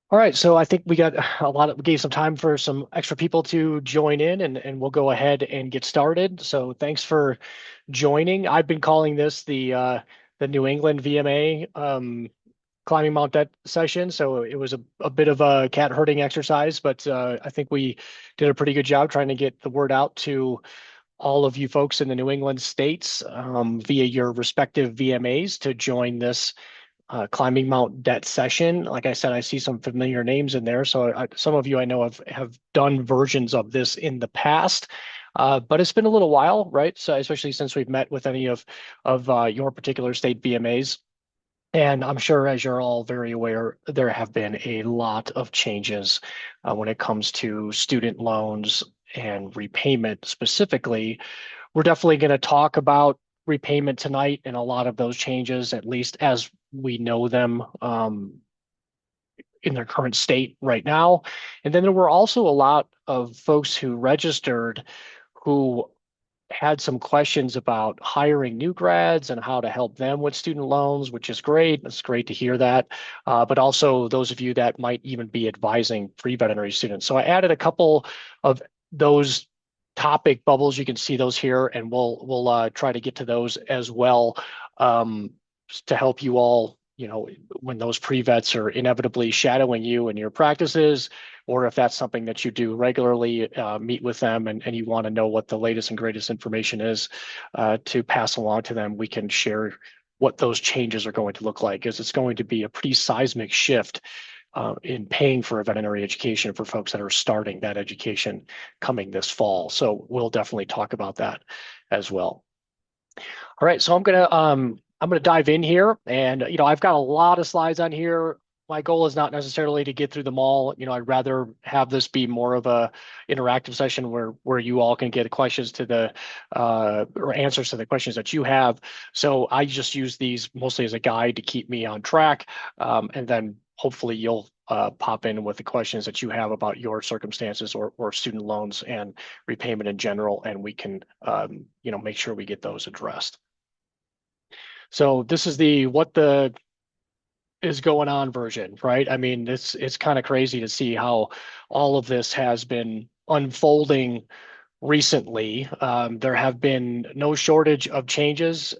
All right, so I think we got we gave some time for some extra people to join in and we'll go ahead and get started. So thanks for joining. I've been calling this the New England VMA climbing Mount Debt session. So it was a bit of a cat herding exercise, but I think we did a pretty good job trying to get the word out to all of you folks in the New England states via your respective VMAs to join this climbing Mount Debt session. Like I said, I see some familiar names in there. So some of you I know have done versions of this in the past, but it's been a little while, right? So especially since we've met with any of your particular state VMAs. And I'm sure, as you're all very aware, there have been a lot of changes when it comes to student loans and repayment specifically. We're definitely going to talk about repayment tonight and a lot of those changes, at least as we know them in their current state right now. And then there were also a lot of folks who registered who had some questions about hiring new grads and how to help them with student loans, which is great. It's great to hear that. But also those of you that might even be advising pre-veterinary students. So I added a couple of those topic bubbles. You can see those here, and we'll try to get to those as well um, to help you all. When those pre-vets are inevitably shadowing you in your practices, or if that's something that you do regularly, meet with them and you want to know what the latest and greatest information is to pass along to them, we can share what those changes are going to look like, because it's going to be a pretty seismic shift in paying for a veterinary education for folks that are starting that education coming this fall. So we'll definitely talk about that as well. All right, so I'm gonna dive in here, and I've got a lot of slides on here. My goal is not necessarily to get through them all. I'd rather have this be more of a interactive session where you all can get questions to the or answers to the questions that you have. So I just use these mostly as a guide to keep me on track, and then hopefully you'll pop in with the questions that you have about your circumstances or student loans and repayment in general, and we can make sure we get those addressed. So this is the what the is going on version, right? I mean, it's kind of crazy to see how all of this has been unfolding recently. There have been no shortage of changes.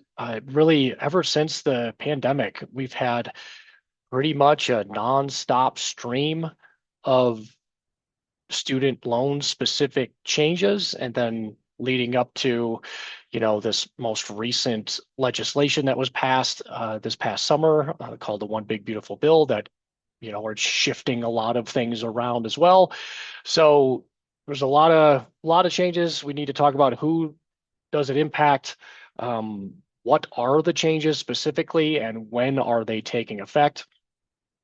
Really, ever since the pandemic, we've had pretty much a nonstop stream of student loan specific changes, and then leading up to this most recent legislation that was passed this past summer called the One Big Beautiful Bill that are shifting a lot of things around as well. So there's a lot of changes. We need to talk about who does it impact, what are the changes specifically, and when are they taking effect.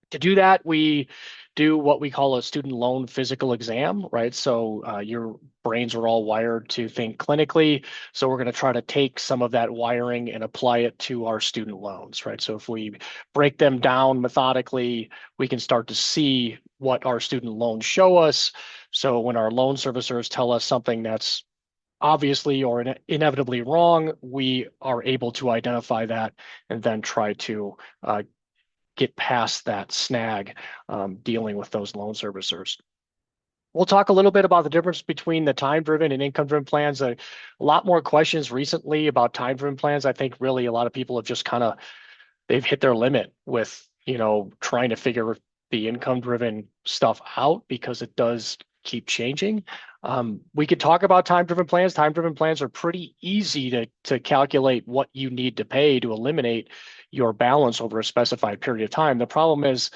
To do that, we do what we call a student loan physical exam, right? So your brains are all wired to think clinically. So we're going to try to take some of that wiring and apply it to our student loans, right? So if we break them down methodically, we can start to see what our student loans show us. So when our loan servicers tell us something that's obviously or inevitably wrong, we are able to identify that and then try to get past that snag dealing with those loan servicers. We'll talk a little bit about the difference between the time-driven and income-driven plans. A lot more questions recently about time-driven plans. I think really a lot of people have just they've hit their limit with, trying to figure the income-driven stuff out because it does keep changing. We could talk about time-driven plans. Time-driven plans are pretty easy to calculate what you need to pay to eliminate your balance over a specified period of time. The problem is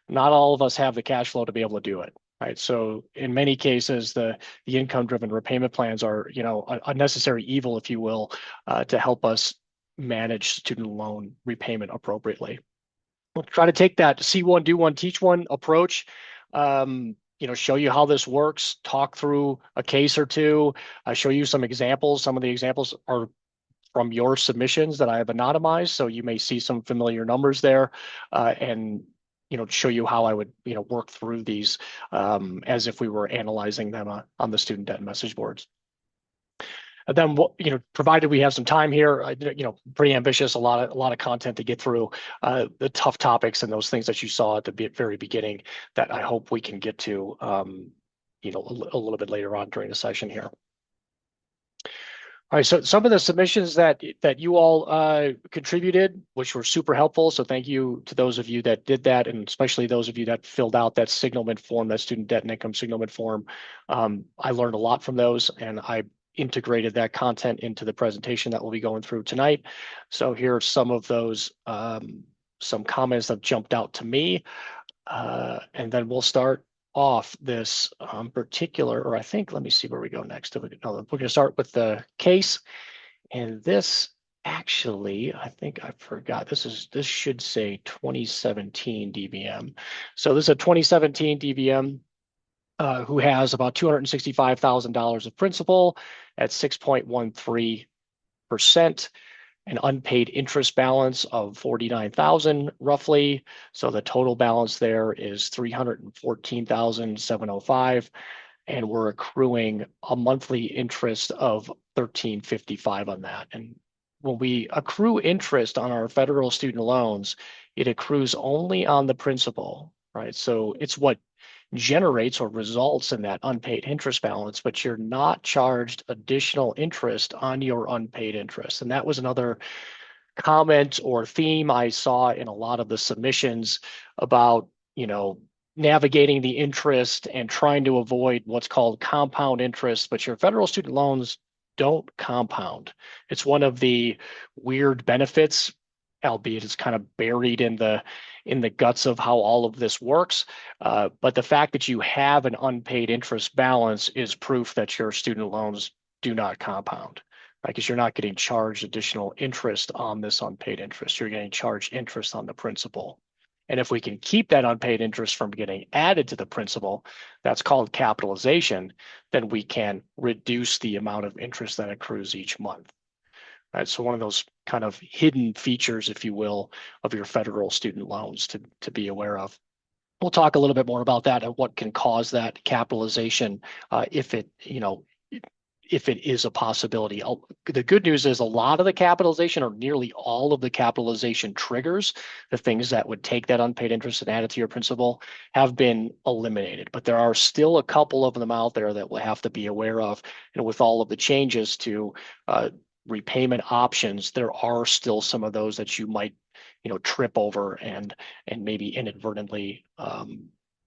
not all of us have the cash flow to be able to do it. Right. So in many cases, the income-driven repayment plans are, a necessary evil, if you will, to help us manage student loan repayment appropriately. We'll try to take that see one, do one, teach one approach. Show you how this works, talk through a case or two, show you some examples. Some of the examples are from your submissions that I have anonymized, so you may see some familiar numbers there, and show you how I would work through these as if we were analyzing them on the student debt message boards. Then, provided we have some time here, pretty ambitious, a lot of content to get through, the tough topics and those things that you saw at the very beginning that I hope we can get to, a little bit later on during the session here. All right, so some of the submissions that you all contributed, which were super helpful. So thank you to those of you that did that, and especially those of you that filled out that signalment form, that student debt and income signalment form. I learned a lot from those, and I integrated that content into the presentation that we'll be going through tonight. So here are some of those, some comments that jumped out to me, and then we'll start off this particular, or I think, let me see where we go next. We're going to start with the case, and this actually, I think I forgot. This should say 2017 DBM. So this is a 2017 DBM who has about $265,000 of principal at 6.13%. An unpaid interest balance of 49,000 roughly. So the total balance there is 314,705, and we're accruing a monthly interest of 1355 on that. And when we accrue interest on our federal student loans, it accrues only on the principal, right? So it's what generates or results in that unpaid interest balance, but you're not charged additional interest on your unpaid interest. And that was another comment or theme I saw in a lot of the submissions about, navigating the interest and trying to avoid what's called compound interest, but your federal student loans don't compound. It's one of the weird benefits, albeit it's kind of buried in the guts of how all of this works. But the fact that you have an unpaid interest balance is proof that your student loans do not compound, right? Because you're not getting charged additional interest on this unpaid interest. You're getting charged interest on the principal. And if we can keep that unpaid interest from getting added to the principal, that's called capitalization, then we can reduce the amount of interest that accrues each month. Right, so one of those kind of hidden features, if you will, of your federal student loans to be aware of. We'll talk a little bit more about that and what can cause that capitalization if it is a possibility. The good news is a lot of the capitalization, or nearly all of the capitalization triggers, the things that would take that unpaid interest and add it to your principal, have been eliminated. But there are still a couple of them out there that we'll have to be aware of. And with all of the changes to repayment options, there are still some of those that you might, trip over and maybe inadvertently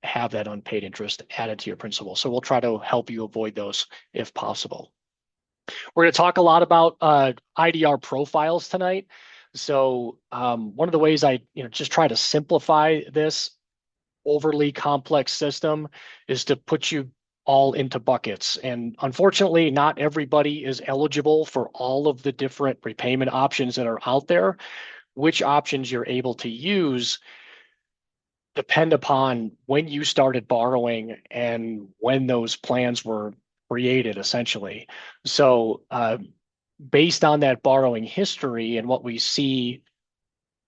have that unpaid interest added to your principal. So we'll try to help you avoid those if possible. We're going to talk a lot about IDR profiles tonight. So one of the ways I just try to simplify this overly complex system is to put you all into buckets. And unfortunately, not everybody is eligible for all of the different repayment options that are out there. Which options you're able to use depend upon when you started borrowing and when those plans were created, essentially. So based on that borrowing history and what we see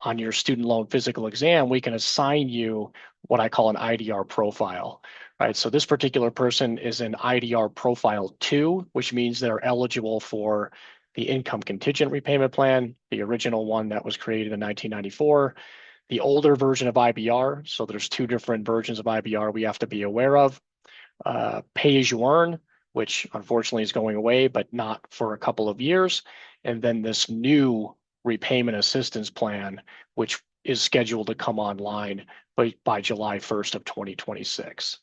on your student loan physical exam, we can assign you what I call an IDR profile, right? So this particular person is an IDR profile 2, which means they're eligible for the income contingent repayment plan, the original one that was created in 1994, the older version of IBR. So there's 2 different versions of IBR we have to be aware of. Pay as you earn, which unfortunately is going away, but not for a couple of years. And then this new repayment assistance plan, which is scheduled to come online by July 1st of 2026.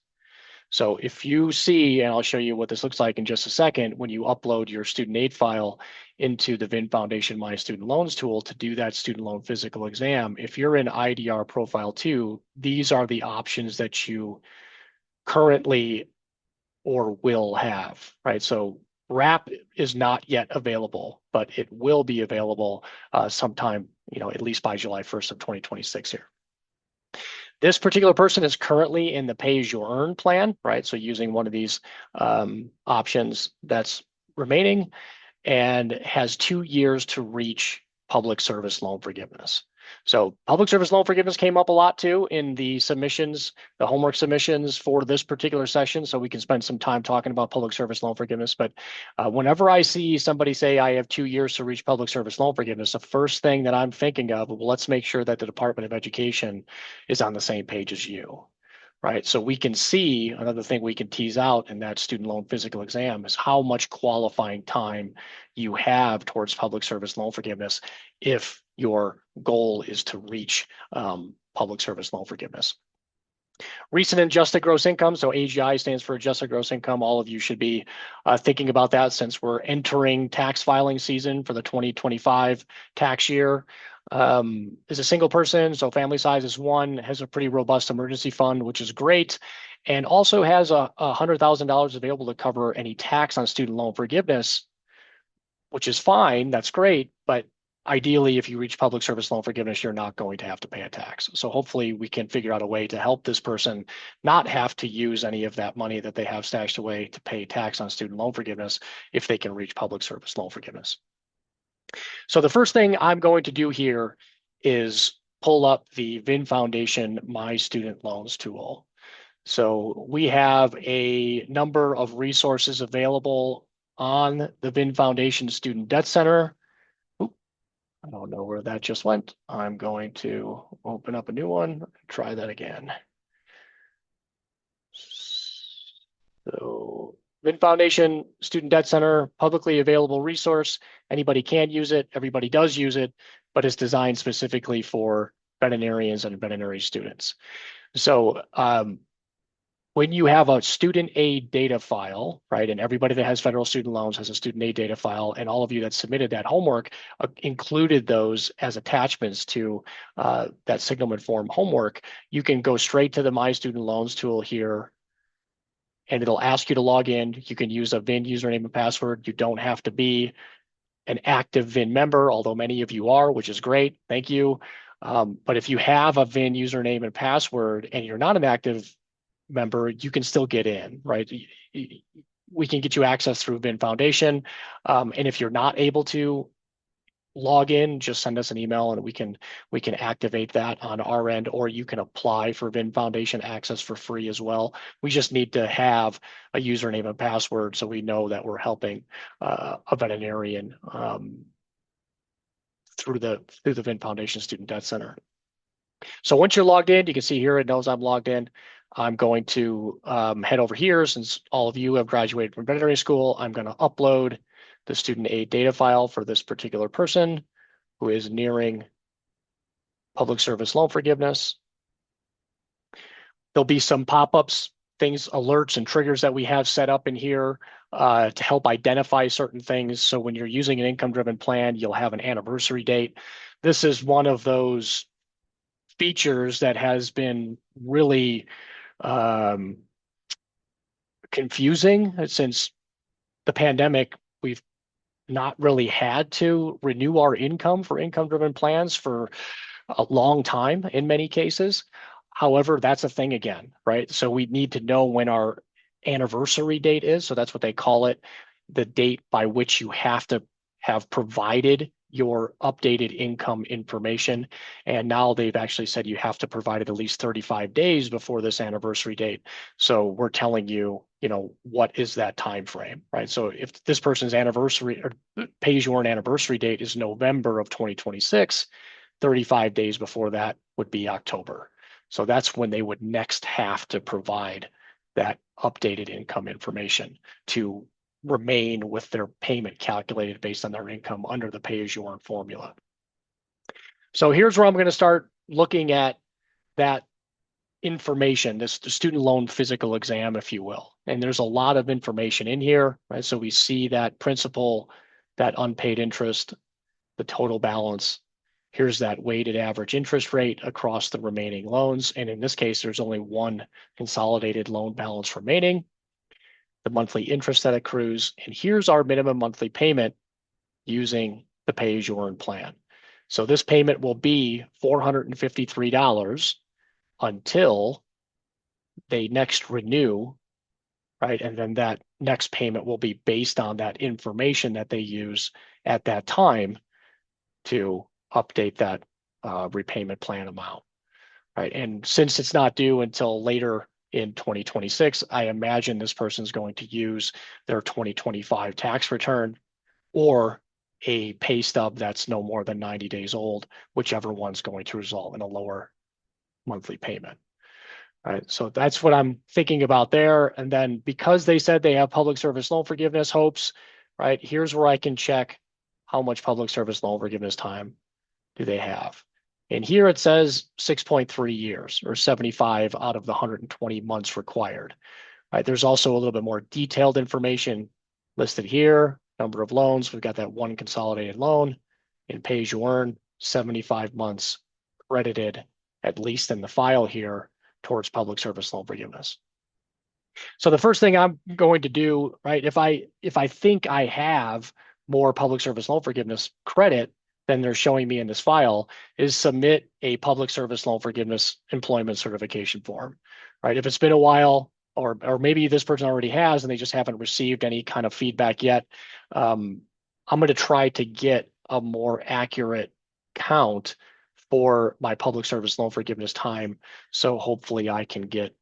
So if you see, and I'll show you what this looks like in just a second, when you upload your student aid file into the VIN Foundation My Student Loans tool to do that student loan physical exam, if you're in IDR profile 2, these are the options that you currently or will have, right? So RAP is not yet available, but it will be available sometime, at least by July 1st of 2026 here. This particular person is currently in the pay-as-you-earn plan, right? So using one of these options that's remaining, and has 2 years to reach public service loan forgiveness. So public service loan forgiveness came up a lot too in the submissions, the homework submissions for this particular session. So we can spend some time talking about public service loan forgiveness. But whenever I see somebody say I have 2 years to reach public service loan forgiveness, the first thing that I'm thinking of, well, let's make sure that the Department of Education is on the same page as you. Right. So we can see another thing we can tease out in that student loan physical exam is how much qualifying time you have towards public service loan forgiveness if your goal is to reach public service loan forgiveness. Recent adjusted gross income, so AGI stands for adjusted gross income. All of you should be thinking about that since we're entering tax filing season for the 2025 tax year. Is a single person, so family size is one, has a pretty robust emergency fund, which is great, and also has $100,000 available to cover any tax on student loan forgiveness, which is fine. That's great, but ideally, if you reach public service loan forgiveness, you're not going to have to pay a tax. So hopefully we can figure out a way to help this person not have to use any of that money that they have stashed away to pay tax on student loan forgiveness if they can reach public service loan forgiveness. So the first thing I'm going to do here is pull up the VIN Foundation My Student Loans tool. So we have a number of resources available on the VIN Foundation Student Debt Center. I don't know where that just went. I'm going to open up a new one, try that again. So VIN Foundation Student Debt Center, publicly available resource. Anybody can use it. Everybody does use it, but it's designed specifically for veterinarians and veterinary students. So when you have a student aid data file, right, and everybody that has federal student loans has a student aid data file, and all of you that submitted that homework included those as attachments to that Signalman form homework, you can go straight to the My Student Loans tool here, and it'll ask you to log in. You can use a VIN username and password. You don't have to be an active VIN member, although many of you are, which is great. Thank you. But if you have a VIN username and password and you're not an active member, you can still get in, right? We can get you access through VIN Foundation. And if you're not able to log in, just send us an email and we can activate that on our end, or you can apply for VIN Foundation access for free as well. We just need to have a username and password so we know that we're helping a veterinarian through the VIN Foundation Student Debt Center. So once you're logged in, you can see here it knows I'm logged in. I'm going to head over here. Since all of you have graduated from veterinary school, I'm going to upload the student aid data file for this particular person who is nearing public service loan forgiveness. There'll be some pop-ups, things, alerts and triggers that we have set up in here to help identify certain things. So when you're using an income-driven plan, you'll have an anniversary date. This is one of those features that has been really confusing since the pandemic. We've not really had to renew our income for income-driven plans for a long time in many cases. However, that's a thing again, right? So we need to know when our anniversary date is. So that's what they call it, the date by which you have to have provided your updated income information. And now they've actually said you have to provide it at least 35 days before this anniversary date. So we're telling you, what is that time frame, right? So if this person's anniversary or pays your anniversary date is November of 2026, 35 days before that would be October. So that's when they would next have to provide that updated income information to remain with their payment calculated based on their income under the pay-as-you-earn formula. So here's where I'm going to start looking at that information, this student loan physical exam, if you will. And there's a lot of information in here, right? So we see that principal, that unpaid interest, the total balance. Here's that weighted average interest rate across the remaining loans. And in this case, there's only one consolidated loan balance remaining, the monthly interest that accrues. And here's our minimum monthly payment using the pay-as-you-earn plan. So this payment will be $453 until they next renew, right? And then that next payment will be based on that information that they use at that time to update that repayment plan amount, right? And since it's not due until later in 2026, I imagine this person's going to use their 2025 tax return or a pay stub that's no more than 90 days old, whichever one's going to result in a lower monthly payment. Right. So that's what I'm thinking about there. And then because they said they have public service loan forgiveness hopes, right? Here's where I can check how much public service loan forgiveness time do they have. And here it says 6.3 years or 75 out of the 120 months required. Right. There's also a little bit more detailed information listed here. Number of loans. We've got that one consolidated loan in pay as you earn, 75 months credited, at least in the file here, towards public service loan forgiveness. So the first thing I'm going to do, right, if I think I have more public service loan forgiveness credit than they're showing me in this file, is submit a public service loan forgiveness employment certification form, right? If it's been a while, or maybe this person already has and they just haven't received any kind of feedback yet, I'm going to try to get a more accurate count for my public service loan forgiveness time. So hopefully I can get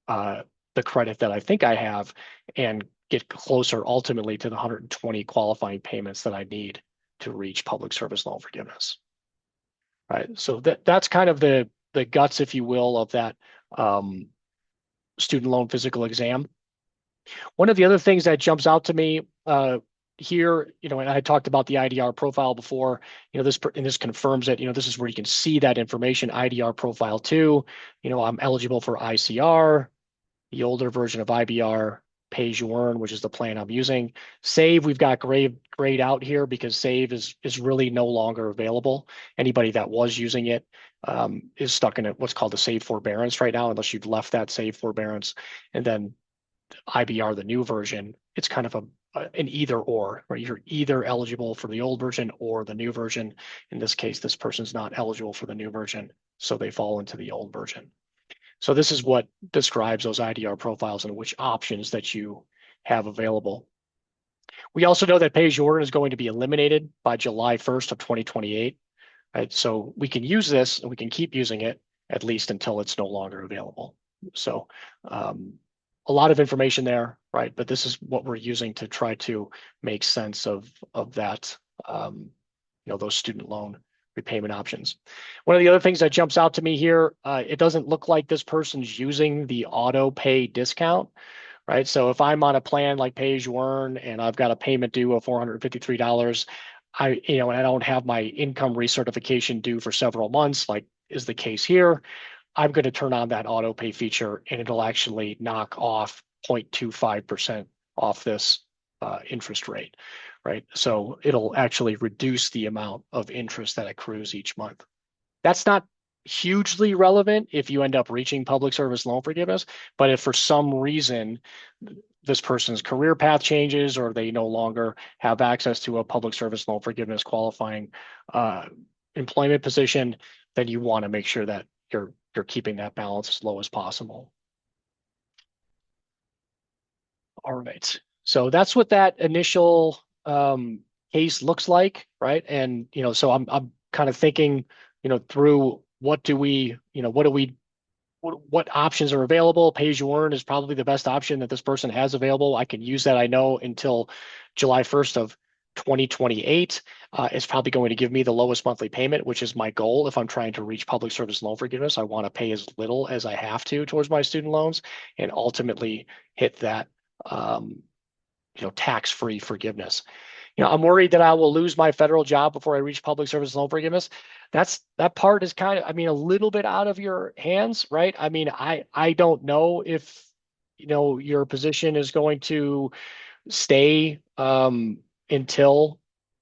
the credit that I think I have and get closer ultimately to the 120 qualifying payments that I need to reach public service loan forgiveness. Right. So that's kind of the guts, if you will, of that student loan physical exam. One of the other things that jumps out to me here, and I talked about the IDR profile before, this confirms it, this is where you can see that information, IDR profile 2, I'm eligible for ICR, the older version of IBR, pay as you earn, which is the plan I'm using. Save, we've got grayed out here because Save is really no longer available. Anybody that was using it is stuck in what's called the Save forbearance right now, unless you've left that Save forbearance. And then IBR, the new version, it's kind of an either or, right? You're either eligible for the old version or the new version. In this case, this person's not eligible for the new version, so they fall into the old version. So this is what describes those IDR profiles and which options that you have available. We also know that pay-as-you-earn is going to be eliminated by July 1st of 2028. Right? So we can use this and we can keep using it at least until it's no longer available. So a lot of information there, right? But this is what we're using to try to make sense of that, those student loan repayment options. One of the other things that jumps out to me here, it doesn't look like this person's using the auto pay discount, right? So if I'm on a plan like pay as you earn and I've got a payment due of $453, and I don't have my income recertification due for several months, like is the case here, I'm going to turn on that auto pay feature and it'll actually knock off 0.25% off this interest rate, right? So it'll actually reduce the amount of interest that accrues each month. That's not hugely relevant if you end up reaching public service loan forgiveness, but if for some reason this person's career path changes or they no longer have access to a public service loan forgiveness qualifying employment position, then you want to make sure that you're keeping that balance as low as possible. All right. So that's what that initial case looks like, right? And so I'm kind of thinking, through what options are available. Pay as you earn is probably the best option that this person has available. I can use that, I know, until July 1st of 2028. It's probably going to give me the lowest monthly payment, which is my goal. If I'm trying to reach public service loan forgiveness, I want to pay as little as I have to towards my student loans and ultimately hit that tax-free forgiveness. I'm worried that I will lose my federal job before I reach public service loan forgiveness. That part is kind of, a little bit out of your hands, right? I don't know if, your position is going to stay until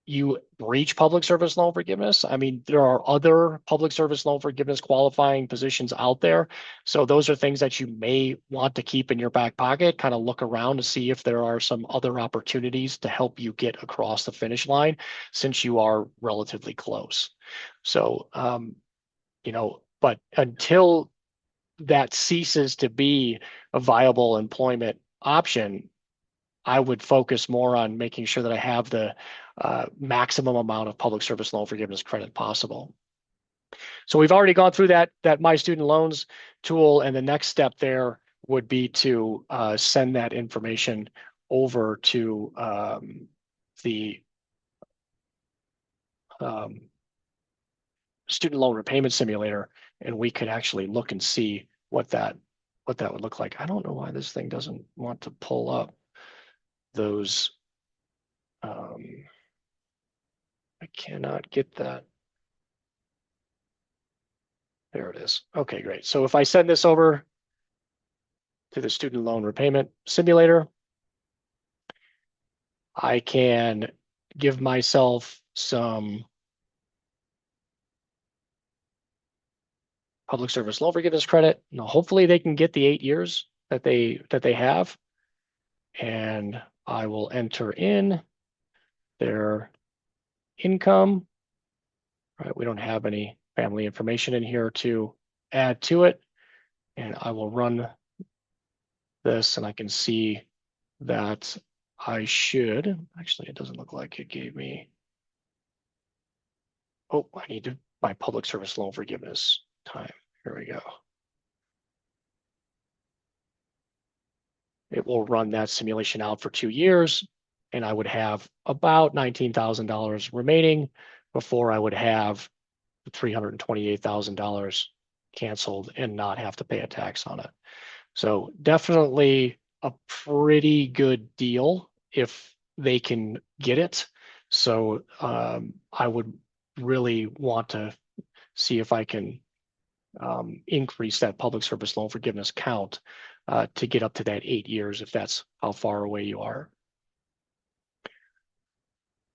you reach public service loan forgiveness. There are other public service loan forgiveness qualifying positions out there. So those are things that you may want to keep in your back pocket, kind of look around to see if there are some other opportunities to help you get across the finish line since you are relatively close. So, but until that ceases to be a viable employment option, I would focus more on making sure that I have the maximum amount of public service loan forgiveness credit possible. So we've already gone through that My Student Loans tool, and the next step there would be to send that information over to the um, student loan repayment simulator, and we could actually look and see what that would look like. I don't know why this thing doesn't want to pull up those. I cannot get that. There it is. Okay, great. So if I send this over to the student loan repayment simulator, I can give myself some public service loan forgiveness credit. Now, hopefully they can get the 8 years that they have, and I will enter in their income. Right, we don't have any family information in here to add to it, and I will run this, and I can see that I should actually. It doesn't look like it gave me. Oh, I need to my public service loan forgiveness time. Here we go. It will run that simulation out for 2 years, and I would have about $19,000 remaining before I would have $328,000 canceled and not have to pay a tax on it. So definitely a pretty good deal if they can get it. So I would really want to see if I can increase that public service loan forgiveness count to get up to that 8 years, if that's how far away you are.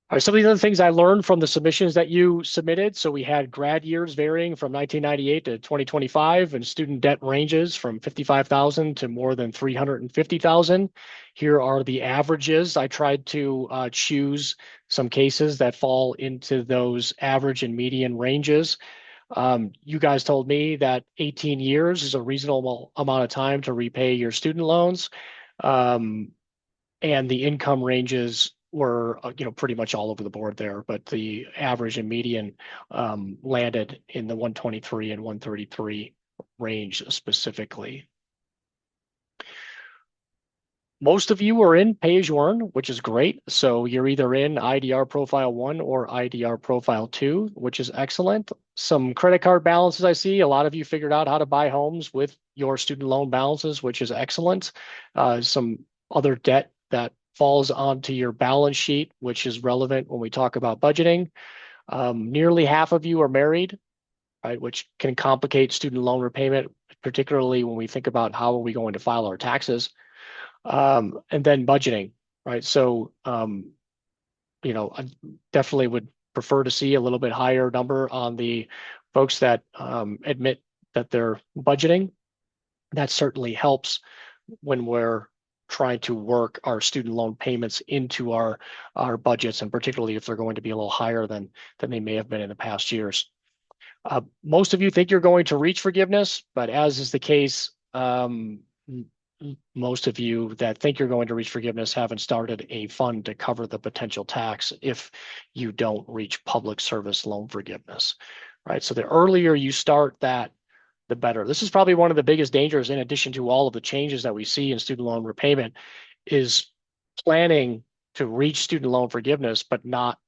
All right, some of the other things I learned from the submissions that you submitted. So we had grad years varying from 1998 to 2025, and student debt ranges from 55,000 to more than 350,000. Here are the averages. I tried to choose some cases that fall into those average and median ranges. You guys told me that 18 years is a reasonable amount of time to repay your student loans. And the income ranges were, pretty much all over the board there, but the average and median landed in the 123 and 133 range specifically. Most of you are in pay as you earn, which is great. So you're either in IDR Profile 1 or IDR Profile 2, which is excellent. Some credit card balances I see. A lot of you figured out how to buy homes with your student loan balances, which is excellent. Some other debt that falls onto your balance sheet, which is relevant when we talk about budgeting. Nearly half of you are married, right, which can complicate student loan repayment, particularly when we think about how are we going to file our taxes. And then budgeting, right? So, I definitely would prefer to see a little bit higher number on the folks that admit that they're budgeting. That certainly helps when we're trying to work our student loan payments into our budgets, and particularly if they're going to be a little higher than they may have been in the past years. Most of you think you're going to reach forgiveness, but as is the case, most of you that think you're going to reach forgiveness haven't started a fund to cover the potential tax if you don't reach public service loan forgiveness, right? So the earlier you start that, the better. This is probably one of the biggest dangers, in addition to all of the changes that we see in student loan repayment, is planning to reach student loan forgiveness, but not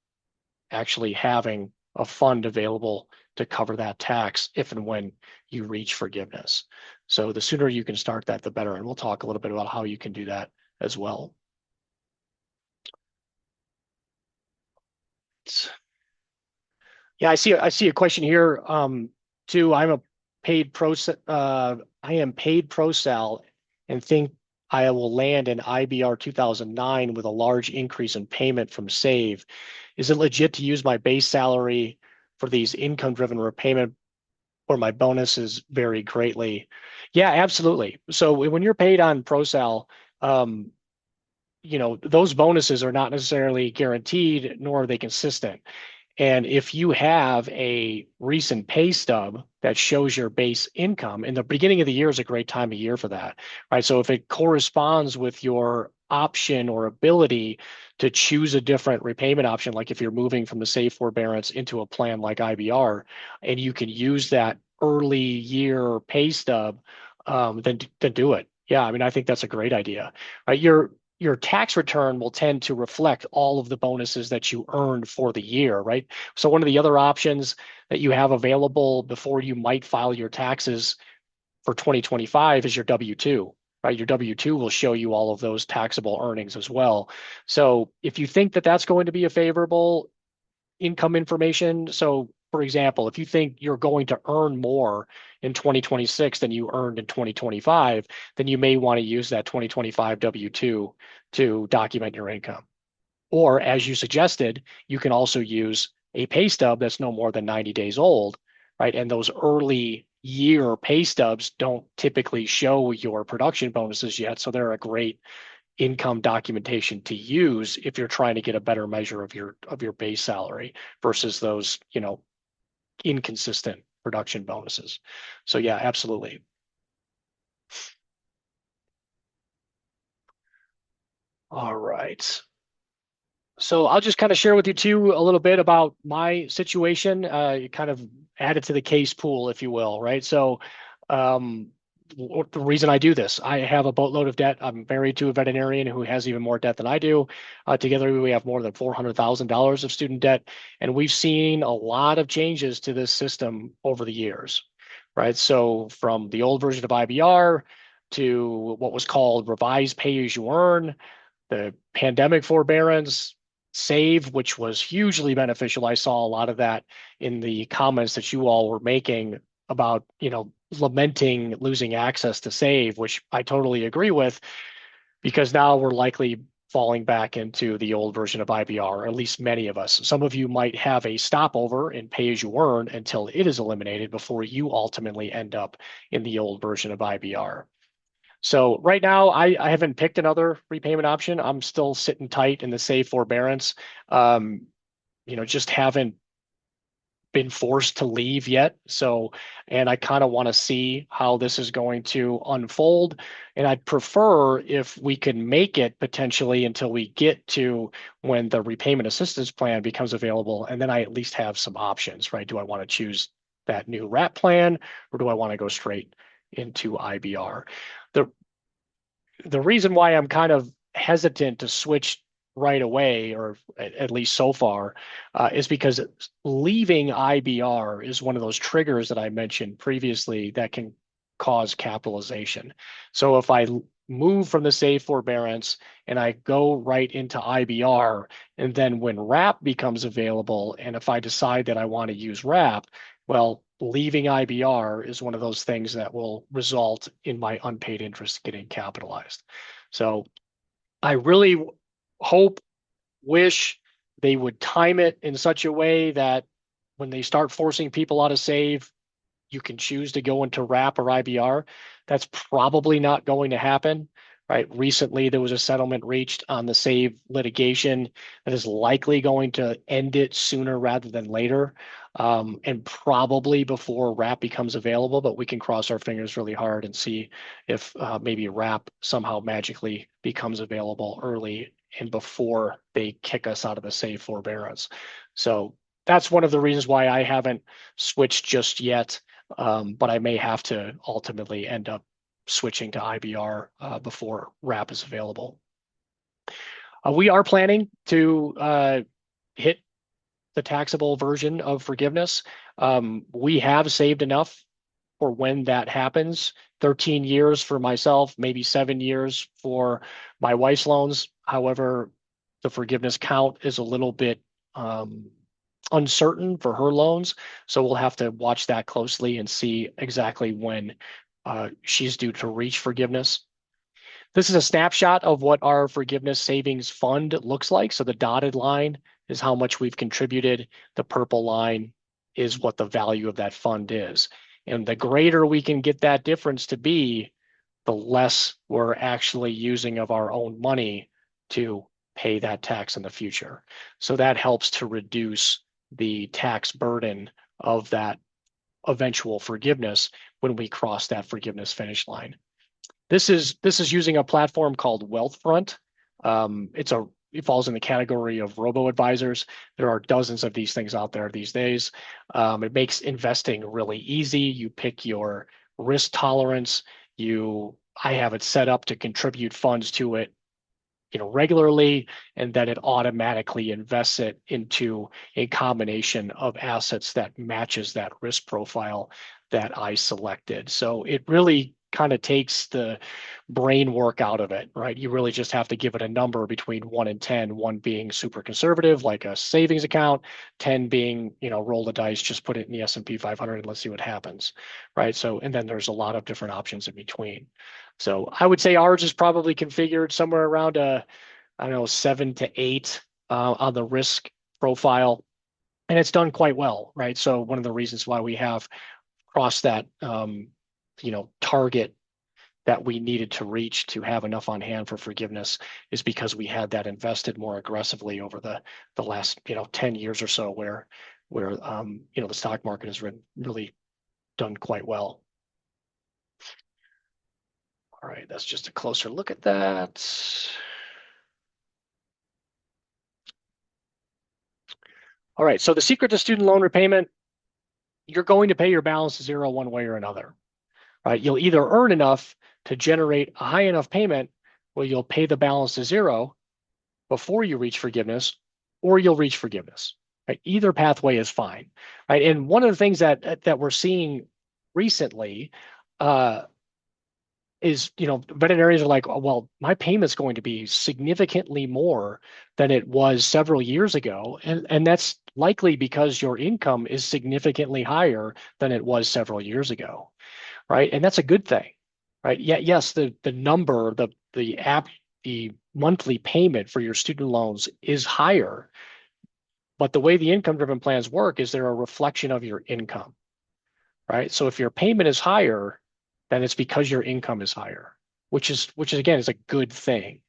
actually having a fund available to cover that tax if and when you reach forgiveness. So the sooner you can start that, the better. And we'll talk a little bit about how you can do that as well. Yeah, I see a question here too. I am paid pro sal and think I will land in IBR 2009 with a large increase in payment from SAVE. Is it legit to use my base salary for these income-driven repayment where my bonuses vary greatly? Yeah, absolutely. So when you're paid on ProSal, those bonuses are not necessarily guaranteed, nor are they consistent. And if you have a recent pay stub that shows your base income, and the beginning of the year is a great time of year for that, right? So if it corresponds with your option or ability to choose a different repayment option, like if you're moving from the safe forbearance into a plan like IBR, and you can use that early year pay stub, then do it. Yeah, I mean, I think that's a great idea. Right? Your tax return will tend to reflect all of the bonuses that you earned for the year, right? So one of the other options that you have available before you might file your taxes for 2025 is your W-2, right? Your W-2 will show you all of those taxable earnings as well. So if you think that that's going to be a favorable income information. So, for example, if you think you're going to earn more in 2026 than you earned in 2025, then you may want to use that 2025 W-2 to document your income. Or, as you suggested, you can also use a pay stub that's no more than 90 days old, right? And those early year pay stubs don't typically show your production bonuses yet. So they're a great income documentation to use if you're trying to get a better measure of your base salary versus those, inconsistent production bonuses. So yeah, absolutely. All right. So I'll just kind of share with you too a little bit about my situation. You kind of add it to the case pool, if you will, right? So um, the reason I do this, I have a boatload of debt. I'm married to a veterinarian who has even more debt than I do. Together, we have more than $400,000 of student debt, and we've seen a lot of changes to this system over the years, right? So from the old version of IBR to what was called revised pay as you earn, the pandemic forbearance, save, which was hugely beneficial. I saw a lot of that in the comments that you all were making about, lamenting losing access to save, which I totally agree with, because now we're likely falling back into the old version of IBR, or at least many of us. Some of you might have a stopover in pay as you earn until it is eliminated before you ultimately end up in the old version of IBR. So right now, I haven't picked another repayment option. I'm still sitting tight in the safe forbearance. Um, just haven't been forced to leave yet. So, and I kind of want to see how this is going to unfold. And I'd prefer if we can make it potentially until we get to when the repayment assistance plan becomes available. And then I at least have some options, right? Do I want to choose that new RAP plan or do I want to go straight into IBR? The the reason why I'm kind of hesitant to switch right away, or at least so far, is because leaving IBR is one of those triggers that I mentioned previously that can cause capitalization. So if I move from the safe forbearance and I go right into IBR, and then when RAP becomes available, and if I decide that I want to use RAP, well, leaving IBR is one of those things that will result in my unpaid interest getting capitalized. So I really hope, wish they would time it in such a way that when they start forcing people out of save, you can choose to go into RAP or IBR. That's probably not going to happen, right? Recently, there was a settlement reached on the SAVE litigation that is likely going to end it sooner rather than later, and probably before RAP becomes available, but we can cross our fingers really hard and see if maybe RAP somehow magically becomes available early and before they kick us out of the SAVE forbearance. So that's one of the reasons why I haven't switched just yet. But I may have to ultimately end up switching to IBR before RAP is available. We are planning to hit the taxable version of forgiveness. We have saved enough for when that happens. 13 years for myself, maybe 7 years for my wife's loans. However, the forgiveness count is a little bit uncertain for her loans. So we'll have to watch that closely and see exactly when she's due to reach forgiveness. This is a snapshot of what our forgiveness savings fund looks like. So the dotted line is how much we've contributed. The purple line is what the value of that fund is. And the greater we can get that difference to be, the less we're actually using of our own money to pay that tax in the future. So that helps to reduce the tax burden of that eventual forgiveness when we cross that forgiveness finish line. This is using a platform called Wealthfront. It falls in the category of robo-advisors. There are dozens of these things out there these days. It makes investing really easy. You pick your risk tolerance. I have it set up to contribute funds to it, regularly, and then it automatically invests it into a combination of assets that matches that risk profile that I selected. So it really kind of takes the brain work out of it, right? You really just have to give it a number between 1 and 10, 1 being super conservative, like a savings account, 10 being, roll the dice, just put it in the S&P 500 and let's see what happens, right? So, and then there's a lot of different options in between. So I would say ours is probably configured somewhere around I don't know, 7 to 8 on the risk profile, and it's done quite well, right? So one of the reasons why we have crossed that, target that we needed to reach to have enough on hand for forgiveness is because we had that invested more aggressively over the last 10 years or so, where the stock market has really done quite well. All right, that's just a closer look at that. All right, so the secret to student loan repayment, you're going to pay your balance to zero one way or another, right? You'll either earn enough to generate a high enough payment where you'll pay the balance to zero before you reach forgiveness, or you'll reach forgiveness, right? Either pathway is fine, right? And one of the things that we're seeing recently is, veterinarians are like, oh, well, my payment's going to be significantly more than it was several years ago. And that's likely because your income is significantly higher than it was several years ago, right? And that's a good thing, right? Yeah, yes, the number, the monthly payment for your student loans is higher, but the way the income-driven plans work is they're a reflection of your income, right? So if your payment is higher, then it's because your income is higher, which is again is a good thing,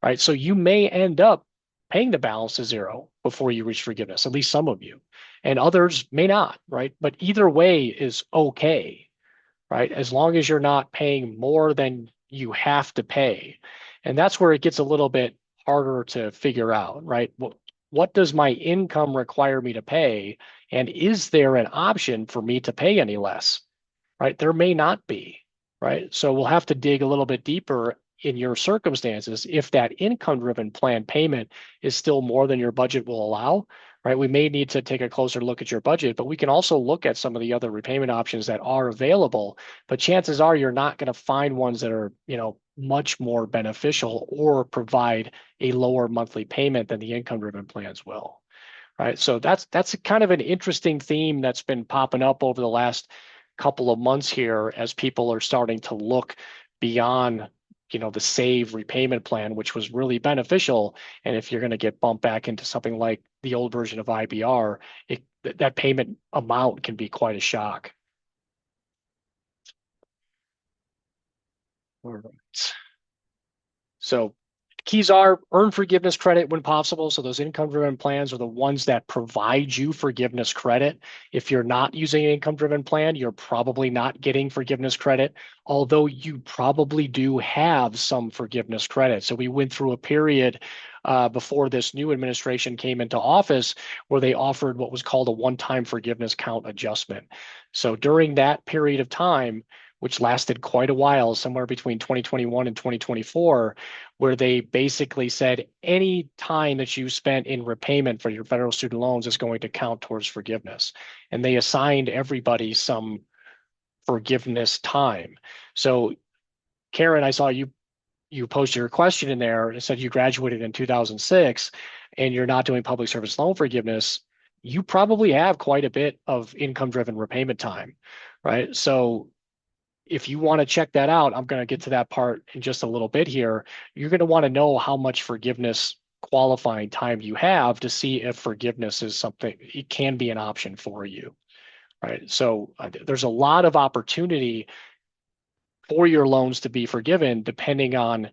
right? So you may end up paying the balance to zero before you reach forgiveness, at least some of you, and others may not, right? But either way is okay, right? As long as you're not paying more than you have to pay. And that's where it gets a little bit harder to figure out, right? What does my income require me to pay? And is there an option for me to pay any less? Right? There may not be, right? So we'll have to dig a little bit deeper in your circumstances. If that income-driven plan payment is still more than your budget will allow, right? We may need to take a closer look at your budget, but we can also look at some of the other repayment options that are available. But chances are you're not going to find ones that are, much more beneficial or provide a lower monthly payment than the income-driven plans will. Right. So that's kind of an interesting theme that's been popping up over the last couple of months here as people are starting to look beyond, the save repayment plan, which was really beneficial. And if you're going to get bumped back into something like the old version of IBR, that payment amount can be quite a shock. All right. So keys are earn forgiveness credit when possible. So those income-driven plans are the ones that provide you forgiveness credit. If you're not using an income-driven plan, you're probably not getting forgiveness credit, although you probably do have some forgiveness credit. So we went through a period before this new administration came into office where they offered what was called a one-time forgiveness count adjustment. So during that period of time, which lasted quite a while, somewhere between 2021 and 2024, where they basically said any time that you spent in repayment for your federal student loans is going to count towards forgiveness. And they assigned everybody some forgiveness time. So Karen, I saw you posted your question in there. It said you graduated in 2006 and you're not doing public service loan forgiveness. You probably have quite a bit of income-driven repayment time, right? So if you want to check that out, I'm going to get to that part in just a little bit here. You're going to want to know how much forgiveness qualifying time you have to see if forgiveness is something, it can be an option for you, right? So there's a lot of opportunity for your loans to be forgiven depending on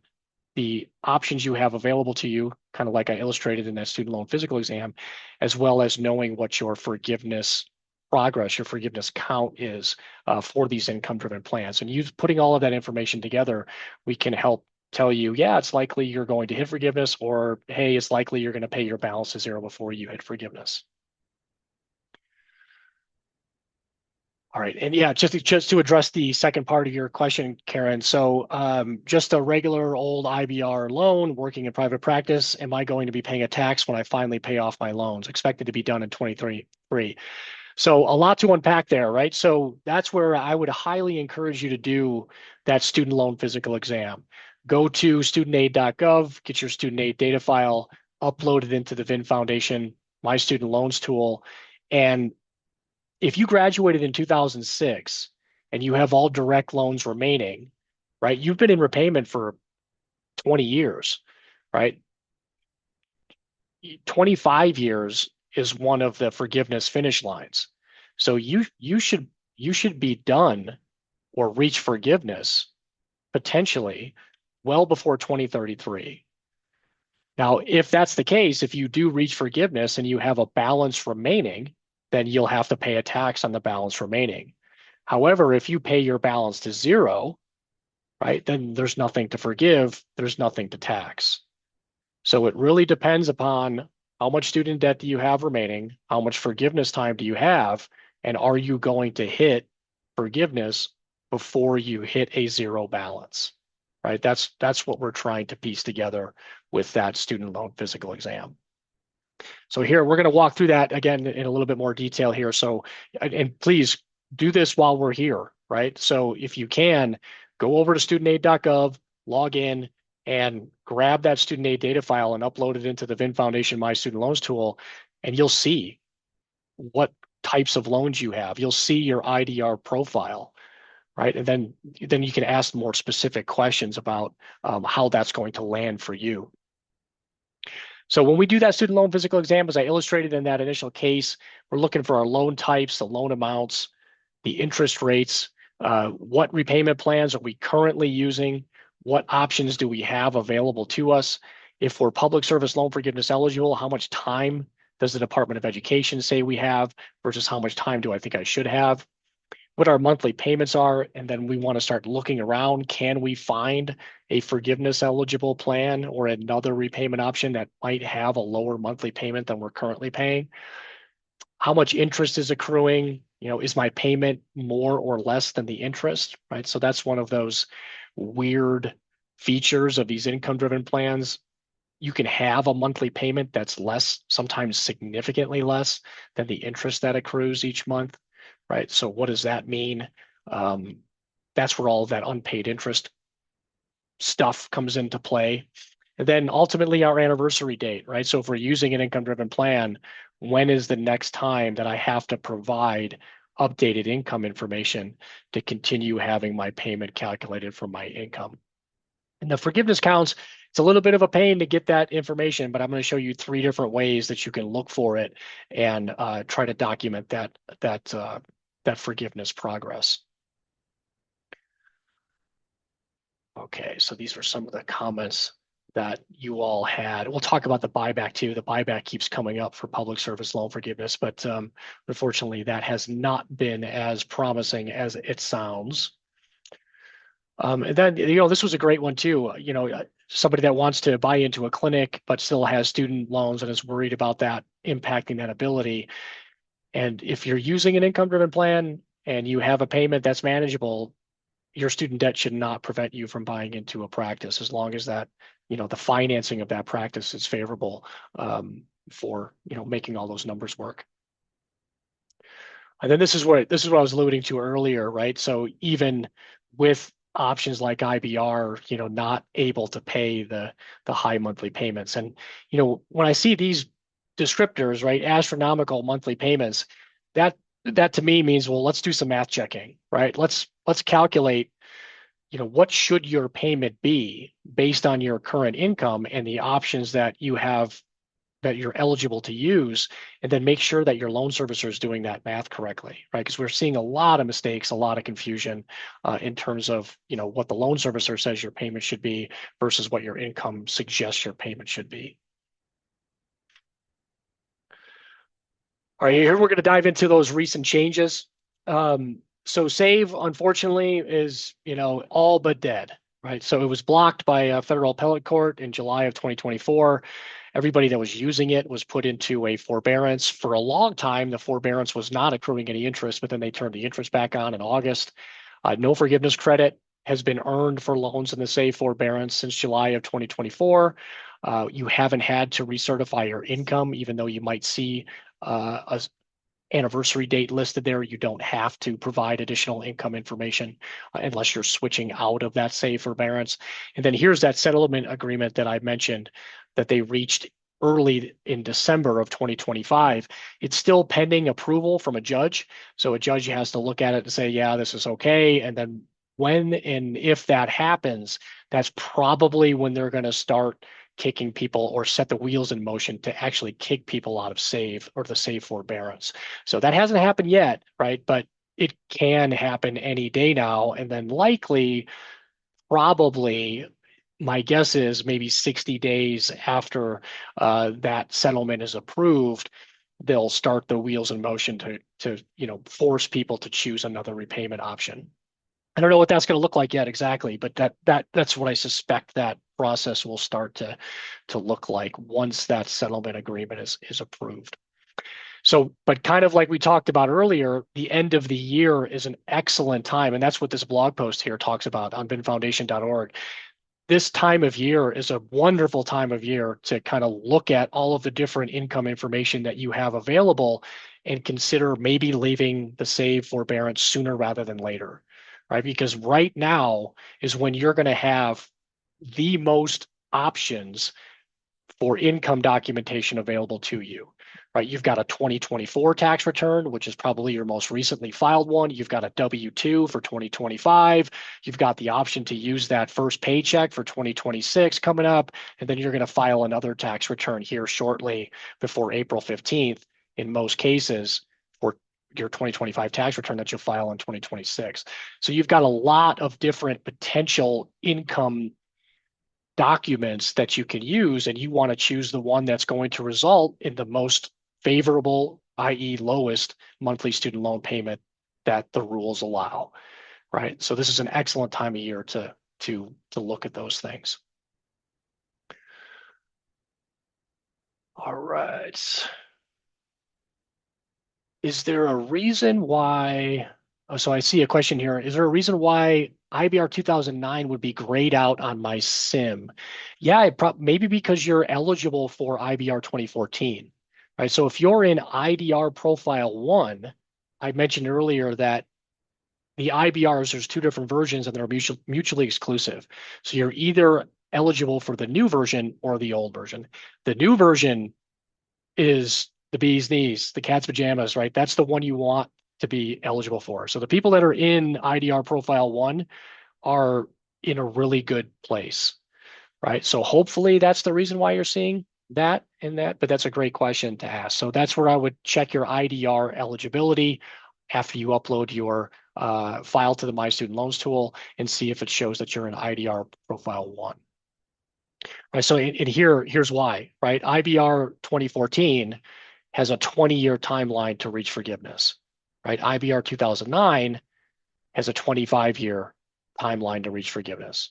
the options you have available to you, kind of like I illustrated in that student loan physical exam, as well as knowing what your forgiveness progress, your forgiveness count is for these income-driven plans. And putting all of that information together, we can help tell you, yeah, it's likely you're going to hit forgiveness, or hey, it's likely you're going to pay your balance to zero before you hit forgiveness. All right, and yeah, just to address the second part of your question, Karen. So, just a regular old IBR loan, working in private practice. Am I going to be paying a tax when I finally pay off my loans? Expected to be done in 23. So, a lot to unpack there, right? So that's where I would highly encourage you to do that student loan physical exam. Go to studentaid.gov, get your student aid data file, upload it into the VIN Foundation My Student Loans tool, and if you graduated in 2006 and you have all direct loans remaining, right? You've been in repayment for 20 years, right? 25 years is one of the forgiveness finish lines. So you should be done or reach forgiveness potentially well before 2033. Now, if that's the case, if you do reach forgiveness and you have a balance remaining, then you'll have to pay a tax on the balance remaining. However, if you pay your balance to zero, right, then there's nothing to forgive, there's nothing to tax. So it really depends upon how much student debt do you have remaining, how much forgiveness time do you have, and are you going to hit forgiveness before you hit a zero balance, right? That's what we're trying to piece together with that student loan physical exam. So here, we're going to walk through that again in a little bit more detail here. So, and please do this while we're here, right? So if you can, go over to studentaid.gov, log in, and grab that student aid data file and upload it into the VIN Foundation My Student Loans tool, and you'll see what types of loans you have. You'll see your IDR profile, right? And then you can ask more specific questions about how that's going to land for you. So when we do that student loan physical exam, as I illustrated in that initial case, we're looking for our loan types, the loan amounts, the interest rates, what repayment plans are we currently using, what options do we have available to us. If we're public service loan forgiveness eligible, how much time does the Department of Education say we have versus how much time do I think I should have? What our monthly payments are, and then we want to start looking around. Can we find a forgiveness eligible plan or another repayment option that might have a lower monthly payment than we're currently paying? How much interest is accruing? You know, is my payment more or less than the interest, right? So that's one of those weird features of these income-driven plans. You can have a monthly payment that's less, sometimes significantly less than the interest that accrues each month, right? So what does that mean? That's where all of that unpaid interest stuff comes into play. And then ultimately our anniversary date, right? So if we're using an income-driven plan, when is the next time that I have to provide updated income information to continue having my payment calculated from my income? And the forgiveness counts, it's a little bit of a pain to get that information, but I'm going to show you 3 different ways that you can look for it and try to document that forgiveness progress. Okay, so these are some of the comments that you all had. We'll talk about the buyback too. The buyback keeps coming up for public service loan forgiveness, but unfortunately that has not been as promising as it sounds. And then, this was a great one too. Somebody that wants to buy into a clinic but still has student loans and is worried about that impacting that ability. And if you're using an income-driven plan and you have a payment that's manageable, your student debt should not prevent you from buying into a practice as long as that, the financing of that practice is favorable for, making all those numbers work. And then this is what I was alluding to earlier, right? So even with options like IBR, not able to pay the high monthly payments. And, when I see these descriptors, right, astronomical monthly payments, that to me means, well, let's do some math checking, right? Let's calculate, what should your payment be based on your current income and the options that you have that you're eligible to use, and then make sure that your loan servicer is doing that math correctly, right? Because we're seeing a lot of mistakes, a lot of confusion in terms of what the loan servicer says your payment should be versus what your income suggests your payment should be. All right, here we're going to dive into those recent changes. So Save, unfortunately, is all but dead, right? So it was blocked by a federal appellate court in July of 2024. Everybody that was using it was put into a forbearance. For a long time, the forbearance was not accruing any interest, but then they turned the interest back on in August. No forgiveness credit has been earned for loans in the Save forbearance since July of 2024. You haven't had to recertify your income, even though you might see a anniversary date listed there. You don't have to provide additional income information unless you're switching out of that Save forbearance. And then here's that settlement agreement that I mentioned that they reached early in December of 2025. It's still pending approval from a judge. So a judge has to look at it and say, yeah, this is okay. And then when and if that happens, that's probably when they're going to start kicking people or set the wheels in motion to actually kick people out of Save or the Save forbearance. So that hasn't happened yet, right? But it can happen any day now. And then likely, probably, my guess is maybe 60 days after that settlement is approved, they'll start the wheels in motion to force people to choose another repayment option. I don't know what that's going to look like yet exactly, but that's what I suspect that process will start to look like once that settlement agreement is approved. So, but kind of like we talked about earlier, the end of the year is an excellent time, and that's what this blog post here talks about on binfoundation.org. This time of year is a wonderful time of year to kind of look at all of the different income information that you have available and consider maybe leaving the Save forbearance sooner rather than later, right? Because right now is when you're going to have the most options for income documentation available to you, right? You've got a 2024 tax return, which is probably your most recently filed one. You've got a W-2 for 2025. You've got the option to use that first paycheck for 2026 coming up, and then you're going to file another tax return here shortly before April 15th in most cases for your 2025 tax return that you'll file in 2026. So you've got a lot of different potential income documents that you can use, and you want to choose the one that's going to result in the most favorable, i.e. lowest monthly student loan payment that the rules allow, right? So this is an excellent time of year to look at those things. All right. Is there a reason why? Oh, so I see a question here. Is there a reason why IBR 2009 would be grayed out on my sim? Yeah, maybe because you're eligible for IBR 2014, right? So if you're in IDR Profile 1, I mentioned earlier that the IBRs, there's two different versions and they're mutually exclusive. So you're either eligible for the new version or the old version. The new version is the bee's knees, the cat's pajamas, right? That's the one you want to be eligible for. So the people that are in IDR Profile 1 are in a really good place, right? So hopefully that's the reason why you're seeing that and that, but that's a great question to ask. So that's where I would check your IDR eligibility after you upload your file to the My Student Loans tool and see if it shows that you're in IDR Profile 1. Right, so here's why, right? IBR 2014 has a 20-year timeline to reach forgiveness, right? IBR 2009 has a 25-year timeline to reach forgiveness.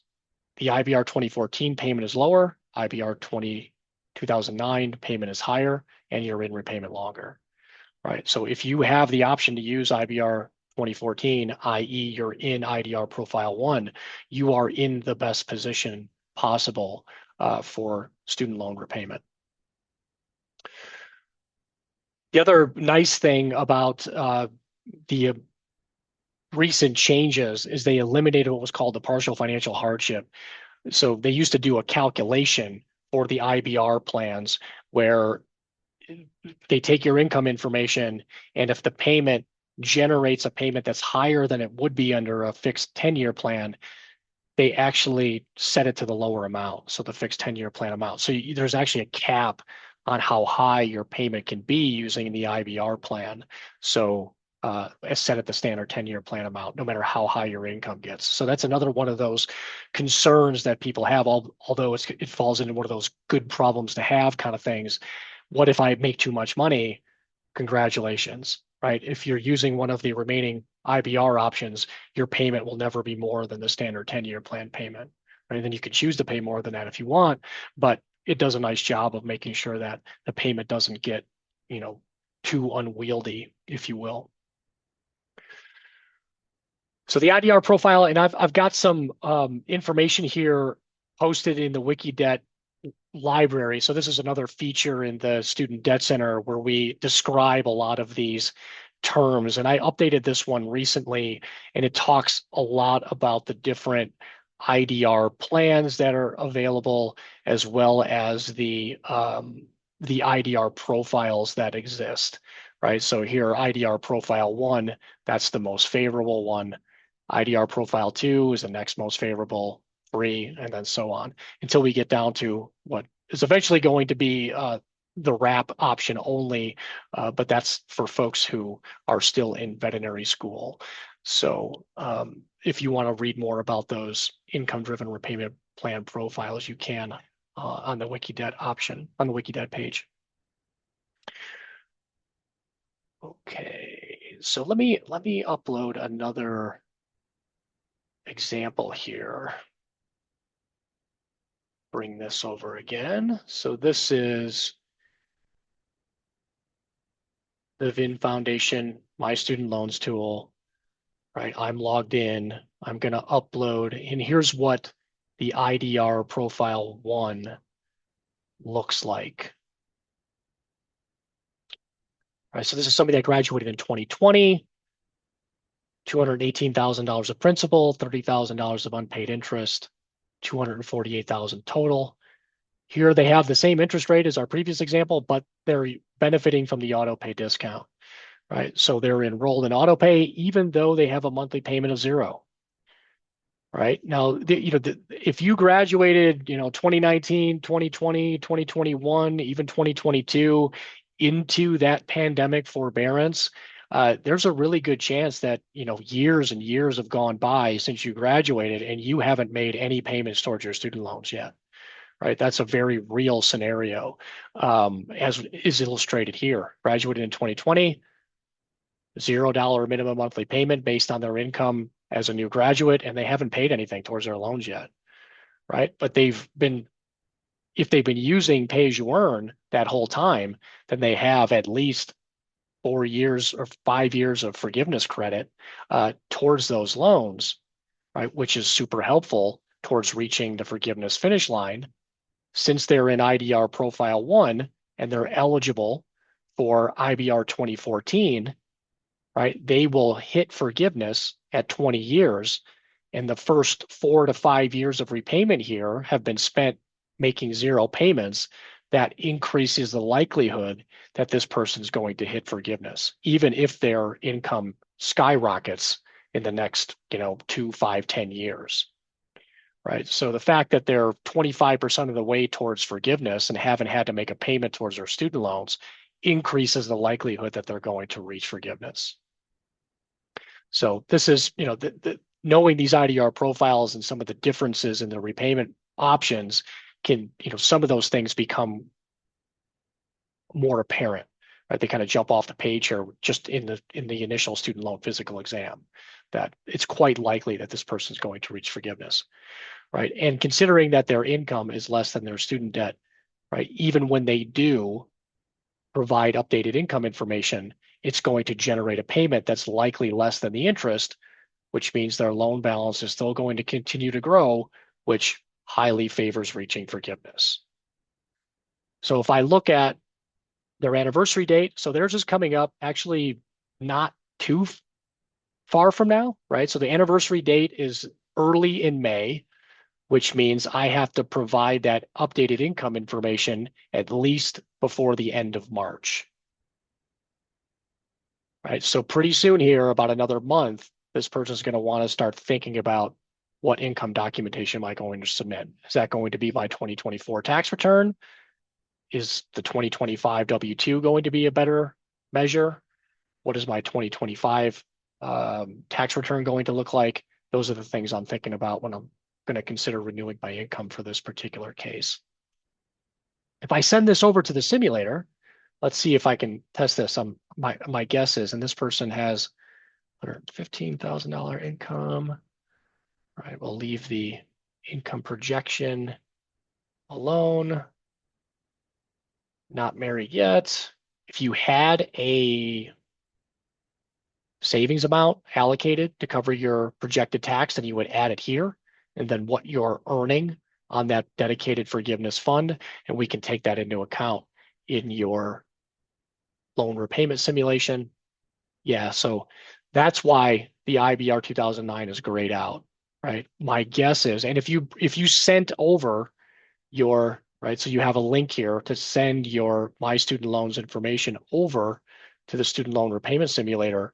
The IBR 2014 payment is lower, IBR 2009 payment is higher, and you're in repayment longer, right? So if you have the option to use IBR 2014, i.e. you're in IDR Profile 1, you are in the best position possible for student loan repayment. The other nice thing about the recent changes is they eliminated what was called the partial financial hardship. So they used to do a calculation for the IBR plans where they take your income information, and if the payment generates a payment that's higher than it would be under a fixed 10-year plan, they actually set it to the lower amount, so the fixed 10-year plan amount. So there's actually a cap on how high your payment can be using the IBR plan. So as set at the standard 10-year plan amount, no matter how high your income gets. So that's another one of those concerns that people have, although it falls into one of those good problems to have kind of things. What if I make too much money? Congratulations, right? If you're using one of the remaining IBR options, your payment will never be more than the standard 10-year plan payment. Right? And then you can choose to pay more than that if you want, but it does a nice job of making sure that the payment doesn't get, too unwieldy, if you will. So the IDR profile, and I've got some information here posted in the WikiDebt library. So this is another feature in the Student Debt Center where we describe a lot of these terms. And I updated this one recently, and it talks a lot about the different IDR plans that are available, as well as the IDR profiles that exist, right? So here, IDR profile 1, that's the most favorable one. IDR profile 2 is the next most favorable, 3, and then so on, until we get down to what is eventually going to be the wrap option only, but that's for folks who are still in veterinary school. So if you want to read more about those income-driven repayment plan profiles, you can on the WikiDebt option, on the WikiDebt page. Okay, so let me upload another example here. Bring this over again. So this is the VIN Foundation, My Student Loans tool, right? I'm logged in. I'm going to upload, and here's what the IDR profile 1 looks like. All right, so this is somebody that graduated in 2020, $218,000 of principal, $30,000 of unpaid interest, $248,000 total. Here they have the same interest rate as our previous example, but they're benefiting from the auto pay discount, right? So they're enrolled in auto pay even though they have a monthly payment of $0. Right now, if you graduated, 2019, 2020, 2021, even 2022 into that pandemic forbearance, there's a really good chance that, years and years have gone by since you graduated and you haven't made any payments towards your student loans yet. Right. That's a very real scenario, as is illustrated here. Graduated in 2020, $0 minimum monthly payment based on their income as a new graduate, and they haven't paid anything towards their loans yet, right? But if they've been using pay as you earn that whole time, then they have at least 4 years or 5 years of forgiveness credit towards those loans, right? Which is super helpful towards reaching the forgiveness finish line. Since they're in IDR profile 1 and they're eligible for IBR 2014, right? They will hit forgiveness at 20 years. And the first 4 to 5 years of repayment here have been spent making 0 payments. That increases the likelihood that this person is going to hit forgiveness, even if their income skyrockets in the next, 2, 5, 10 years. Right. So the fact that they're 25% of the way towards forgiveness and haven't had to make a payment towards their student loans increases the likelihood that they're going to reach forgiveness. So this is, knowing these IDR profiles and some of the differences in the repayment options can, some of those things become more apparent, right? They kind of jump off the page here just in the initial student loan physical exam, that it's quite likely that this person is going to reach forgiveness. Right. And considering that their income is less than their student debt, right, even when they do provide updated income information, it's going to generate a payment that's likely less than the interest, which means their loan balance is still going to continue to grow, which highly favors reaching forgiveness. So if I look at their anniversary date, so theirs is coming up actually not too far from now, right? So the anniversary date is early in May, which means I have to provide that updated income information at least before the end of March. Right. So pretty soon here, about another month, this person's going to want to start thinking about what income documentation am I going to submit? Is that going to be my 2024 tax return? is the 2025 W-2 going to be a better measure? What is my 2025 tax return going to look like? Those are the things I'm thinking about when I'm going to consider renewing my income for this particular case. If I send this over to the simulator, let's see if I can test this. My guess is, and this person has $115,000 income. All right, we'll leave the income projection alone. Not married yet. If you had a savings amount allocated to cover your projected tax, then you would add it here, and then what you're earning on that dedicated forgiveness fund, and we can take that into account in your loan repayment simulation. Yeah, so that's why the IBR 2009 is grayed out, right? My guess is, and if you sent over your, right, so you have a link here to send your My Student Loans information over to the student loan repayment simulator,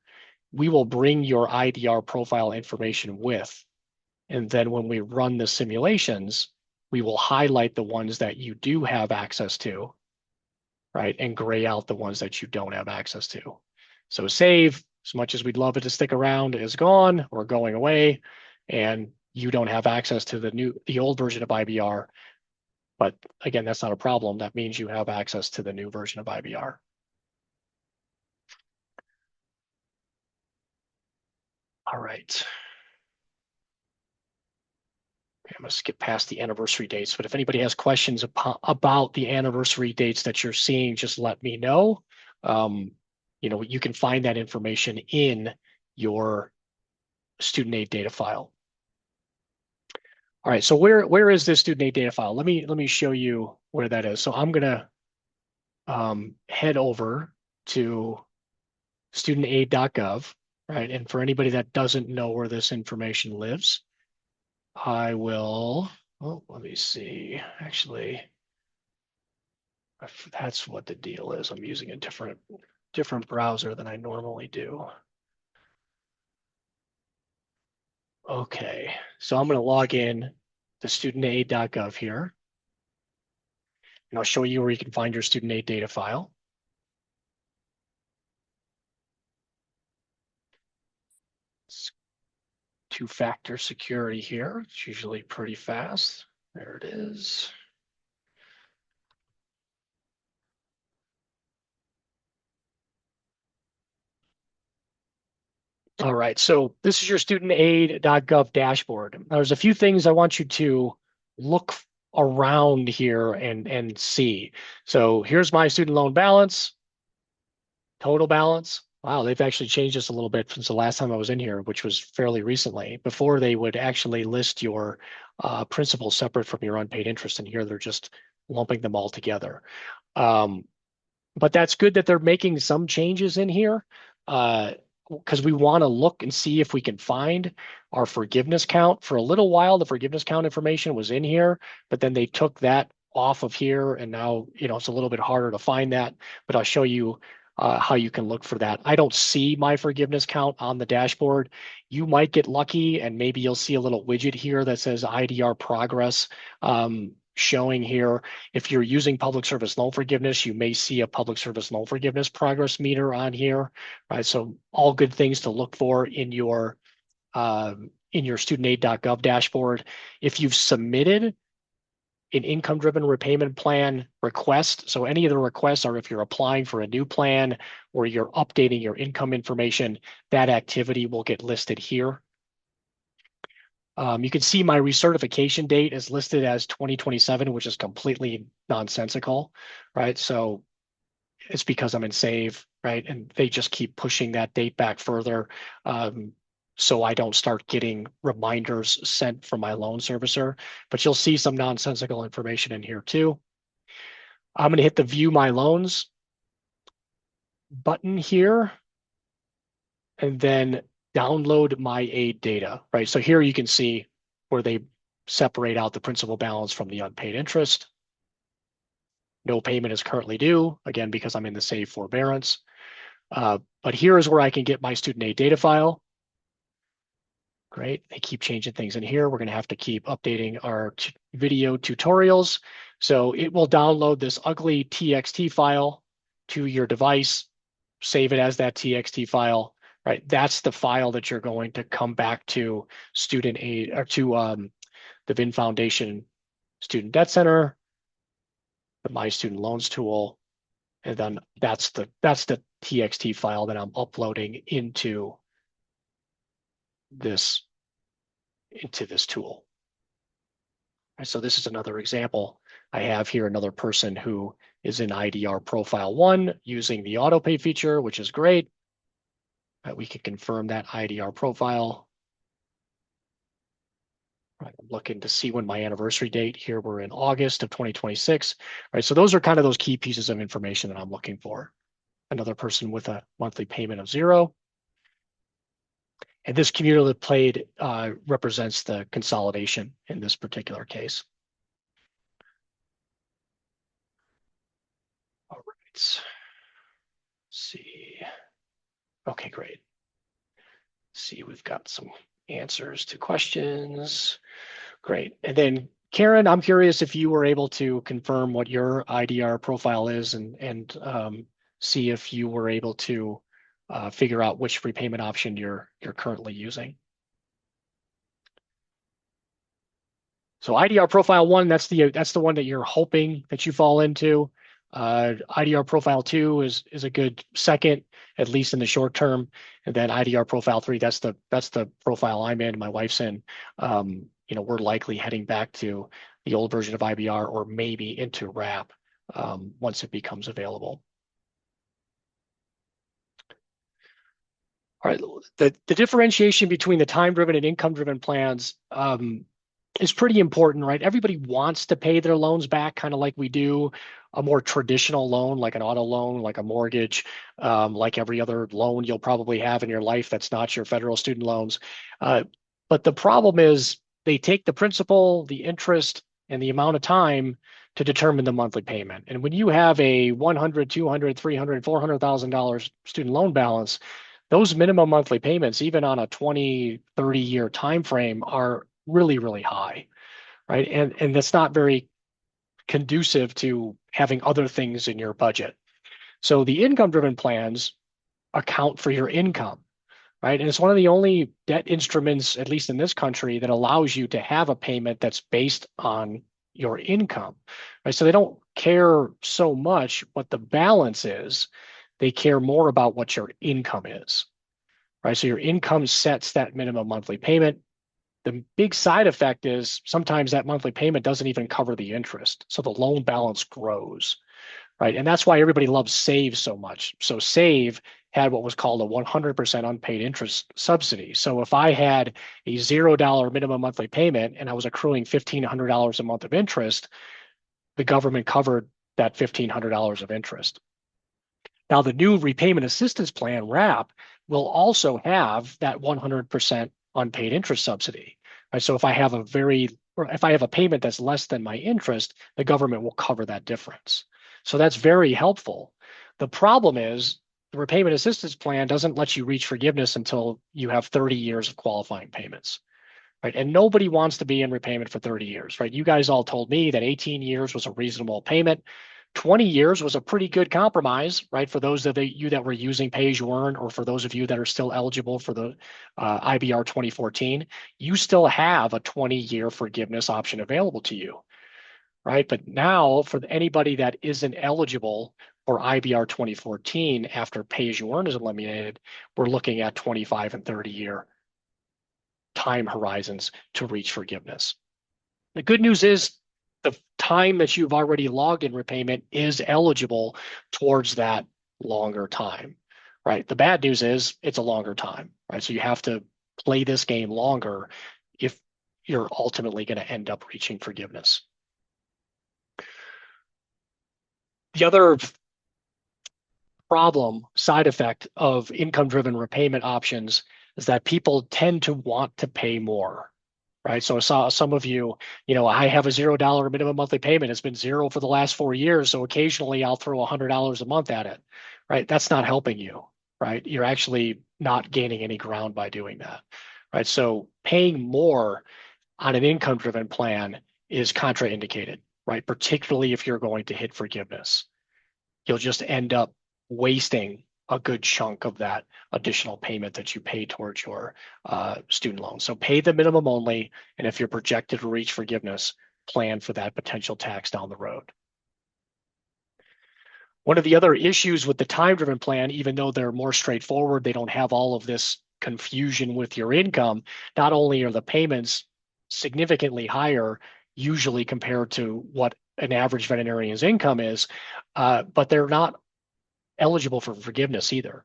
we will bring your IDR profile information with. And then when we run the simulations, we will highlight the ones that you do have access to, right? And gray out the ones that you don't have access to. So save, as much as we'd love it to stick around, is gone or going away. And you don't have access to the old version of IBR. But again, that's not a problem. That means you have access to the new version of IBR. All right. I'm going to skip past the anniversary dates, but if anybody has questions about the anniversary dates that you're seeing, just let me know. You can find that information in your student aid data file. All right, so where is this student aid data file? Let me show you where that is. So I'm gonna head over to studentaid.gov, right? And for anybody that doesn't know where this information lives, I will, oh, let me see. Actually, if that's what the deal is, I'm using a different browser than I normally do. Okay, so I'm going to log in to studentaid.gov here, and I'll show you where you can find your student aid data file. It's two-factor security here. It's usually pretty fast. There it is. All right, so this is your studentaid.gov dashboard. There's a few things I want you to look around here and see. So here's my student loan balance, total balance. Wow, they've actually changed this a little bit since the last time I was in here, which was fairly recently. Before they would actually list your principal separate from your unpaid interest, and here they're just lumping them all together. But that's good that they're making some changes in here because we want to look and see if we can find our forgiveness count. For a little while, the forgiveness count information was in here, but then they took that off of here, and now it's a little bit harder to find that. But I'll show you how you can look for that. I don't see my forgiveness count on the dashboard. You might get lucky, and maybe you'll see a little widget here that says IDR progress showing here. If you're using public service loan forgiveness, you may see a public service loan forgiveness progress meter on here, right? So all good things to look for in your studentaid.gov dashboard. If you've submitted an income-driven repayment plan request, so any of the requests are if you're applying for a new plan or you're updating your income information, that activity will get listed here. You can see my recertification date is listed as 2027, which is completely nonsensical, right? So it's because I'm in save, right? And they just keep pushing that date back further. So I don't start getting reminders sent from my loan servicer, but you'll see some nonsensical information in here too. I'm going to hit the view my loans button here and then download my aid data, right? So here you can see where they separate out the principal balance from the unpaid interest. No payment is currently due, again, because I'm in the save forbearance. But here is where I can get my student aid data file. Great. They keep changing things in here. We're going to have to keep updating our video tutorials. So it will download this ugly TXT file to your device, save it as that TXT file, right? That's the file that you're going to come back to student aid or to the VIN Foundation Student Debt Center, the My Student Loans tool, and then that's the TXT file that I'm uploading this into this tool. So this is another example. I have here another person who is in IDR profile 1 using the auto pay feature, which is great. We can confirm that IDR profile. I'm looking to see when my anniversary date here. We're in August of 2026. All right, so those are kind of those key pieces of information that I'm looking for. Another person with a monthly payment of 0. And this cumulative paid represents the consolidation in this particular case. All right. Let's see. Okay, great. See, we've got some answers to questions. Great. And then Karen, I'm curious if you were able to confirm what your IDR profile is and see if you were able to figure out which repayment option you're currently using. So IDR profile 1, that's the one that you're hoping that you fall into. IDR profile 2 is a good second, at least in the short term. And then IDR profile 3, that's the profile I'm in, my wife's in. We're likely heading back to the old version of IBR or maybe into RAP once it becomes available. All right, the differentiation between the time-driven and income-driven plans is pretty important, right? Everybody wants to pay their loans back, kind of like we do a more traditional loan, like an auto loan, like a mortgage, like every other loan you'll probably have in your life that's not your federal student loans. But the problem is they take the principal, the interest, and the amount of time to determine the monthly payment. And when you have a $100, $200, $300, $400,000 student loan balance, those minimum monthly payments, even on a 20, 30-year time frame, are really, really high, right? And that's not very conducive to having other things in your budget. So the income-driven plans account for your income, right? And it's one of the only debt instruments, at least in this country, that allows you to have a payment that's based on your income, right? So they don't care so much what the balance is. They care more about what your income is, right? So your income sets that minimum monthly payment. The big side effect is sometimes that monthly payment doesn't even cover the interest. So the loan balance grows, right? And that's why everybody loves SAVE so much. So SAVE had what was called a 100% unpaid interest subsidy. So if I had a $0 minimum monthly payment and I was accruing $1,500 a month of interest, the government covered that $1,500 of interest. Now, the new repayment assistance plan, RAP, will also have that 100% unpaid interest subsidy. Right? So if I have a payment that's less than my interest, the government will cover that difference. So that's very helpful. The problem is the repayment assistance plan doesn't let you reach forgiveness until you have 30 years of qualifying payments. Right? And nobody wants to be in repayment for 30 years, right? You guys all told me that 18 years was a reasonable payment. 20 years was a pretty good compromise, right? For those of you that were using pay as you earn, or for those of you that are still eligible for the IBR 2014, you still have a 20-year forgiveness option available to you, right? But now for anybody that isn't eligible for IBR 2014 after pay as you earn is eliminated, we're looking at 25 and 30-year time horizons to reach forgiveness. The good news is the time that you've already logged in repayment is eligible towards that longer time, right? The bad news is it's a longer time, right? So you have to play this game longer if you're ultimately going to end up reaching forgiveness. The other problem, side effect of income-driven repayment options is that people tend to want to pay more. Right. So I saw some of you, I have a $0 minimum monthly payment. It's been 0 for the last 4 years. So occasionally I'll throw $100 a month at it. Right. That's not helping you. Right. You're actually not gaining any ground by doing that. right? So paying more on an income-driven plan is contraindicated, right? Particularly if you're going to hit forgiveness. You'll just end up wasting a good chunk of that additional payment that you pay towards your student loan. So pay the minimum only, and if you're projected to reach forgiveness, plan for that potential tax down the road. One of the other issues with the time-driven plan, even though they're more straightforward, they don't have all of this confusion with your income. Not only are the payments significantly higher, usually compared to what an average veterinarian's income is, but they're not eligible for forgiveness either.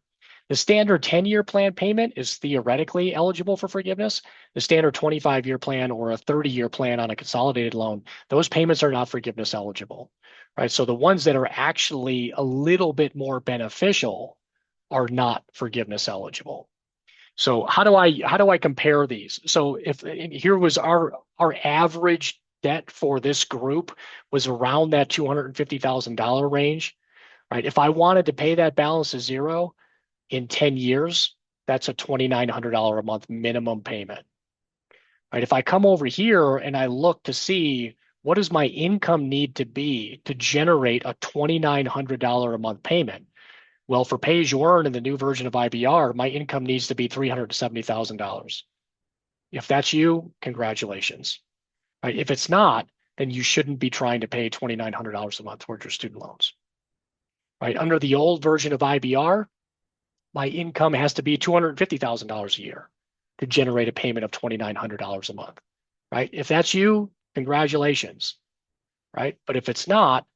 The standard 10-year plan payment is theoretically eligible for forgiveness. The standard 25-year plan or a 30-year plan on a consolidated loan, those payments are not forgiveness eligible, right? So the ones that are actually a little bit more beneficial are not forgiveness eligible. So how do I compare these? So if here was our average debt for this group was around that $250,000 range, right? If I wanted to pay that balance to zero in 10 years, that's a $2,900 a month minimum payment, right? If I come over here and I look to see what does my income need to be to generate a $2,900 a month payment? Well, for pay as you earn in the new version of IBR, my income needs to be $370,000. If that's you, congratulations, right? If it's not, then you shouldn't be trying to pay $2,900 a month towards your student loans, right? Under the old version of IBR, my income has to be $250,000 a year to generate a payment of $2,900 a month, right? If that's you, congratulations, right? But if it's not,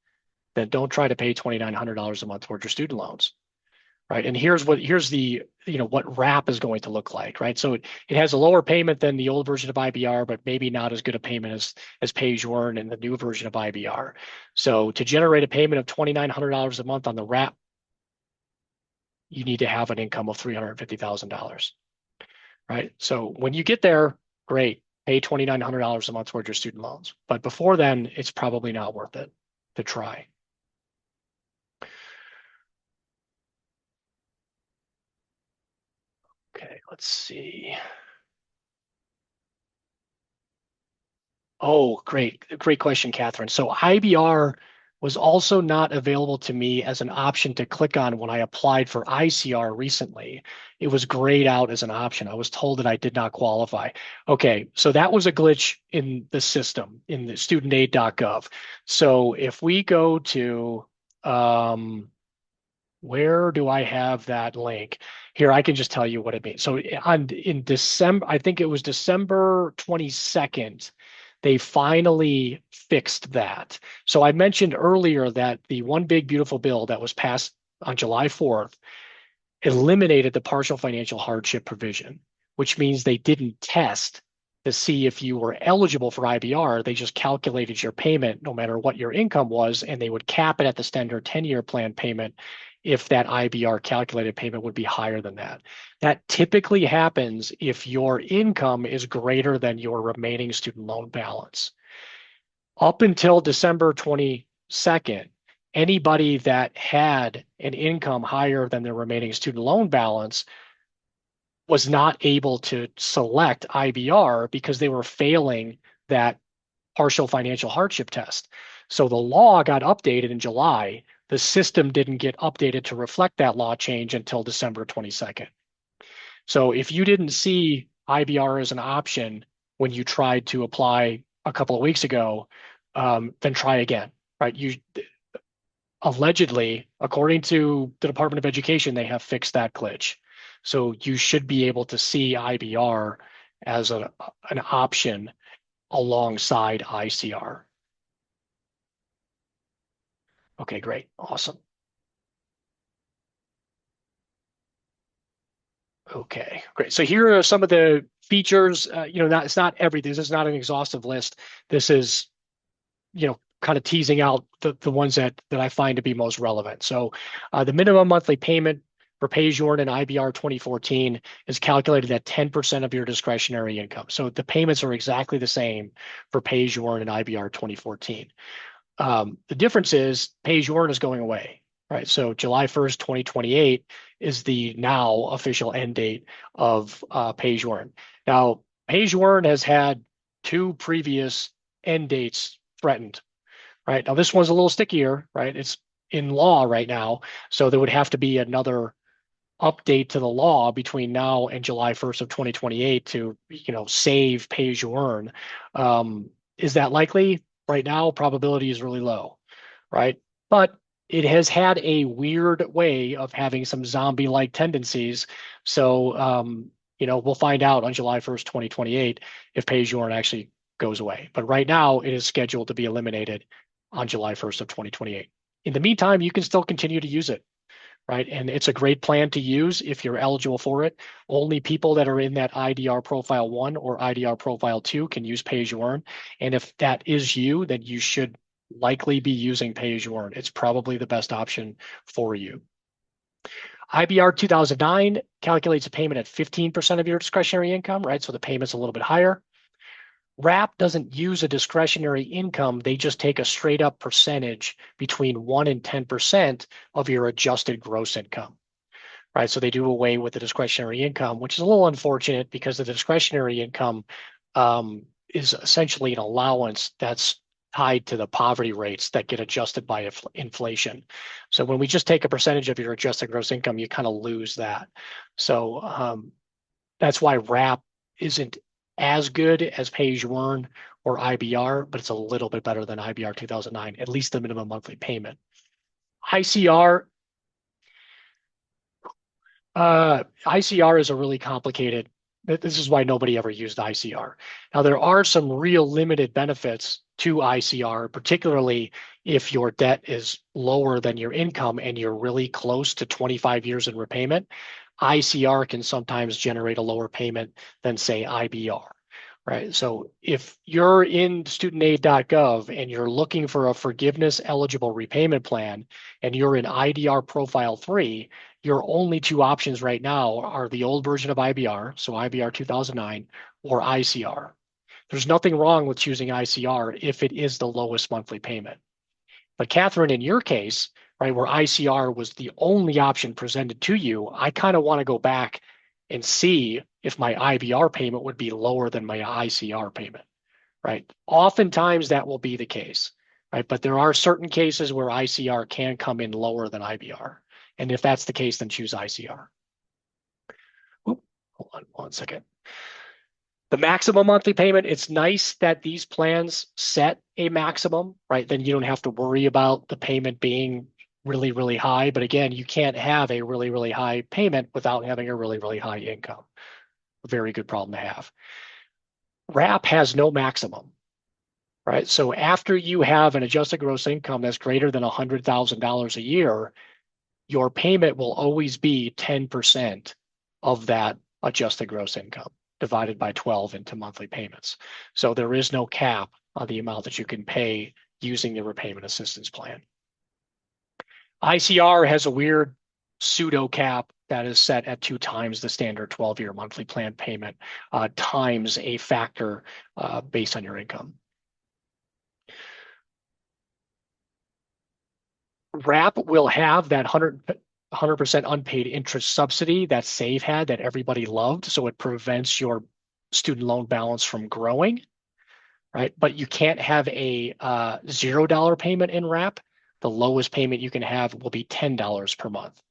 then don't try to pay $2,900 a month towards your student loans, right? And here's the what wrap is going to look like, right? So it has a lower payment than the old version of IBR, but maybe not as good a payment as pay as you earn in the new version of IBR. So to generate a payment of $2,900 a month on the wrap, you need to have an income of $350,000, right? So when you get there, great, pay $2,900 a month towards your student loans. But before then, it's probably not worth it to try. Okay, let's see. Oh, great. Great question, Catherine. So IBR was also not available to me as an option to click on when I applied for ICR recently. It was grayed out as an option. I was told that I did not qualify. Okay, so that was a glitch in the system, in the studentaid.gov. So if we go to, where do I have that link? Here, I can just tell you what it means. So in December, I think it was December 22nd, they finally fixed that. So I mentioned earlier that the one big beautiful bill that was passed on July 4th eliminated the partial financial hardship provision, which means they didn't test to see if you were eligible for IBR. They just calculated your payment no matter what your income was, and they would cap it at the standard 10-year plan payment if that IBR calculated payment would be higher than that. That typically happens if your income is greater than your remaining student loan balance. Up until December 22nd, anybody that had an income higher than their remaining student loan balance was not able to select IBR because they were failing that partial financial hardship test. So the law got updated in July. The system didn't get updated to reflect that law change until December 22nd. So if you didn't see IBR as an option when you tried to apply a couple of weeks ago, then try again, right? Allegedly, according to the Department of Education, they have fixed that glitch. So you should be able to see IBR as an option alongside ICR. Okay, great. Awesome. Okay, great. So here are some of the features. It's not everything. This is not an exhaustive list. This is, kind of teasing out the ones that I find to be most relevant. So the minimum monthly payment for pay-as-you-earn in IBR 2014 is calculated at 10% of your discretionary income. So the payments are exactly the same for pay-as-you-earn in IBR 2014. The difference is pay-as-you-earn is going away, right? So July 1st, 2028 is the now official end date of pay-as-you-earn. Now, pay-as-you-earn has had two previous end dates threatened, right? Now, this one's a little stickier, right? It's in law right now, so there would have to be another update to the law between now and July 1st of 2028 to, save pay-as-you-earn. Is that likely? Right now, probability is really low, right? But it has had a weird way of having some zombie-like tendencies. So, we'll find out on July 1st, 2028, if pay-as-you-earn actually goes away. But right now, it is scheduled to be eliminated on July 1st of 2028. In the meantime, you can still continue to use it, right? And it's a great plan to use if you're eligible for it. Only people that are in that IDR Profile 1 or IDR Profile 2 can use pay-as-you-earn. And if that is you, then you should likely be using pay-as-you-earn. It's probably the best option for you. IBR 2009 calculates a payment at 15% of your discretionary income, right? So the payment's a little bit higher. RAP doesn't use a discretionary income. They just take a straight up percentage between 1 and 10% of your adjusted gross income, right? So they do away with the discretionary income, which is a little unfortunate because the discretionary income is essentially an allowance that's tied to the poverty rates that get adjusted by inflation. So when we just take a percentage of your adjusted gross income, you kind of lose that. So that's why RAP isn't as good as pay-as-you-earn or IBR, but it's a little bit better than IBR 2009, at least the minimum monthly payment. ICR ICR is a really complicated. This is why nobody ever used ICR. Now, there are some real limited benefits to ICR, particularly if your debt is lower than your income and you're really close to 25 years in repayment. ICR can sometimes generate a lower payment than, say, IBR, right? So if you're in studentaid.gov and you're looking for a forgiveness eligible repayment plan and you're in IDR Profile 3, your only two options right now are the old version of IBR, so IBR 2009, or ICR. There's nothing wrong with choosing ICR if it is the lowest monthly payment. But Catherine, in your case, right, where ICR was the only option presented to you, I kind of want to go back and see if my IBR payment would be lower than my ICR payment, right? Oftentimes that will be the case, right? But there are certain cases where ICR can come in lower than IBR. And if that's the case, then choose ICR. Oop, hold on one second. The maximum monthly payment, it's nice that these plans set a maximum, right? Then you don't have to worry about the payment being really, really high. But again, you can't have a really, really high payment without having a really, really high income. A very good problem to have. RAP has no maximum, right? So after you have an adjusted gross income that's greater than $100,000 a year, your payment will always be 10% of that adjusted gross income divided by 12 into monthly payments. So there is no cap on the amount that you can pay using the repayment assistance plan. ICR has a weird pseudo cap that is set at 2 times the standard 12-year monthly plan payment times a factor based on your income. RAP will have that 100% unpaid interest subsidy that SAVE had that everybody loved. So it prevents your student loan balance from growing, right? But you can't have a $0 payment in RAP. The lowest payment you can have will be $10 per month,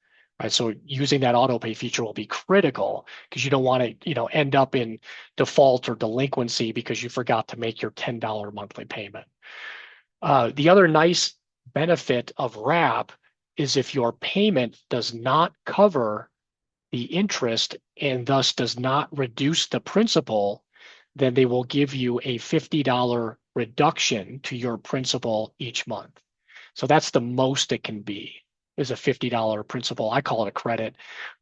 right? So using that auto pay feature will be critical because you don't want to, end up in default or delinquency because you forgot to make your $10 monthly payment. The other nice benefit of RAP is if your payment does not cover the interest and thus does not reduce the principal, then they will give you a $50 reduction to your principal each month. So that's the most it can be, is a $50 principal. I call it a credit.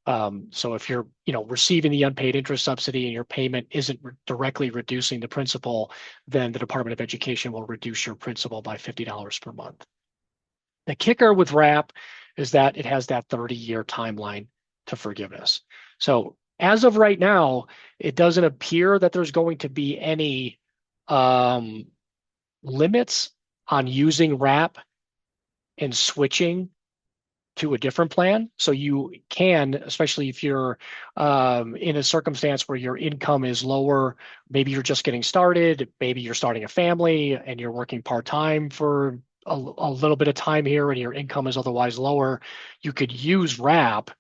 So if you're, receiving the unpaid interest subsidy and your payment isn't directly reducing the principal, then the Department of Education will reduce your principal by $50 per month. The kicker with RAP is that it has that 30-year timeline to forgiveness. So as of right now, it doesn't appear that there's going to be any limits on using RAP and switching to a different plan. So you can, especially if you're in a circumstance where your income is lower, maybe you're just getting started, maybe you're starting a family and you're working part-time for a little bit of time here and your income is otherwise lower, you could use RAP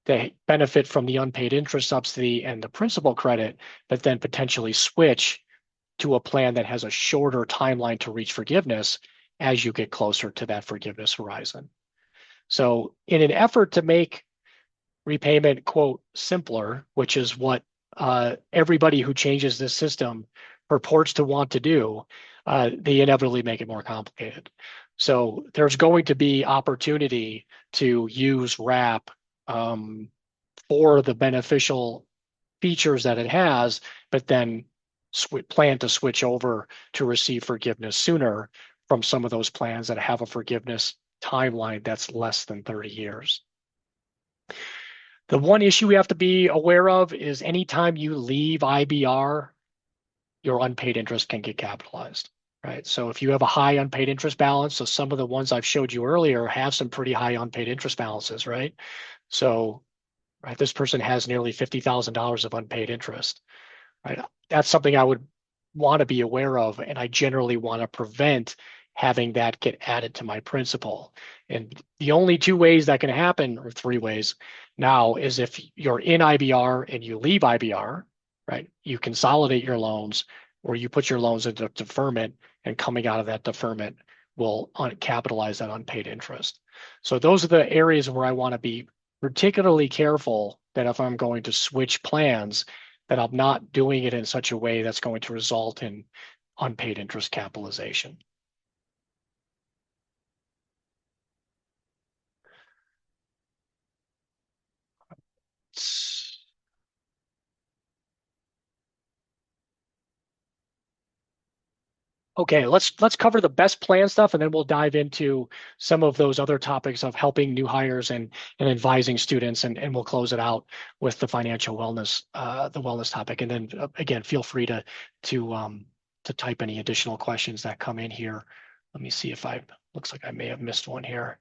to benefit from the unpaid interest subsidy and the principal credit, but then potentially switch to a plan that has a shorter timeline to reach forgiveness as you get closer to that forgiveness horizon. So in an effort to make repayment, quote, simpler, which is what everybody who changes this system purports to want to do, they inevitably make it more complicated. So there's going to be opportunity to use RAP for the beneficial features that it has, but then plan to switch over to receive forgiveness sooner from some of those plans that have a forgiveness timeline that's less than 30 years. The one issue we have to be aware of is anytime you leave IBR, your unpaid interest can get capitalized, right? So if you have a high unpaid interest balance, so some of the ones I've showed you earlier have some pretty high unpaid interest balances, right? So, right, this person has nearly $50,000 of unpaid interest, right? That's something I would want to be aware of, and I generally want to prevent having that get added to my principal. And the only two ways that can happen, or three ways now, is if you're in IBR and you leave IBR, right? You consolidate your loans or you put your loans into deferment, and coming out of that deferment will capitalize that unpaid interest. So those are the areas where I want to be particularly careful that if I'm going to switch plans, that I'm not doing it in such a way that's going to result in unpaid interest capitalization. Okay, let's cover the best plan stuff, and then we'll dive into some of those other topics of helping new hires and advising students, and we'll close it out with the financial wellness, the wellness topic. And then again, feel free to type any additional questions that come in here. Let me see if looks like I may have missed one here.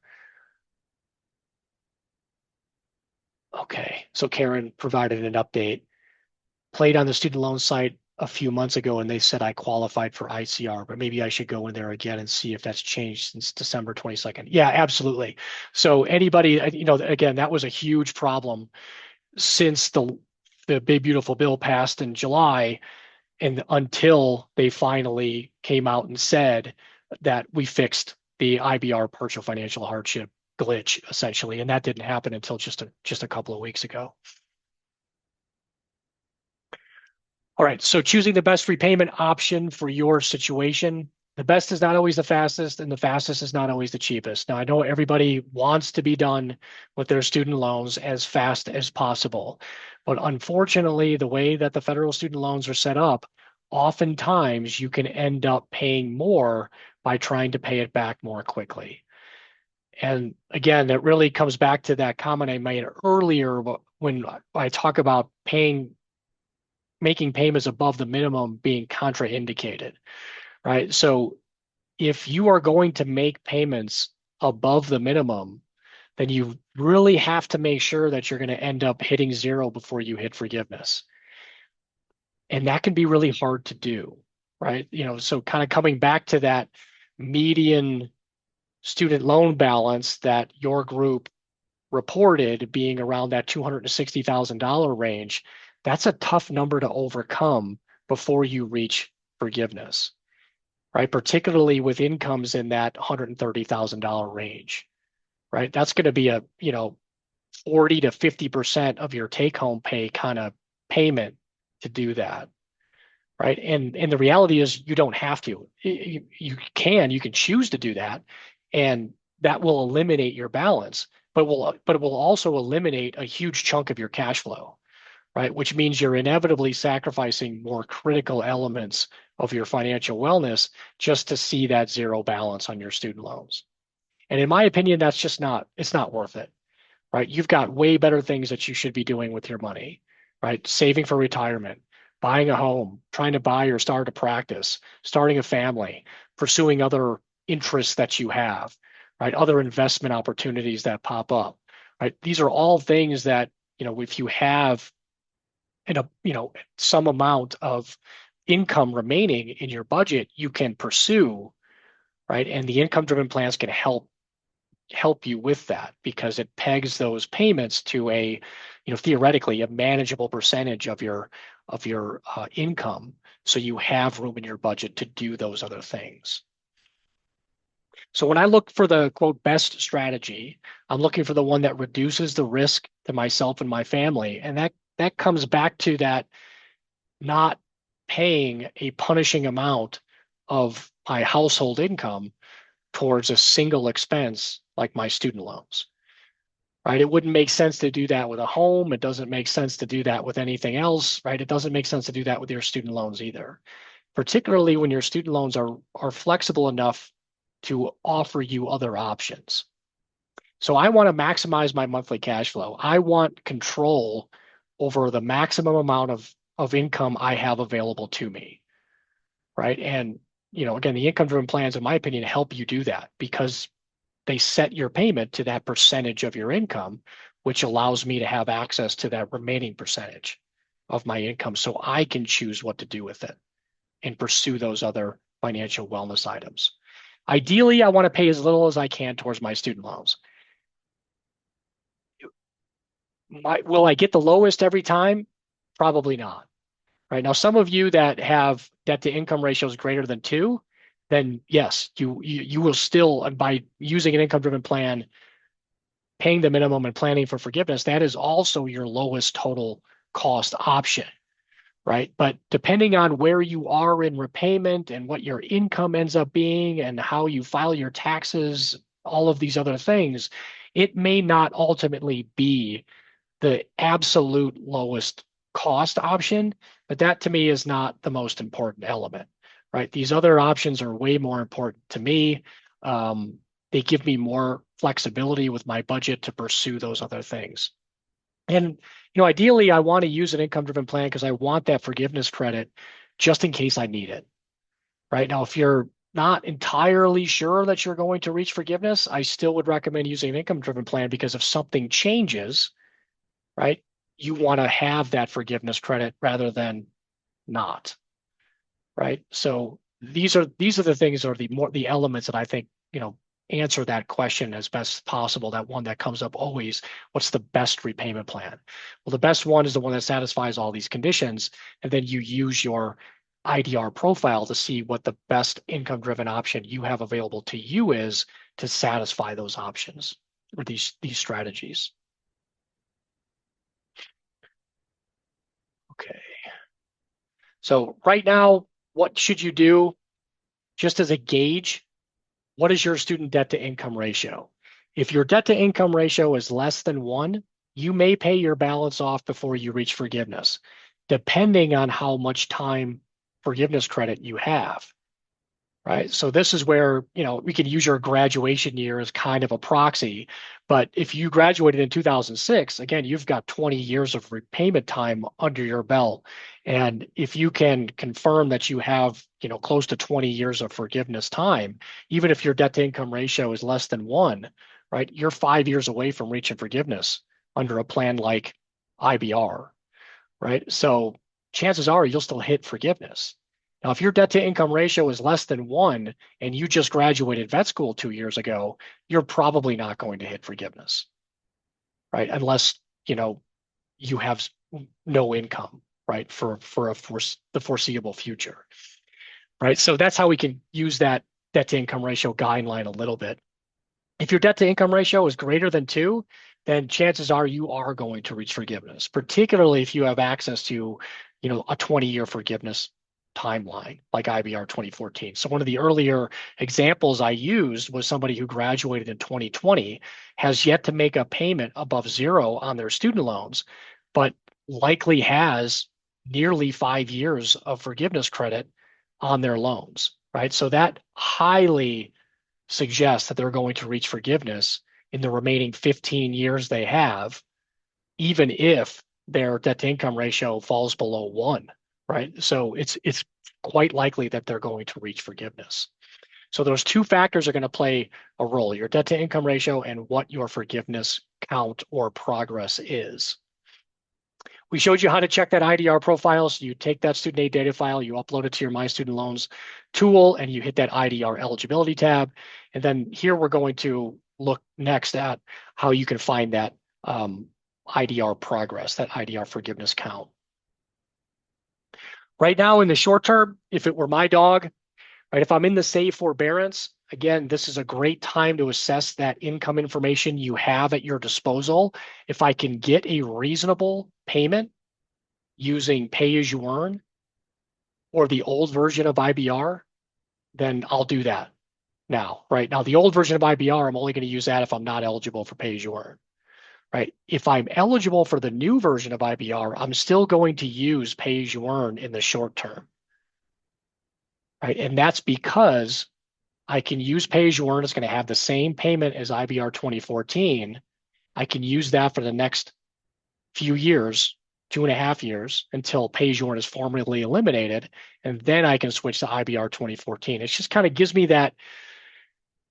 Okay, so Karen provided an update. Played on the student loan site a few months ago and they said I qualified for ICR, but maybe I should go in there again and see if that's changed since December 22nd. Yeah, absolutely. So anybody, again, that was a huge problem since the Big Beautiful Bill passed in July and until they finally came out and said that we fixed the IBR partial financial hardship glitch essentially, and that didn't happen until just a couple of weeks ago. All right, so choosing the best repayment option for your situation. The best is not always the fastest, and the fastest is not always the cheapest. Now, I know everybody wants to be done with their student loans as fast as possible, but unfortunately, the way that the federal student loans are set up, oftentimes you can end up paying more by trying to pay it back more quickly. And again, that really comes back to that comment I made earlier when I talk about making payments above the minimum being contraindicated, right? So if you are going to make payments above the minimum, then you really have to make sure that you're going to end up hitting zero before you hit forgiveness. And that can be really hard to do, right? So kind of coming back to that median student loan balance that your group reported being around that $260,000 range, that's a tough number to overcome before you reach forgiveness, right? Particularly with incomes in that $130,000 range, right? That's going to be a 40 to 50% of your take-home pay kind of payment to do that, right? And the reality is you don't have to. You can choose to do that, and that will eliminate your balance, but it will also eliminate a huge chunk of your cash flow, right? Which means you're inevitably sacrificing more critical elements of your financial wellness just to see that zero balance on your student loans. And in my opinion, it's not worth it, right? You've got way better things that you should be doing with your money, right? Saving for retirement, buying a home, trying to buy or start a practice, starting a family, pursuing other interests that you have, right? Other investment opportunities that pop up, right? These are all things that, if you have some amount of income remaining in your budget, you can pursue, right? And the income-driven plans can help you with that because it pegs those payments to theoretically a manageable percentage of your income, so you have room in your budget to do those other things. So when I look for the quote best strategy, I'm looking for the one that reduces the risk to myself and my family, and that comes back to that not paying a punishing amount of my household income towards a single expense like my student loans. Right? It wouldn't make sense to do that with a home. It doesn't make sense to do that with anything else, right? It doesn't make sense to do that with your student loans either, particularly when your student loans are flexible enough to offer you other options. So I want to maximize my monthly cash flow. I want control over the maximum amount of income I have available to me, right? And again, the income-driven plans, in my opinion, help you do that because they set your payment to that percentage of your income, which allows me to have access to that remaining percentage of my income so I can choose what to do with it and pursue those other financial wellness items. Ideally, I want to pay as little as I can towards my student loans. Will I get the lowest every time? Probably not. Right now, some of you that have debt to income ratios greater than 2, then yes, you will still, and by using an income driven plan, paying the minimum and planning for forgiveness, that is also your lowest total cost option, right? But depending on where you are in repayment and what your income ends up being and how you file your taxes, all of these other things, it may not ultimately be the absolute lowest cost option, but that to me is not the most important element, right? These other options are way more important to me. They give me more flexibility with my budget to pursue those other things. And ideally, I want to use an income-driven plan because I want that forgiveness credit just in case I need it. Right now, if you're not entirely sure that you're going to reach forgiveness, I still would recommend using an income-driven plan because if something changes, right, you want to have that forgiveness credit rather than not. Right. So these are the things or the elements that I think, answer that question as best as possible. That one that comes up always, what's the best repayment plan? Well, the best one is the one that satisfies all these conditions. And then you use your IDR profile to see what the best income driven option you have available to you is to satisfy those options or these strategies. Okay. So right now, what should you do just as a gauge? What is your student debt to income ratio? If your debt to income ratio is less than 1, you may pay your balance off before you reach forgiveness, depending on how much time forgiveness credit you have. Right. So this is where, we can use your graduation year as kind of a proxy. But if you graduated in 2006, again, you've got 20 years of repayment time under your belt. And if you can confirm that you have, close to 20 years of forgiveness time, even if your debt to income ratio is less than 1, right, you're 5 years away from reaching forgiveness under a plan like IBR, right? So chances are you'll still hit forgiveness. Now, if your debt to income ratio is less than 1 and you just graduated vet school 2 years ago, you're probably not going to hit forgiveness, right? Unless, you have no income, right, for the foreseeable future, right? So that's how we can use that debt to income ratio guideline a little bit. If your debt to income ratio is greater than 2, then chances are you are going to reach forgiveness, particularly if you have access to, a 20-year forgiveness timeline like IBR 2014. So one of the earlier examples I used was somebody who graduated in 2020, has yet to make a payment above 0 on their student loans, but likely has nearly 5 years of forgiveness credit on their loans, right? So that highly suggests that they're going to reach forgiveness in the remaining 15 years they have, even if their debt to income ratio falls below 1, right? So it's quite likely that they're going to reach forgiveness. So those two factors are going to play a role, your debt to income ratio and what your forgiveness count or progress is. We showed you how to check that IDR profile. So you take that student aid data file, you upload it to your My Student Loans tool, and you hit that IDR eligibility tab. And then here we're going to look next at how you can find that IDR progress, that IDR forgiveness count. Right now in the short term, if it were my dog, right, if I'm in the save forbearance, again, this is a great time to assess that income information you have at your disposal. If I can get a reasonable payment using pay as you earn or the old version of IBR, then I'll do that now, right? Now, the old version of IBR, I'm only going to use that if I'm not eligible for pay as you earn, right? If I'm eligible for the new version of IBR, I'm still going to use pay as you earn in the short term, right? And that's because I can use pay as you earn. It's going to have the same payment as IBR 2014. I can use that for the next few years, 2.5 years, until pay as you earn is formally eliminated. And then I can switch to IBR 2014. It just kind of gives me that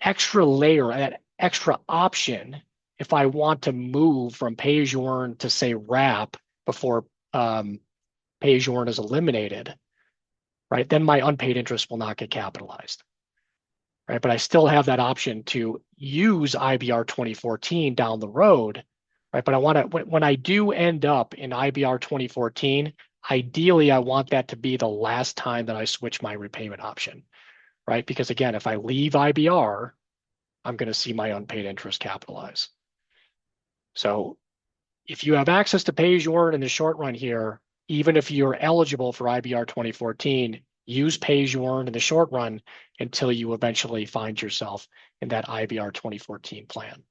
extra layer, that extra option if I want to move from pay as you earn to say wrap before pay as you earn is eliminated, right? Then my unpaid interest will not get capitalized. Right, but I still have that option to use IBR 2014 down the road, right? But I want to, when I do end up in IBR 2014, ideally I want that to be the last time that I switch my repayment option, right? Because again, if I leave IBR, I'm going to see my unpaid interest capitalize. So if you have access to pay as you earn in the short run here, even if you're eligible for IBR 2014, use pay as you earn in the short run until you eventually find yourself in that IBR 2014 plan.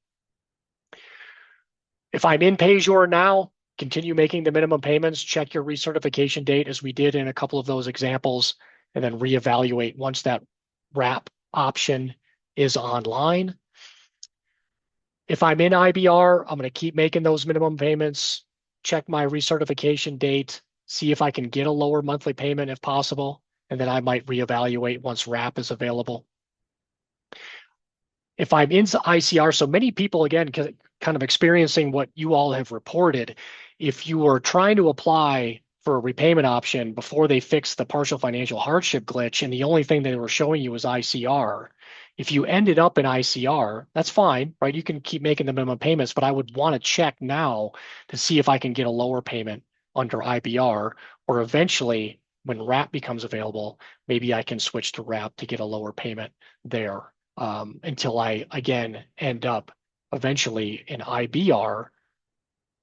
If I'm in pay as you earn now, continue making the minimum payments, check your recertification date as we did in a couple of those examples, and then reevaluate once that wrap option is online. If I'm in IBR, I'm going to keep making those minimum payments, check my recertification date, see if I can get a lower monthly payment if possible, and then I might reevaluate once wrap is available. If I'm in ICR, so many people, again, kind of experiencing what you all have reported, if you are trying to apply for a repayment option before they fix the partial financial hardship glitch, and the only thing they were showing you was ICR, if you ended up in ICR, that's fine, right? You can keep making the minimum payments, but I would want to check now to see if I can get a lower payment under IBR, or eventually when wrap becomes available, maybe I can switch to wrap to get a lower payment there until I, again, end up eventually in IBR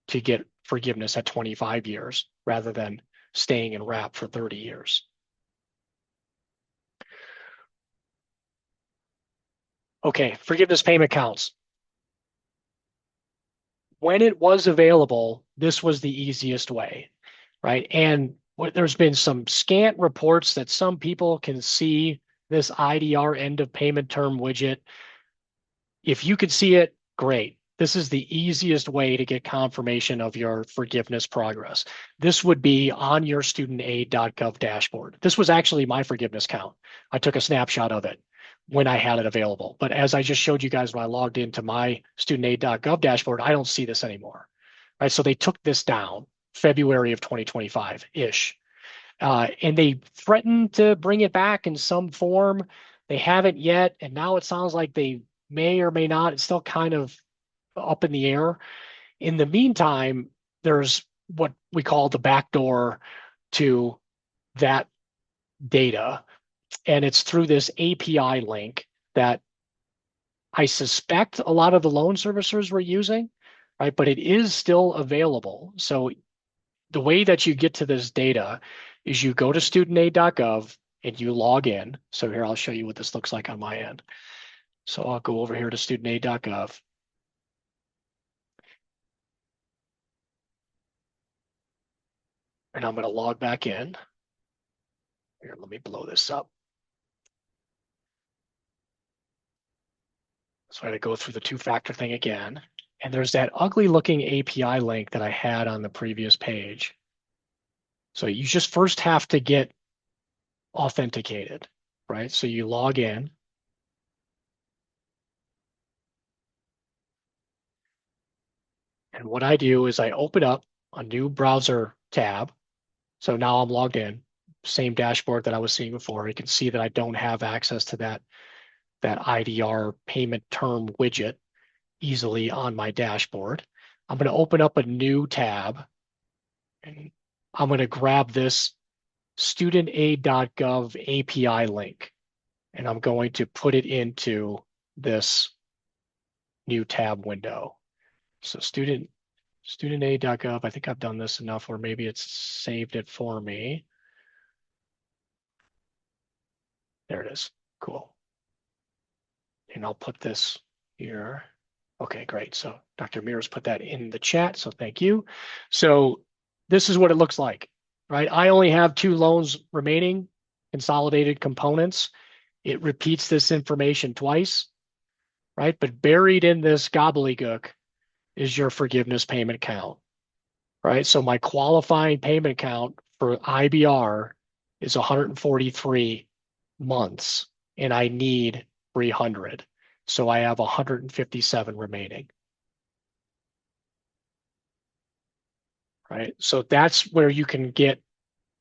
to get forgiveness at 25 years rather than staying in wrap for 30 years. Okay, forgiveness payment counts. When it was available, this was the easiest way, right? And there's been some scant reports that some people can see this IDR end of payment term widget. If you could see it, great. This is the easiest way to get confirmation of your forgiveness progress. This would be on your studentaid.gov dashboard. This was actually my forgiveness count. I took a snapshot of it when I had it available. But as I just showed you guys when I logged into my studentaid.gov dashboard, I don't see this anymore. Right? So they took this down February of 2025-ish. And they threatened to bring it back in some form. They haven't yet. And now it sounds like they may or may not. It's still kind of up in the air. In the meantime, there's what we call the backdoor to that data. And it's through this API link that I suspect a lot of the loan servicers were using, right? But it is still available. So the way that you get to this data is you go to studentaid.gov and you log in. So here, I'll show you what this looks like on my end. So I'll go over here to studentaid.gov. And I'm going to log back in. Here, let me blow this up. So I had to go through the two-factor thing again. And there's that ugly looking API link that I had on the previous page. So you just first have to get authenticated, right? So you log in. And what I do is I open up a new browser tab. So now I'm logged in, same dashboard that I was seeing before. You can see that I don't have access to that IDR payment term widget easily on my dashboard. I'm going to open up a new tab, and I'm going to grab this studentaid.gov API link, and I'm going to put it into this new tab window. So studentaid.gov, I think I've done this enough where maybe it's saved it for me. There it is. Cool. And I'll put this here. Okay, great. So Dr. Mears put that in the chat, so thank you. So this is what it looks like, right? I only have 2 loans remaining, consolidated components. It repeats this information twice, right? But buried in this gobbledygook is your forgiveness payment count, right? So my qualifying payment count for IBR is 143 months, and I need 300. So I have 157 remaining, right? So that's where you can get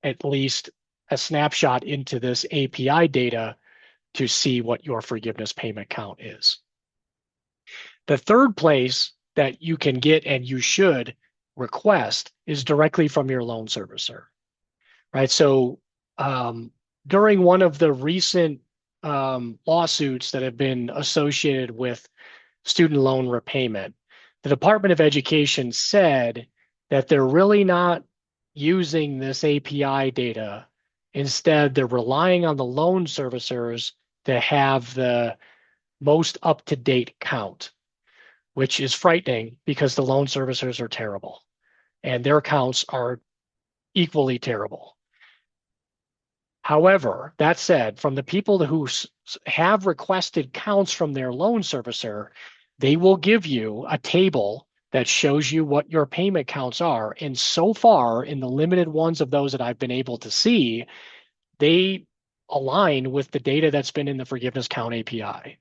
at least a snapshot into this API data to see what your forgiveness payment count is. The third place that you can get and you should request is directly from your loan servicer, right? So during one of the recent lawsuits that have been associated with student loan repayment, the Department of Education said that they're really not using this API data. Instead, they're relying on the loan servicers to have the most up-to-date count, which is frightening because the loan servicers are terrible and their counts are equally terrible. However, that said, from the people who have requested counts from their loan servicer, they will give you a table that shows you what your payment counts are. And so far, in the limited ones of those that I've been able to see, they align with the data that's been in the forgiveness count API.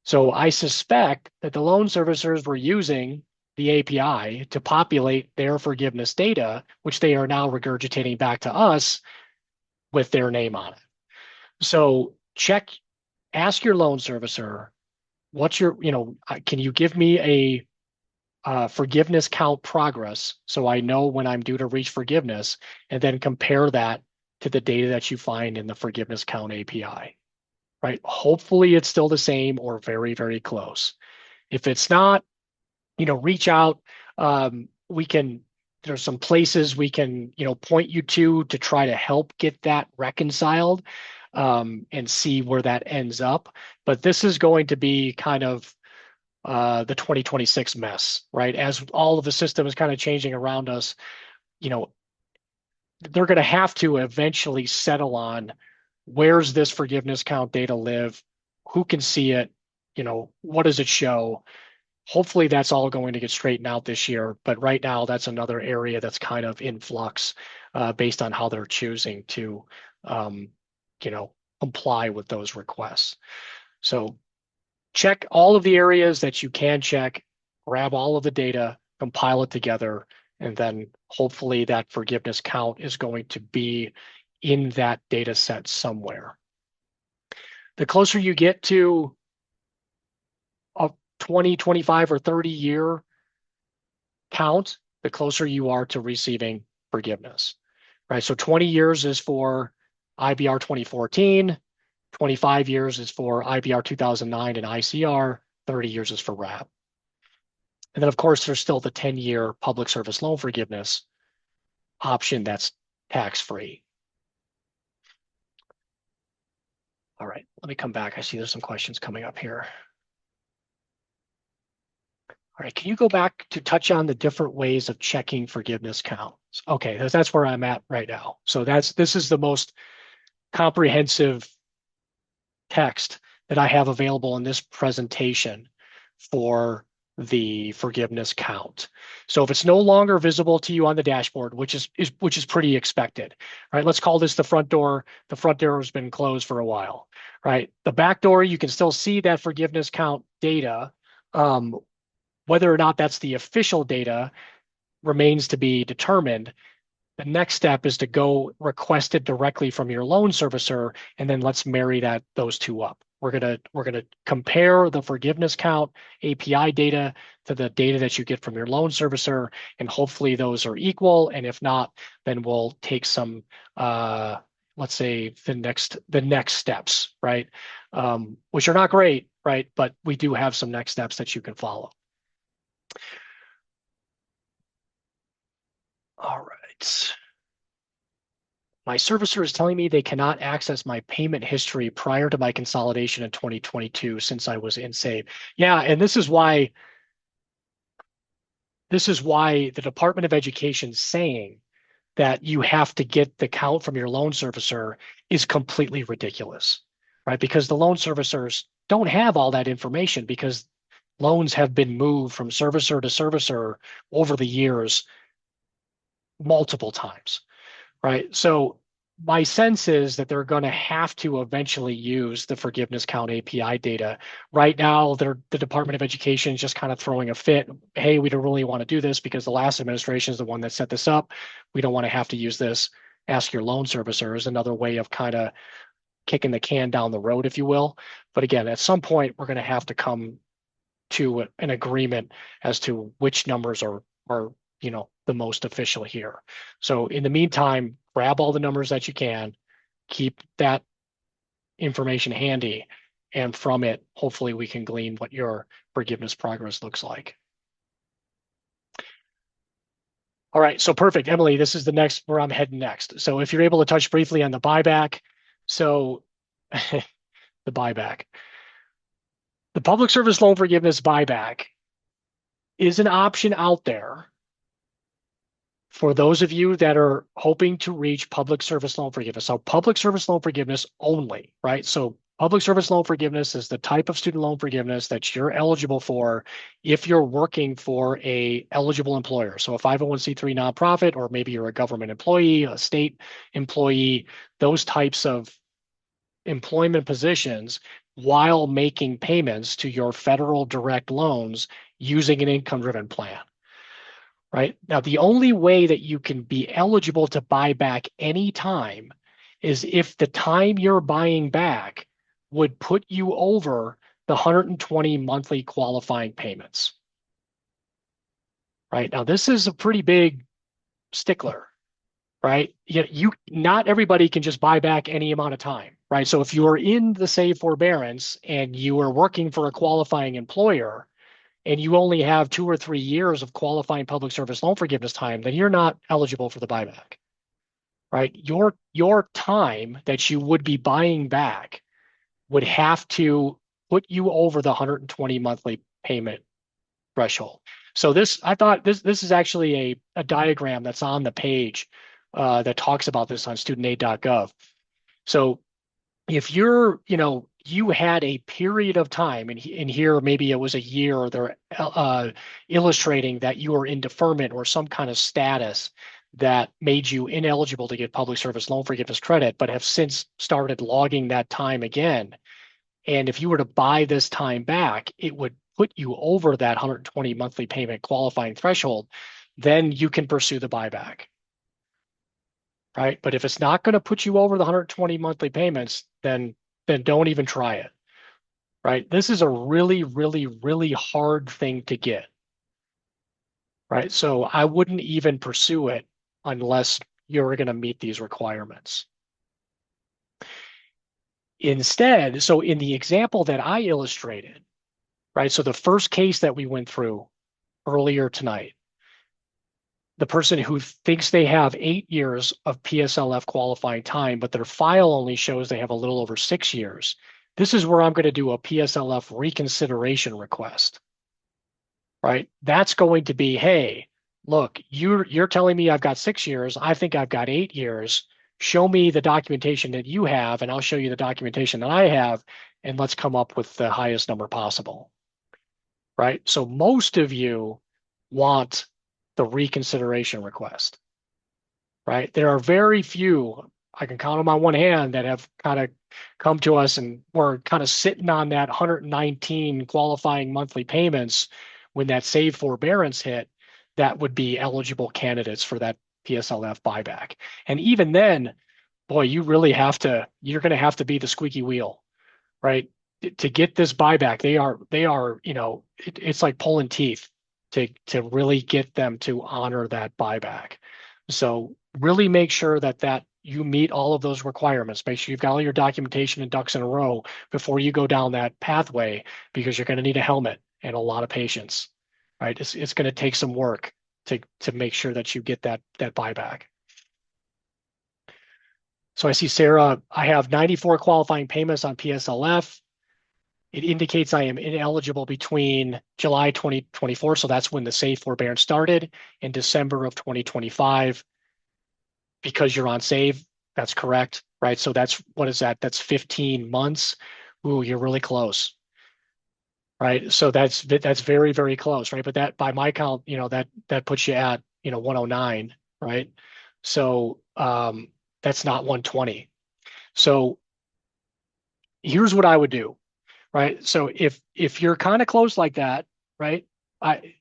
So I suspect that the loan servicers were using the API to populate their forgiveness data, which they are now regurgitating back to us with their name on it. So ask your loan servicer, what's your, can you give me a forgiveness count progress so I know when I'm due to reach forgiveness, and then compare that to the data that you find in the forgiveness count API, right? Hopefully it's still the same or very, very close. If it's not, reach out. There's some places we can, point you to try to help get that reconciled and see where that ends up. But this is going to be kind of the 2026 mess, right? As all of the system is kind of changing around us, they're going to have to eventually settle on where's this forgiveness count data live, who can see it, what does it show? Hopefully that's all going to get straightened out this year. But right now, that's another area that's kind of in flux based on how they're choosing to, comply with those requests. So check all of the areas that you can check, grab all of the data, compile it together, and then hopefully that forgiveness count is going to be in that data set somewhere. The closer you get to a 20, 25, or 30-year count, the closer you are to receiving forgiveness, right? So 20 years is for IBR 2014, 25 years is for IBR 2009 and ICR, 30 years is for RAP. And then, of course, there's still the 10-year public service loan forgiveness option that's tax-free. All right, let me come back. I see there's some questions coming up here. All right, can you go back to touch on the different ways of checking forgiveness counts? Okay, that's where I'm at right now. So this is the most comprehensive text that I have available in this presentation for the forgiveness count. So if it's no longer visible to you on the dashboard, which is pretty expected, right? Let's call this the front door. The front door has been closed for a while, right? The back door, you can still see that forgiveness count data Whether or not that's the official data remains to be determined. The next step is to go request it directly from your loan servicer, and then let's marry those two up. We're gonna compare the forgiveness count API data to the data that you get from your loan servicer, and hopefully those are equal. And if not, then we'll take some let's say the next steps, right? Which are not great, right? But we do have some next steps that you can follow. All right. My servicer is telling me they cannot access my payment history prior to my consolidation in 2022 since I was in save. Yeah, and this is why the Department of Education saying that you have to get the count from your loan servicer is completely ridiculous, right? Because the loan servicers don't have all that information because loans have been moved from servicer to servicer over the years multiple times, right? So my sense is that they're going to have to eventually use the forgiveness count API data. Right now, the Department of Education is just kind of throwing a fit. Hey, we don't really want to do this because the last administration is the one that set this up. We don't want to have to use this. Ask your loan servicer is another way of kind of kicking the can down the road, if you will. But again, at some point, we're going to have to come to an agreement as to which numbers are the most official here. So in the meantime, grab all the numbers that you can, keep that information handy, and from it, hopefully we can glean what your forgiveness progress looks like. All right, so perfect. Emily, this is the next where I'm heading next. So if you're able to touch briefly on the buyback, so the buyback. The public service loan forgiveness buyback is an option out there for those of you that are hoping to reach public service loan forgiveness. So public service loan forgiveness only, right? So public service loan forgiveness is the type of student loan forgiveness that you're eligible for if you're working for a eligible employer. So a 501c3 nonprofit, or maybe you're a government employee, a state employee, those types of employment positions while making payments to your federal direct loans using an income-driven plan. Right? Now, the only way that you can be eligible to buy back any time is if the time you're buying back would put you over the 120 monthly qualifying payments. Right? Now, this is a pretty big stickler, right? Not everybody can just buy back any amount of time, right? So if you are in the save forbearance and you are working for a qualifying employer, and you only have 2 or 3 years of qualifying public service loan forgiveness time, then you're not eligible for the buyback, right? Your time that you would be buying back would have to put you over the 120 monthly payment threshold. So I thought this is actually a diagram that's on the page that talks about this on studentaid.gov. So if you had a period of time, and here maybe it was a year, they're illustrating that you were in deferment or some kind of status that made you ineligible to get public service loan forgiveness credit, but have since started logging that time again. And if you were to buy this time back, it would put you over that 120 monthly payment qualifying threshold. Then you can pursue the buyback. Right? But if it's not going to put you over the 120 monthly payments, then don't even try it. Right? This is a really, really, really hard thing to get. Right? So I wouldn't even pursue it unless you're going to meet these requirements. Instead, so in the example that I illustrated, right? So the first case that we went through earlier tonight, the person who thinks they have 8 years of PSLF qualifying time, but their file only shows they have a little over 6 years. This is where I'm going to do a PSLF reconsideration request, right? That's going to be, hey, look, you're telling me I've got 6 years. I think I've got 8 years. Show me the documentation that you have, and I'll show you the documentation that I have, and let's come up with the highest number possible, right? So most of you want the reconsideration request, right? There are very few, I can count them on one hand, that have kind of come to us and we're kind of sitting on that 119 qualifying monthly payments when that save forbearance hit, that would be eligible candidates for that PSLF buyback. And even then, boy, you're going to have to be the squeaky wheel, right? To get this buyback, it's like pulling teeth to really get them to honor that buyback. So really make sure that you meet all of those requirements. Make sure you've got all your documentation and ducks in a row before you go down that pathway, because you're going to need a helmet and a lot of patience, right? It's going to take some work to make sure that you get that buyback. So I see, Sarah, I have 94 qualifying payments on PSLF. It indicates I am ineligible between July 2024, so that's when the safe forbearance started, and December of 2025, because you're on save. That's correct, right? So what is that? That's 15 months. Ooh, you're really close, right? So that's very, very close, right? But that, by my count, that puts you at 109, right? So that's not 120. So here's what I would do, right? So if you're kind of close like that, right, I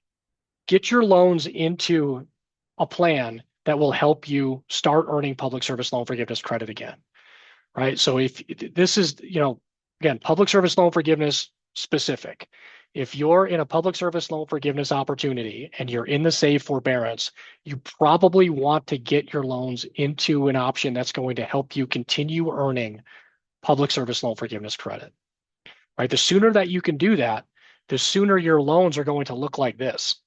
get your loans into a plan that will help you start earning public service loan forgiveness credit again, right? So if this is, again, public service loan forgiveness specific, if you're in a public service loan forgiveness opportunity and you're in the save forbearance, you probably want to get your loans into an option that's going to help you continue earning public service loan forgiveness credit, right? The sooner that you can do that, the sooner your loans are going to look like this,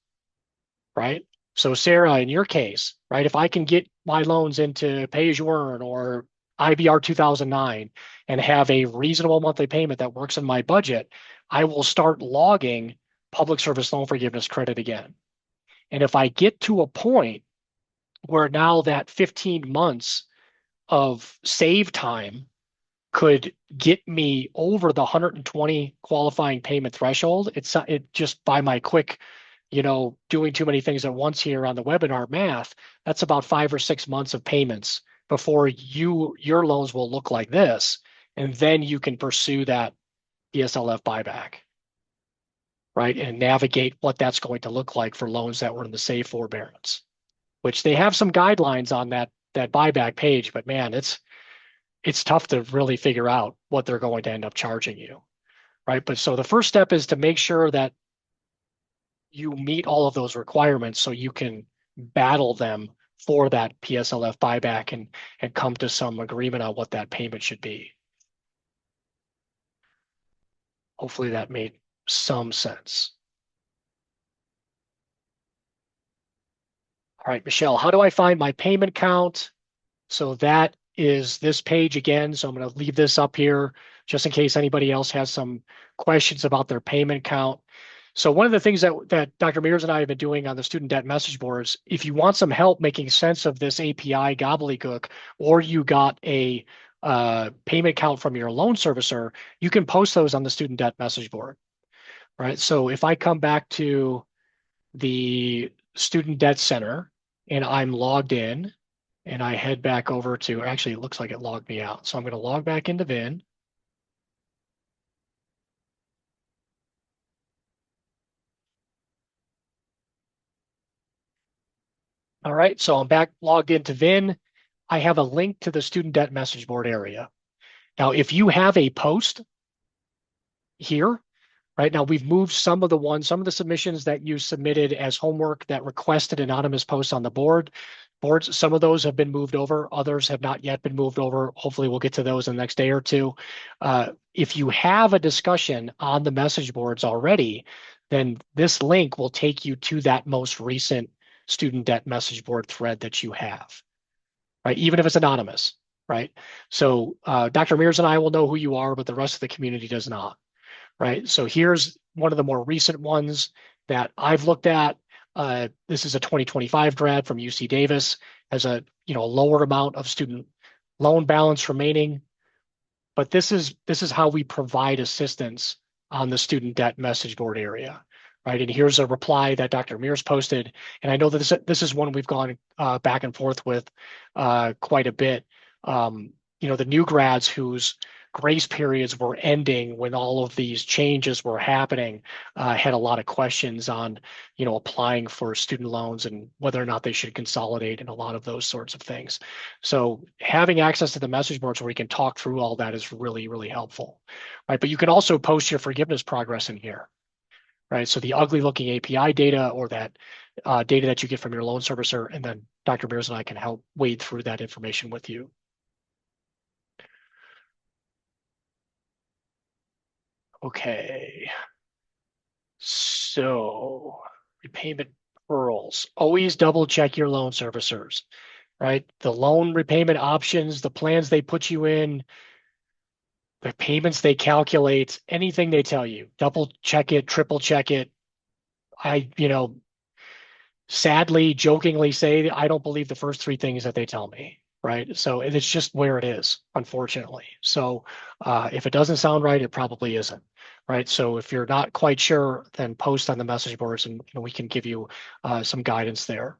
right? So Sarah, in your case, right, if I can get my loans into pay as you earn or IBR 2009 and have a reasonable monthly payment that works in my budget, I will start logging public service loan forgiveness credit again. And if I get to a point where now that 15 months of save time could get me over the 120 qualifying payment threshold, it just, by my quick, doing too many things at once here on the webinar math, that's about 5 or 6 months of payments before your loans will look like this, and then you can pursue that PSLF buyback, right? And navigate what that's going to look like for loans that were in the safe forbearance, which they have some guidelines on that buyback page, but man, it's tough to really figure out what they're going to end up charging you, right? But so the first step is to make sure that you meet all of those requirements so you can battle them for that PSLF buyback and come to some agreement on what that payment should be. Hopefully that made some sense. All right, Michelle, how do I find my payment count? So that is this page again. So I'm going to leave this up here just in case anybody else has some questions about their payment count. So one of the things that Dr. Mears and I have been doing on the student debt message boards, if you want some help making sense of this API gobbledygook, or you got a payment count from your loan servicer, you can post those on the student debt message board, right? So if I come back to the student debt center and I'm logged in and I head back over to, actually it looks like it logged me out. So I'm going to log back into VIN. All right, so I'm back logged into VIN. I have a link to the student debt message board area. Now, if you have a post here, right now we've moved some of the submissions that you submitted as homework that requested anonymous posts on the boards. Some of those have been moved over, others have not yet been moved over. Hopefully we'll get to those in the next day or two. If you have a discussion on the message boards already, then this link will take you to that most recent student debt message board thread that you have, right? Even if it's anonymous, right? So Dr. Mears and I will know who you are, but the rest of the community does not, right? So here's one of the more recent ones that I've looked at. This is a 2025 grad from UC Davis, has a lower amount of student loan balance remaining, but this is how we provide assistance on the student debt message board area, right? And here's a reply that Dr. Mears posted, and I know that this is one we've gone back and forth with quite a bit. The new grads whose grace periods were ending when all of these changes were happening, had a lot of questions on, applying for student loans and whether or not they should consolidate and a lot of those sorts of things. So having access to the message boards where we can talk through all that is really, really helpful, right? But you can also post your forgiveness progress in here, right? So the ugly looking API data or that data that you get from your loan servicer, and then Dr. Mears and I can help wade through that information with you. Okay. So repayment pearls. Always double check your loan servicers, right? The loan repayment options, the plans they put you in, the payments they calculate, anything they tell you, double check it, triple check it. I, sadly, jokingly say I don't believe the first three things that they tell me, right? So it's just where it is, unfortunately. So if it doesn't sound right, it probably isn't, right? So if you're not quite sure, then post on the message boards and we can give you some guidance there.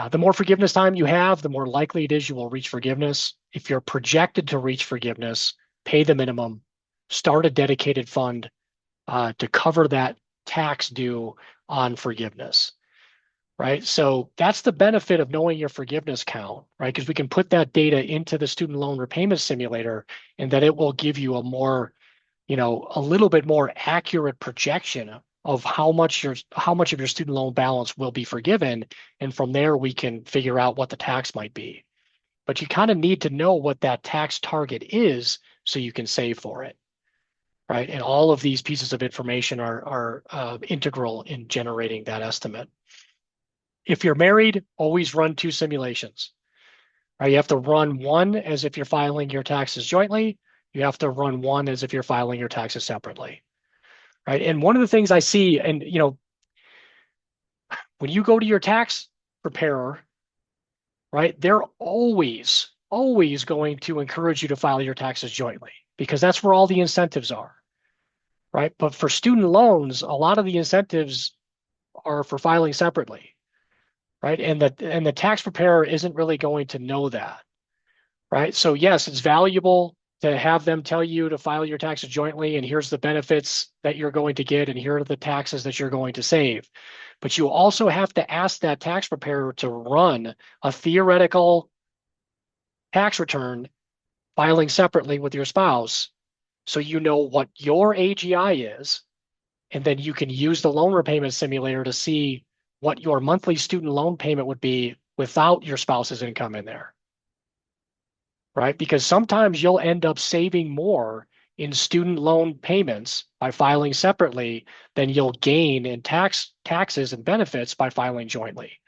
The more forgiveness time you have, the more likely it is you will reach forgiveness. If you're projected to reach forgiveness, pay the minimum, start a dedicated fund to cover that tax due on forgiveness, right? So that's the benefit of knowing your forgiveness count, right? Because we can put that data into the student loan repayment simulator, and then it will give you a more, a little bit more accurate projection of how much of your student loan balance will be forgiven. And from there, we can figure out what the tax might be. But you kind of need to know what that tax target is so you can save for it, right? And all of these pieces of information are integral in generating that estimate. If you're married, always run two simulations. Right? You have to run one as if you're filing your taxes jointly. You have to run one as if you're filing your taxes separately. Right? And one of the things I see, and when you go to your tax preparer, right, they're always going to encourage you to file your taxes jointly because that's where all the incentives are. Right? But for student loans, a lot of the incentives are for filing separately. Right? And the tax preparer isn't really going to know that. Right? So yes, it's valuable to have them tell you to file your taxes jointly, and here's the benefits that you're going to get, and here are the taxes that you're going to save. But you also have to ask that tax preparer to run a theoretical tax return filing separately with your spouse so you know what your AGI is, and then you can use the loan repayment simulator to see what your monthly student loan payment would be without your spouse's income in there. Right? Because sometimes you'll end up saving more in student loan payments by filing separately than you'll gain in taxes and benefits by filing jointly.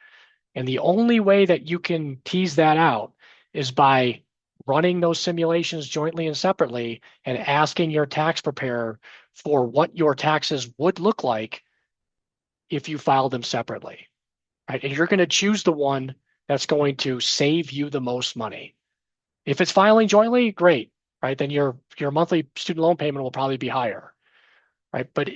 And the only way that you can tease that out is by running those simulations jointly and separately and asking your tax preparer for what your taxes would look like if you filed them separately. Right? And you're going to choose the one that's going to save you the most money. If it's filing jointly, great, right? Then your monthly student loan payment will probably be higher, right? But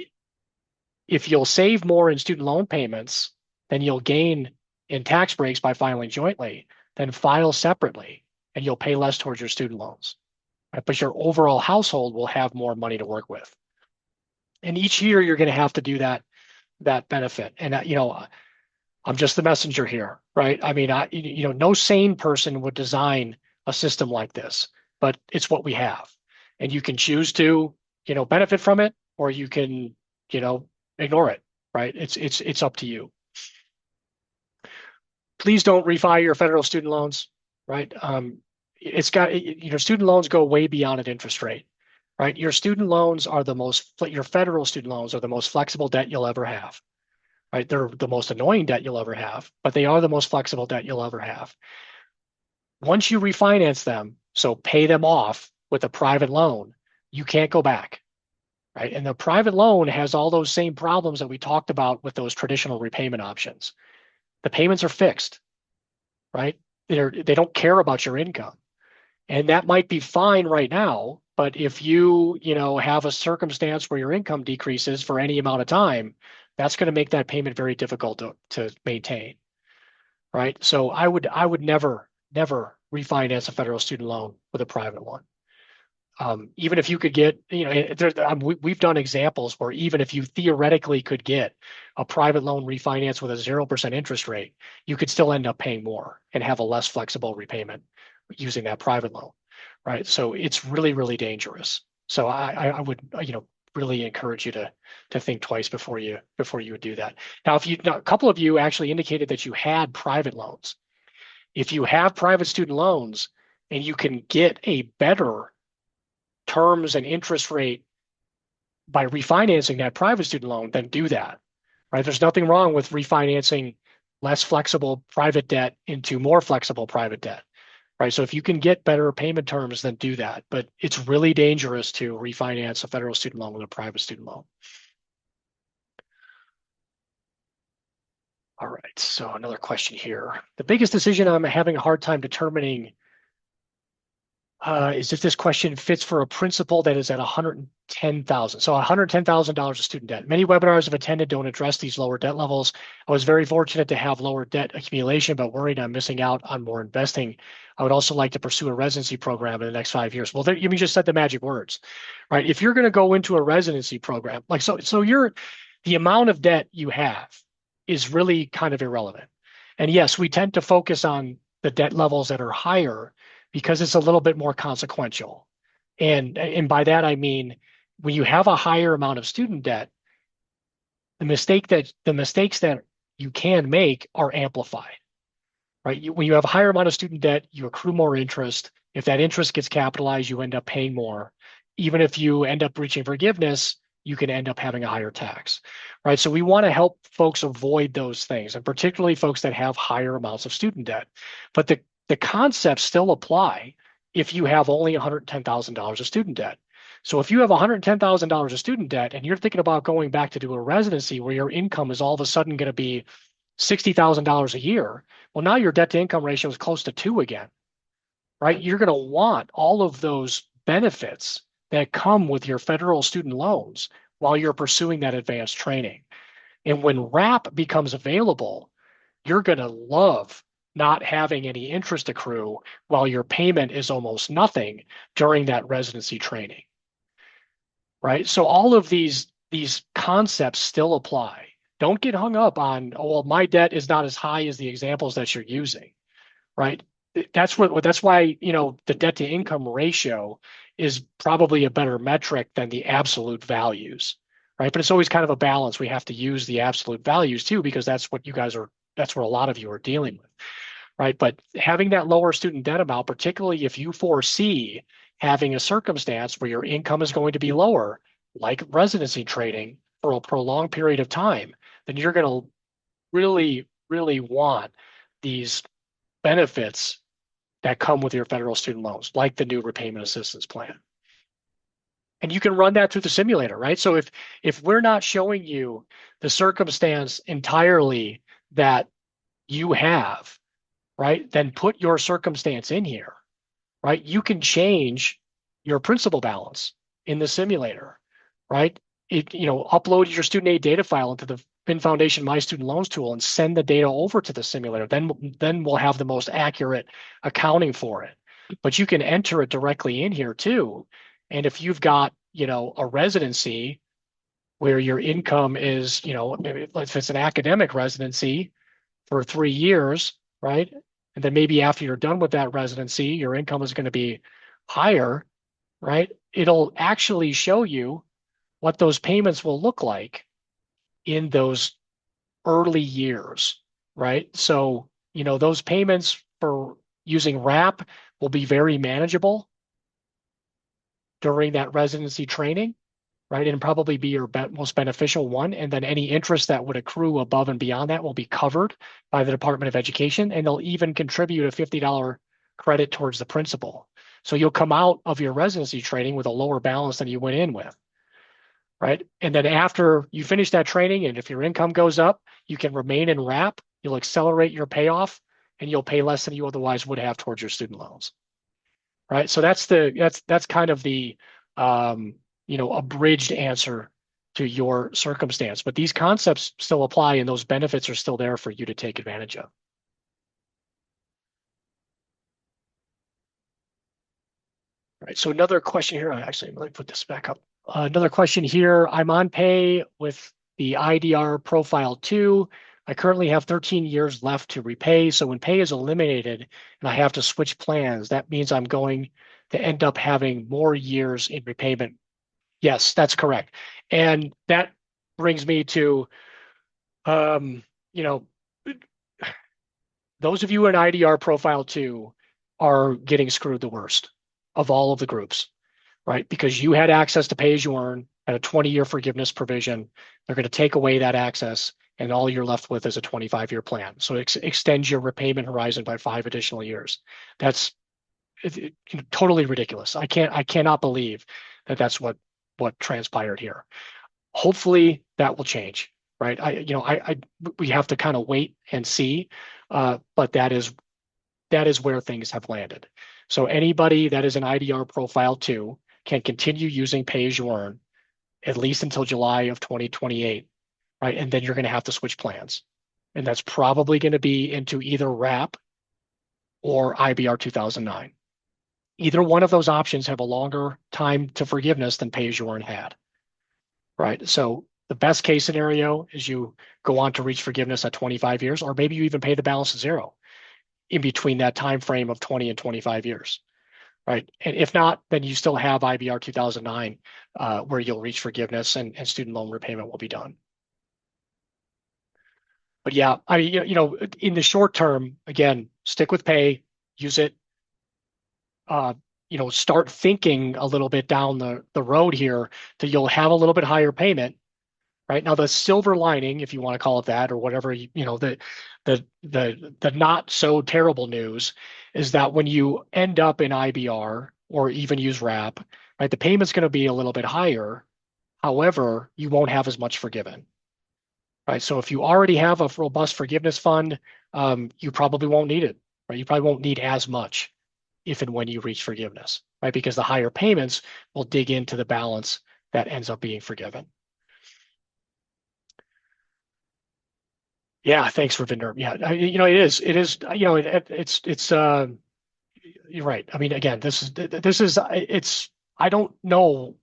if you'll save more in student loan payments than you'll gain in tax breaks by filing jointly, then file separately and you'll pay less towards your student loans, right? But your overall household will have more money to work with. And each year you're going to have to do that benefit. And I'm just the messenger here, right? I mean, no sane person would design a system like this, but it's what we have. And you can choose to, benefit from it, or you can, ignore it, right? It's up to you. Please don't refi your federal student loans, right? Student loans go way beyond an interest rate, right? Your federal student loans are the most flexible debt you'll ever have, right? They're the most annoying debt you'll ever have, but they are the most flexible debt you'll ever have. Once you refinance them, so pay them off with a private loan, you can't go back, right? And the private loan has all those same problems that we talked about with those traditional repayment options. The payments are fixed, right? They don't care about your income. And that might be fine right now, but if you, have a circumstance where your income decreases for any amount of time, that's going to make that payment very difficult to maintain, right? So I would never refinance a federal student loan with a private one. Even if you could get, we've done examples where even if you theoretically could get a private loan refinance with a 0% interest rate, you could still end up paying more and have a less flexible repayment using that private loan, right? So it's really, really dangerous. So I would, really encourage you to think twice before you would do that. Now, a couple of you actually indicated that you had private loans. If you have private student loans and you can get a better terms and interest rate by refinancing that private student loan, then do that, right? There's nothing wrong with refinancing less flexible private debt into more flexible private debt, right? So if you can get better payment terms, then do that. But it's really dangerous to refinance a federal student loan with a private student loan. All right, so another question here. The biggest decision I'm having a hard time determining is if this question fits for a principal that is at 110,000. So $110,000 of student debt. Many webinars I've attended don't address these lower debt levels. I was very fortunate to have lower debt accumulation, but worried I'm missing out on more investing. I would also like to pursue a residency program in the next 5 years. Well, you just said the magic words, right? If you're going to go into a residency program, the amount of debt you have is really kind of irrelevant. And yes, we tend to focus on the debt levels that are higher because it's a little bit more consequential. And by that I mean when you have a higher amount of student debt, the mistakes that you can make are amplified, right? When you have a higher amount of student debt, you accrue more interest. If that interest gets capitalized, you end up paying more. Even if you end up reaching forgiveness, you can end up having a higher tax, right? So we want to help folks avoid those things, and particularly folks that have higher amounts of student debt. But the concepts still apply if you have only $110,000 of student debt. So if you have $110,000 of student debt and you're thinking about going back to do a residency where your income is all of a sudden going to be $60,000 a year, well, now your debt to income ratio is close to 2 again, right? You're going to want all of those benefits that come with your federal student loans while you're pursuing that advanced training. And when RAP becomes available, you're going to love not having any interest accrue while your payment is almost nothing during that residency training, right? So all of these concepts still apply. Don't get hung up on, oh, well, my debt is not as high as the examples that you're using, right? That's why, the debt to income ratio is probably a better metric than the absolute values, right? But it's always kind of a balance. We have to use the absolute values too, because that's what that's where a lot of you are dealing with, right? But having that lower student debt amount, particularly if you foresee having a circumstance where your income is going to be lower, like residency trading for a prolonged period of time, then you're going to really, really want these benefits that come with your federal student loans, like the new repayment assistance plan. And you can run that through the simulator, right? So if we're not showing you the circumstance entirely that you have, right, then put your circumstance in here, right? You can change your principal balance in the simulator, right? Upload your student aid data file into the Fin Foundation My Student Loans tool and send the data over to the simulator. Then we'll have the most accurate accounting for it. But you can enter it directly in here too. And if you've got, a residency where your income is, if it's an academic residency for 3 years, right? And then maybe after you're done with that residency, your income is going to be higher, right? It'll actually show you what those payments will look like in those early years, right? So, those payments for using RAP will be very manageable during that residency training, right? And probably be your most beneficial one. And then any interest that would accrue above and beyond that will be covered by the Department of Education. And they'll even contribute a $50 credit towards the principal. So you'll come out of your residency training with a lower balance than you went in with, right? And then after you finish that training, and if your income goes up, you can remain in RAP, you'll accelerate your payoff, and you'll pay less than you otherwise would have towards your student loans, right? So that's kind of the abridged answer to your circumstance. But these concepts still apply, and those benefits are still there for you to take advantage of. All right, so another question here. Actually, let me put this back up. Another question here. I'm on pay with the IDR profile 2. I currently have 13 years left to repay. So when pay is eliminated and I have to switch plans, that means I'm going to end up having more years in repayment. Yes, that's correct. And that brings me to, um, you know, those of you in IDR profile 2 are getting screwed the worst of all of the groups, right? Because you had access to pay as you earn at a 20-year forgiveness provision. They're going to take away that access, and all you're left with is a 25-year plan. So it extends your repayment horizon by 5 additional years. That's totally ridiculous. I cannot believe that that's what transpired here. Hopefully that will change, right? We have to kind of wait and see, but that is where things have landed. So anybody that is an IDR profile 2 can continue using pay as you earn at least until July of 2028, right? And then you're going to have to switch plans. And that's probably going to be into either RAP or IBR 2009. Either one of those options have a longer time to forgiveness than pay as you earn had, right? So the best case scenario is you go on to reach forgiveness at 25 years, or maybe you even pay the balance to zero in between that time frame of 20 and 25 years, right? And if not, then you still have IBR 2009, where you'll reach forgiveness and student loan repayment will be done. But yeah, in the short term, again, stick with pay, use it. Start thinking a little bit down the road here that you'll have a little bit higher payment. Right now, the silver lining, if you want to call it that, or whatever, the not so terrible news is that when you end up in IBR or even use RAP, right, the payment's going to be a little bit higher. However, you won't have as much forgiven, right? So if you already have a robust forgiveness fund, you probably won't need it, right? You probably won't need as much if and when you reach forgiveness, right? Because the higher payments will dig into the balance that ends up being forgiven. Yeah, thanks, Ravinder. Yeah, you're right. I mean, again, I don't know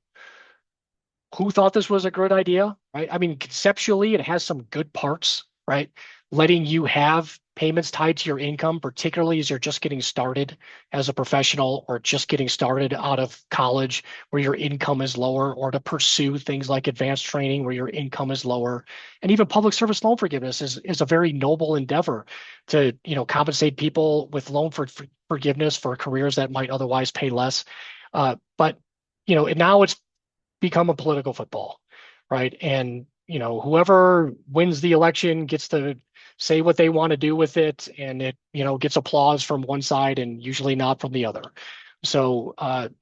who thought this was a good idea, right? I mean, conceptually, it has some good parts, right? Letting you have payments tied to your income, particularly as you're just getting started as a professional or just getting started out of college where your income is lower, or to pursue things like advanced training where your income is lower. And even public service loan forgiveness is a very noble endeavor to, compensate people with loan for forgiveness for careers that might otherwise pay less. But now it's become a political football, right? And whoever wins the election gets to say what they want to do with it, and it gets applause from one side and usually not from the other. So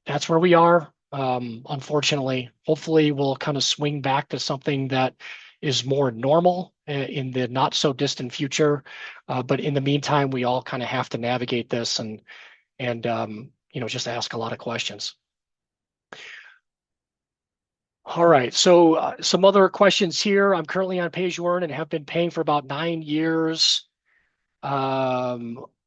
that's where we are. Unfortunately, hopefully we'll kind of swing back to something that is more normal in the not so distant future. But in the meantime, we all kind of have to navigate this and just ask a lot of questions. All right, so some other questions here. I'm currently on pay as you earn and have been paying for about 9 years. I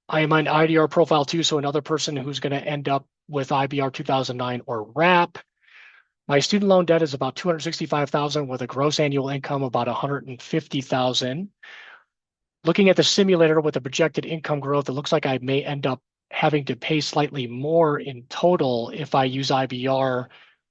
am on IDR profile 2, so another person who's going to end up with IBR 2009 or RAP. My student loan debt is about 265,000 with a gross annual income about 150,000. Looking at the simulator with the projected income growth, it looks like I may end up having to pay slightly more in total if I use IBR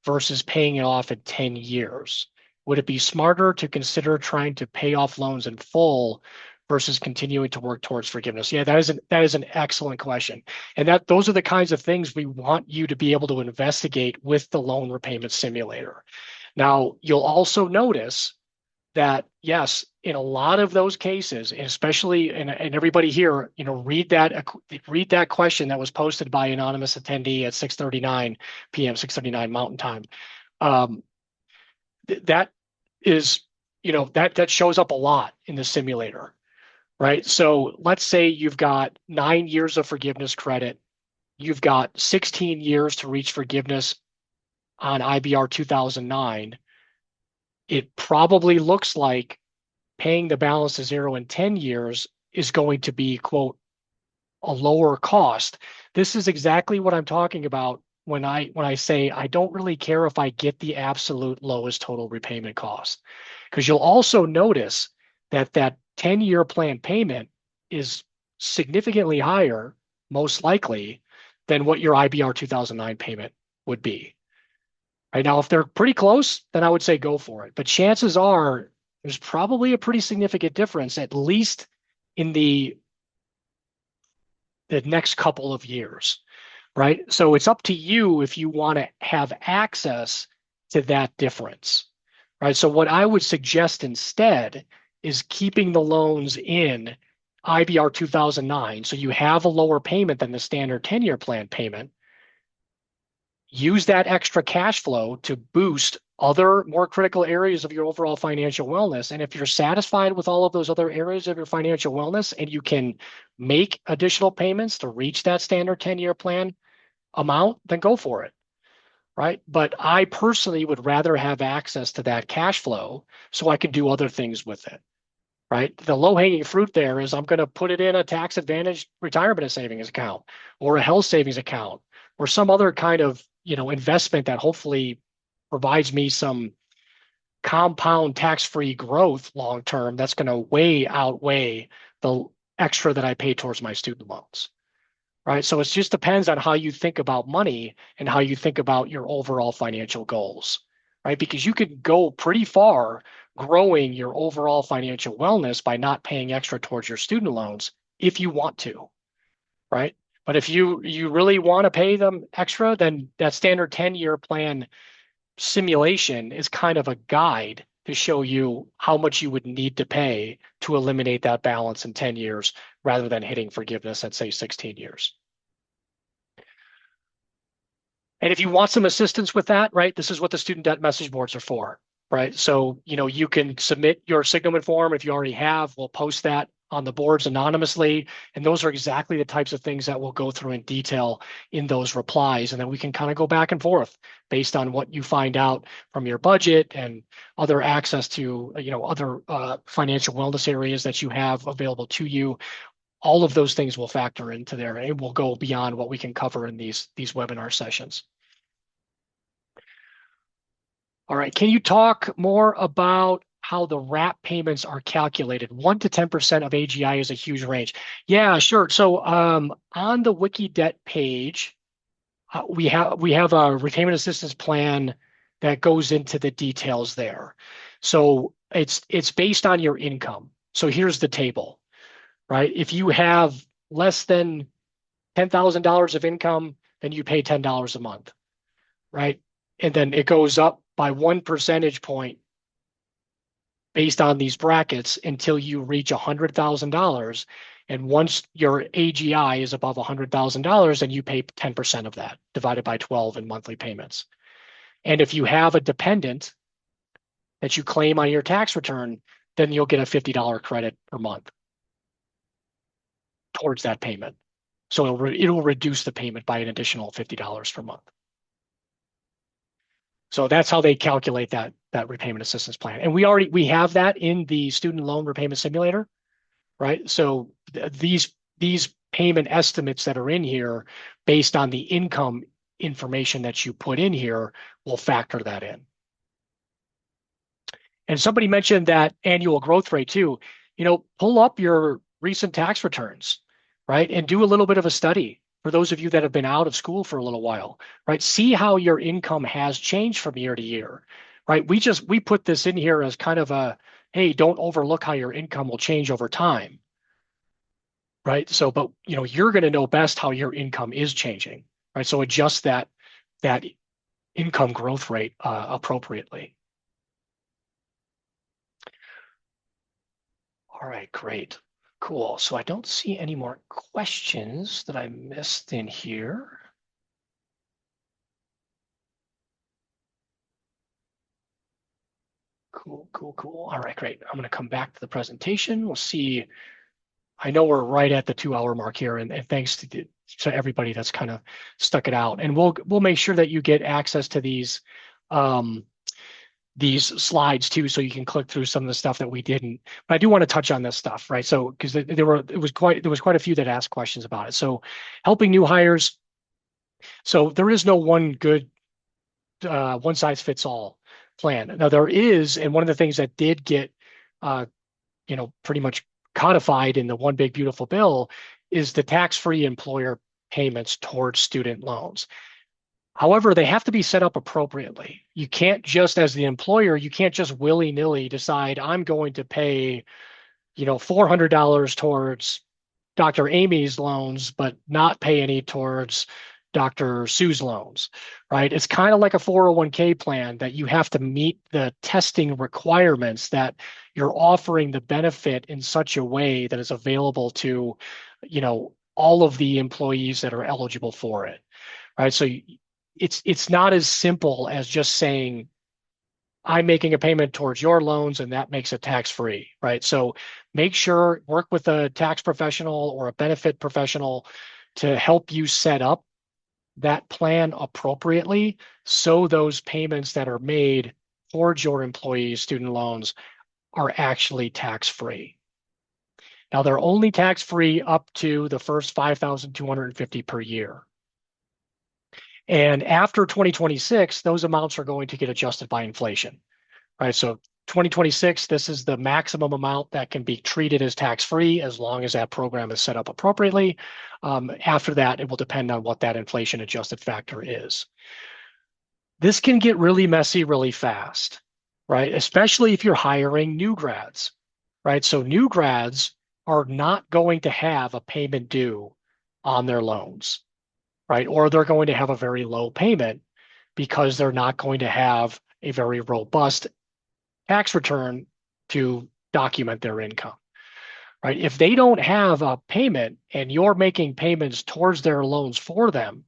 versus paying it off in 10 years. Would it be smarter to consider trying to pay off loans in full versus continuing to work towards forgiveness? Yeah, that is an excellent question. And those are the kinds of things we want you to be able to investigate with the loan repayment simulator. Now, you'll also notice that, yes, in a lot of those cases, and especially and everybody here, read that question that was posted by anonymous attendee at 6:39 p.m., 6:39 Mountain Time. That is, that shows up a lot in the simulator, right? So let's say you've got 9 years of forgiveness credit, you've got 16 years to reach forgiveness on IBR 2009. It probably looks like paying the balance to zero in 10 years is going to be, quote, a lower cost. This is exactly what I'm talking about when I say I don't really care if I get the absolute lowest total repayment cost. Because you'll also notice that that 10-year plan payment is significantly higher, most likely, than what your IBR 2009 payment would be. Right now, if they're pretty close, then I would say go for it. But chances are there's probably a pretty significant difference, at least in the next couple of years, right? So it's up to you if you want to have access to that difference, right? So what I would suggest instead is keeping the loans in IBR 2009. So you have a lower payment than the standard 10-year plan payment. Use that extra cash flow to boost other more critical areas of your overall financial wellness. And if you're satisfied with all of those other areas of your financial wellness and you can make additional payments to reach that standard 10-year plan amount, then go for it, right? But I personally would rather have access to that cash flow so I can do other things with it, right? The low-hanging fruit there is I'm going to put it in a tax-advantaged retirement savings account or a health savings account or some other kind of, investment that hopefully provides me some compound tax-free growth long term that's going to way outweigh the extra that I pay towards my student loans. Right. So it just depends on how you think about money and how you think about your overall financial goals. Right. Because you could go pretty far growing your overall financial wellness by not paying extra towards your student loans if you want to. Right. But if you really want to pay them extra, then that standard 10-year plan simulation is kind of a guide to show you how much you would need to pay to eliminate that balance in 10 years rather than hitting forgiveness at, say, 16 years. And if you want some assistance with that, right, this is what the student debt message boards are for, right? So, you can submit your Signalman form if you already have. We'll post that on the boards anonymously. And those are exactly the types of things that we'll go through in detail in those replies. And then we can kind of go back and forth based on what you find out from your budget and other access to, other financial wellness areas that you have available to you. All of those things will factor into there. It will go beyond what we can cover in these webinar sessions. All right, can you talk more about how the RAP payments are calculated? 1 to 10% of AGI is a huge range. Yeah, sure. So on the Wiki Debt page, we have a repayment assistance plan that goes into the details there. So it's based on your income. So here's the table, right? If you have less than $10,000 of income, then you pay $10 a month, right? And then it goes up by 1 percentage point based on these brackets until you reach $100,000. And once your AGI is above $100,000, then you pay 10% of that divided by 12 in monthly payments. And if you have a dependent that you claim on your tax return, then you'll get a $50 credit per month towards that payment. So it'll reduce the payment by an additional $50 per month. So that's how they calculate that repayment assistance plan. And we have that in the student loan repayment simulator, right? So these payment estimates that are in here based on the income information that you put in here will factor that in. And somebody mentioned that annual growth rate too. Pull up your recent tax returns, right? And do a little bit of a study. For those of you that have been out of school for a little while, right? See how your income has changed from year to year, right? We put this in here as kind of a, hey, don't overlook how your income will change over time, right? So, but you're going to know best how your income is changing, right? So adjust that income growth rate appropriately. All right, great. Cool. So I don't see any more questions that I missed in here. Cool. All right, great. I'm going to come back to the presentation. We'll see. I know we're right at the 2-hour mark here, and thanks to everybody that's kind of stuck it out. And we'll make sure that you get access to these slides too, so you can click through some of the stuff that we didn't. But I do want to touch on this stuff, right? So because there was quite a few that asked questions about it. So helping new hires, So there is no one good, one size fits all plan. Now there is, and one of the things that did get, uh, pretty much codified in the One Big Beautiful Bill is the tax-free employer payments towards student loans. However, they have to be set up appropriately. You can't just, as the employer, you can't just willy-nilly decide I'm going to pay, $400 towards Dr. Amy's loans, but not pay any towards Dr. Sue's loans, right? It's kind of like a 401k plan that you have to meet the testing requirements that you're offering the benefit in such a way that is available to, all of the employees that are eligible for it, right? So it's not as simple as just saying I'm making a payment towards your loans and that makes it tax free, right? So make sure, work with a tax professional or a benefit professional to help you set up that plan appropriately so those payments that are made towards your employees' student loans are actually tax free. Now they're only tax free up to the first 5,250 per year. And after 2026, those amounts are going to get adjusted by inflation. Right, so 2026, this is the maximum amount that can be treated as tax-free as long as that program is set up appropriately. After that, it will depend on what that inflation adjusted factor is. This can get really messy really fast, right? Especially if you're hiring new grads, right? So new grads are not going to have a payment due on their loans, right? Or they're going to have a very low payment because they're not going to have a very robust tax return to document their income, right? If they don't have a payment and you're making payments towards their loans for them,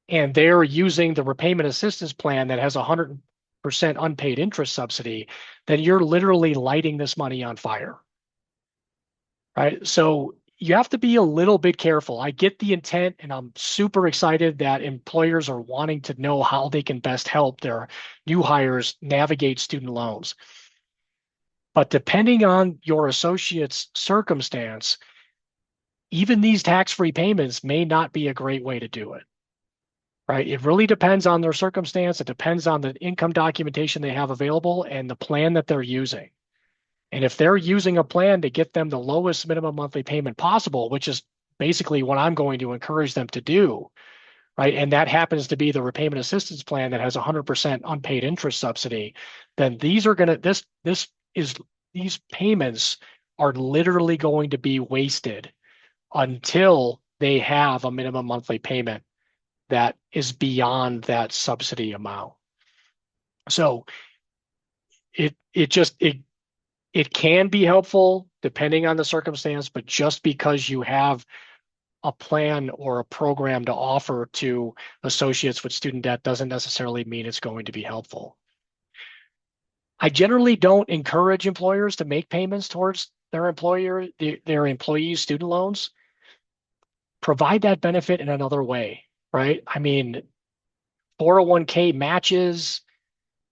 and they're using the repayment assistance plan that has 100% unpaid interest subsidy, then you're literally lighting this money on fire, right? So you have to be a little bit careful. I get the intent, and I'm super excited that employers are wanting to know how they can best help their new hires navigate student loans. But depending on your associate's circumstance, even these tax-free payments may not be a great way to do it, right? It really depends on their circumstance. It depends on the income documentation they have available and the plan that they're using. And if they're using a plan to get them the lowest minimum monthly payment possible, which is basically what I'm going to encourage them to do, right? And that happens to be the repayment assistance plan that has 100% unpaid interest subsidy, then these payments are literally going to be wasted until they have a minimum monthly payment that is beyond that subsidy amount. So it can be helpful depending on the circumstance, but just because you have a plan or a program to offer to associates with student debt doesn't necessarily mean it's going to be helpful. I generally don't encourage employers to make payments towards their employees' student loans. Provide that benefit in another way, right? I mean, 401k matches,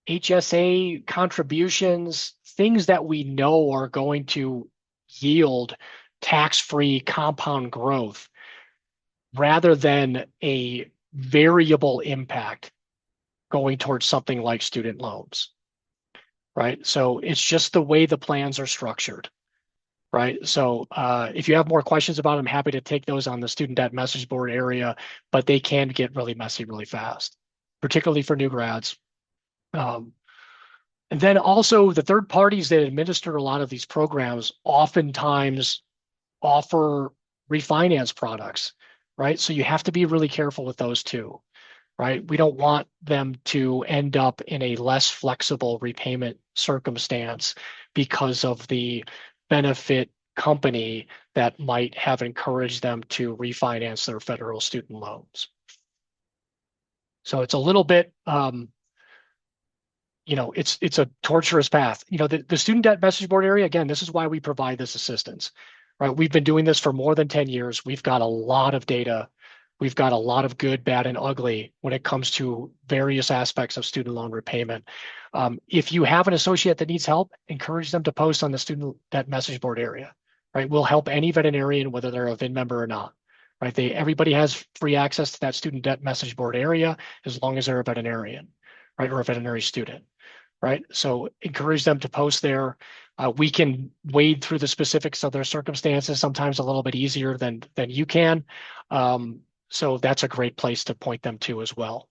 HSA contributions, things that we know are going to yield tax-free compound growth rather than a variable impact going towards something like student loans, right? So it's just the way the plans are structured, right? So if you have more questions about it, I'm happy to take those on the student debt message board area, but they can get really messy really fast, particularly for new grads. And then also the third parties that administer a lot of these programs oftentimes offer refinance products, right? So you have to be really careful with those too, right? We don't want them to end up in a less flexible repayment circumstance because of the benefit company that might have encouraged them to refinance their federal student loans. So it's a little bit, it's a torturous path. The student debt message board area, again, this is why we provide this assistance, right? We've been doing this for more than 10 years. We've got a lot of data. We've got a lot of good, bad, and ugly when it comes to various aspects of student loan repayment. If you have an associate that needs help, encourage them to post on the student debt message board area, right? We'll help any veterinarian, whether they're a VIN member or not, right? Everybody has free access to that student debt message board area as long as they're a veterinarian, right, or a veterinary student, right? So encourage them to post there. We can wade through the specifics of their circumstances, sometimes a little bit easier than you can. So that's a great place to point them to as well.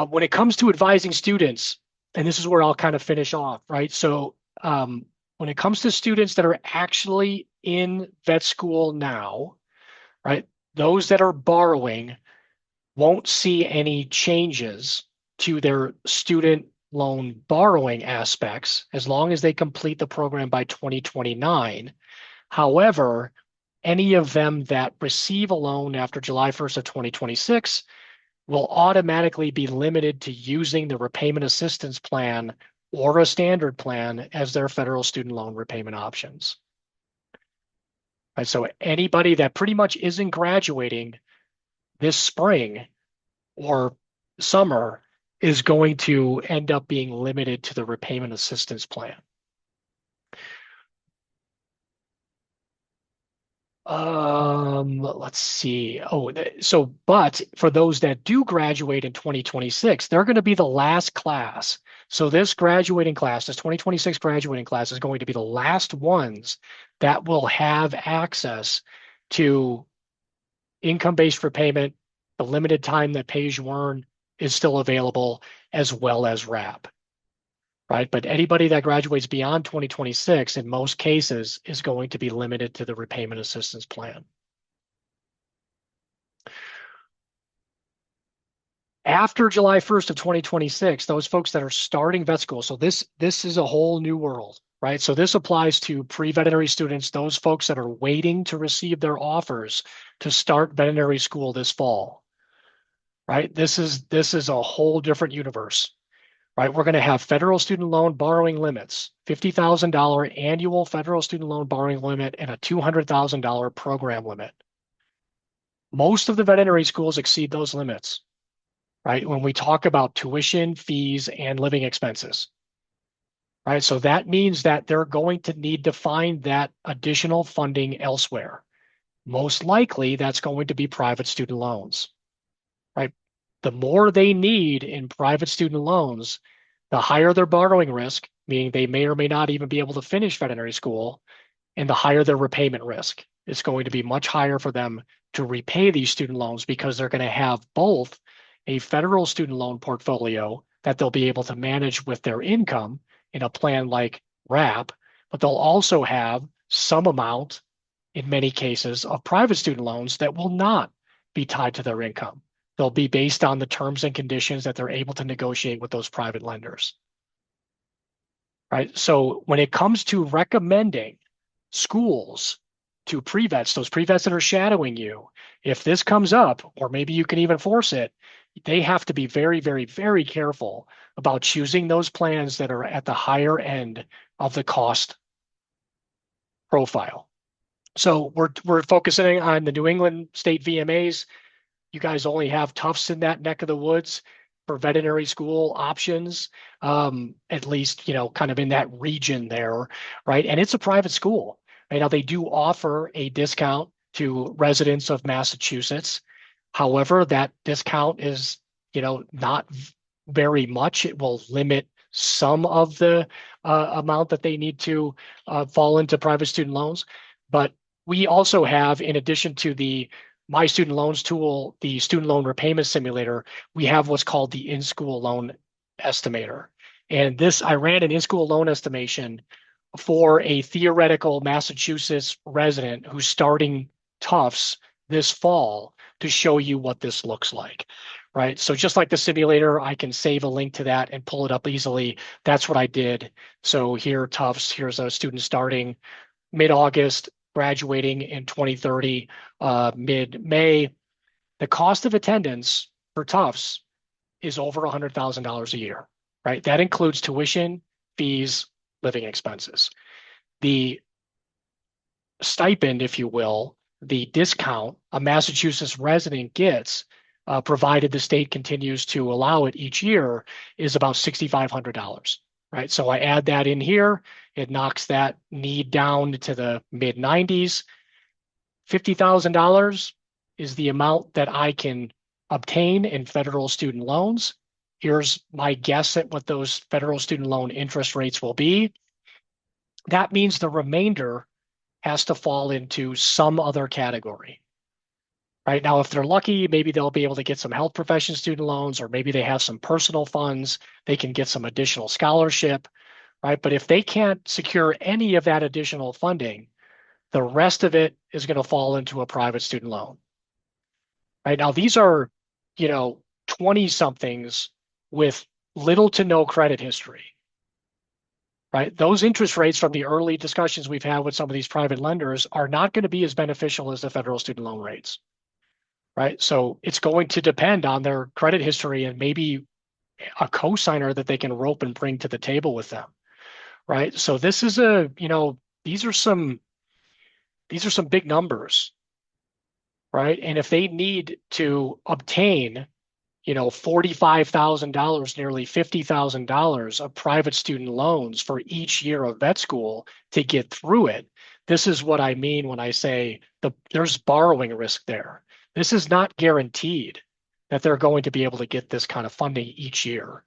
When it comes to advising students, and this is where I'll kind of finish off, right? So when it comes to students that are actually in vet school now, right, those that are borrowing won't see any changes to their student loan borrowing aspects as long as they complete the program by 2029. However, any of them that receive a loan after July 1st of 2026 will automatically be limited to using the repayment assistance plan or a standard plan as their federal student loan repayment options. Right, so anybody that pretty much isn't graduating this spring or summer is going to end up being limited to the repayment assistance plan. Let's see. But for those that do graduate in 2026, they're going to be the last class. So this 2026 graduating class is going to be the last ones that will have access to income-based repayment. The limited time that pay as you earn is still available, as well as RAP. Right? But anybody that graduates beyond 2026, in most cases, is going to be limited to the repayment assistance plan. After July 1st of 2026, those folks that are starting vet school, so this is a whole new world, right? So this applies to pre-veterinary students, those folks that are waiting to receive their offers to start veterinary school this fall, right? This is a whole different universe. Right, we're going to have federal student loan borrowing limits, $50,000 annual federal student loan borrowing limit and a $200,000 program limit. Most of the veterinary schools exceed those limits, right? When we talk about tuition, fees, and living expenses, right? So that means that they're going to need to find that additional funding elsewhere. Most likely, that's going to be private student loans, right? The more they need in private student loans, the higher their borrowing risk, meaning they may or may not even be able to finish veterinary school, and the higher their repayment risk. It's going to be much higher for them to repay these student loans because they're going to have both a federal student loan portfolio that they'll be able to manage with their income in a plan like RAP, but they'll also have some amount, in many cases, of private student loans that will not be tied to their income. They'll be based on the terms and conditions that they're able to negotiate with those private lenders. Right? So when it comes to recommending schools to pre-vets, those pre-vets that are shadowing you, if this comes up, or maybe you can even force it, they have to be very, very, very careful about choosing those plans that are at the higher end of the cost profile. So we're focusing on the New England state VMAs. You guys only have Tufts in that neck of the woods for veterinary school options, at least, kind of in that region there, right? And it's a private school. Right now, they do offer a discount to residents of Massachusetts. However, that discount is, not very much. It will limit some of the amount that they need to fall into private student loans. But we also have, in addition to the My Student Loans tool, the student loan repayment simulator, we have what's called the in-school loan estimator. And I ran an in-school loan estimation for a theoretical Massachusetts resident who's starting Tufts this fall to show you what this looks like, right? So just like the simulator, I can save a link to that and pull it up easily. That's what I did. So here, Tufts, here's a student starting mid-August, graduating in 2030, mid-May. The cost of attendance for Tufts is over $100,000 a year, right? That includes tuition, fees, living expenses. The stipend, if you will, the discount a Massachusetts resident gets, provided the state continues to allow it each year, is about $6,500, right? So I add that in here. It knocks that need down to the mid 90s. $50,000 is the amount that I can obtain in federal student loans. Here's my guess at what those federal student loan interest rates will be. That means the remainder has to fall into some other category. Right now, if they're lucky, maybe they'll be able to get some health profession student loans, or maybe they have some personal funds. They can get some additional scholarship, right? But if they can't secure any of that additional funding, the rest of it is going to fall into a private student loan. Right now, these are, 20 somethings with little to no credit history. Right? Those interest rates from the early discussions we've had with some of these private lenders are not going to be as beneficial as the federal student loan rates. Right? So it's going to depend on their credit history and maybe a cosigner that they can rope and bring to the table with them. Right? So this is these are some big numbers, right? And if they need to obtain, $45,000, nearly $50,000 of private student loans for each year of vet school to get through it, this is what I mean when I say there's borrowing risk there. This is not guaranteed that they're going to be able to get this kind of funding each year.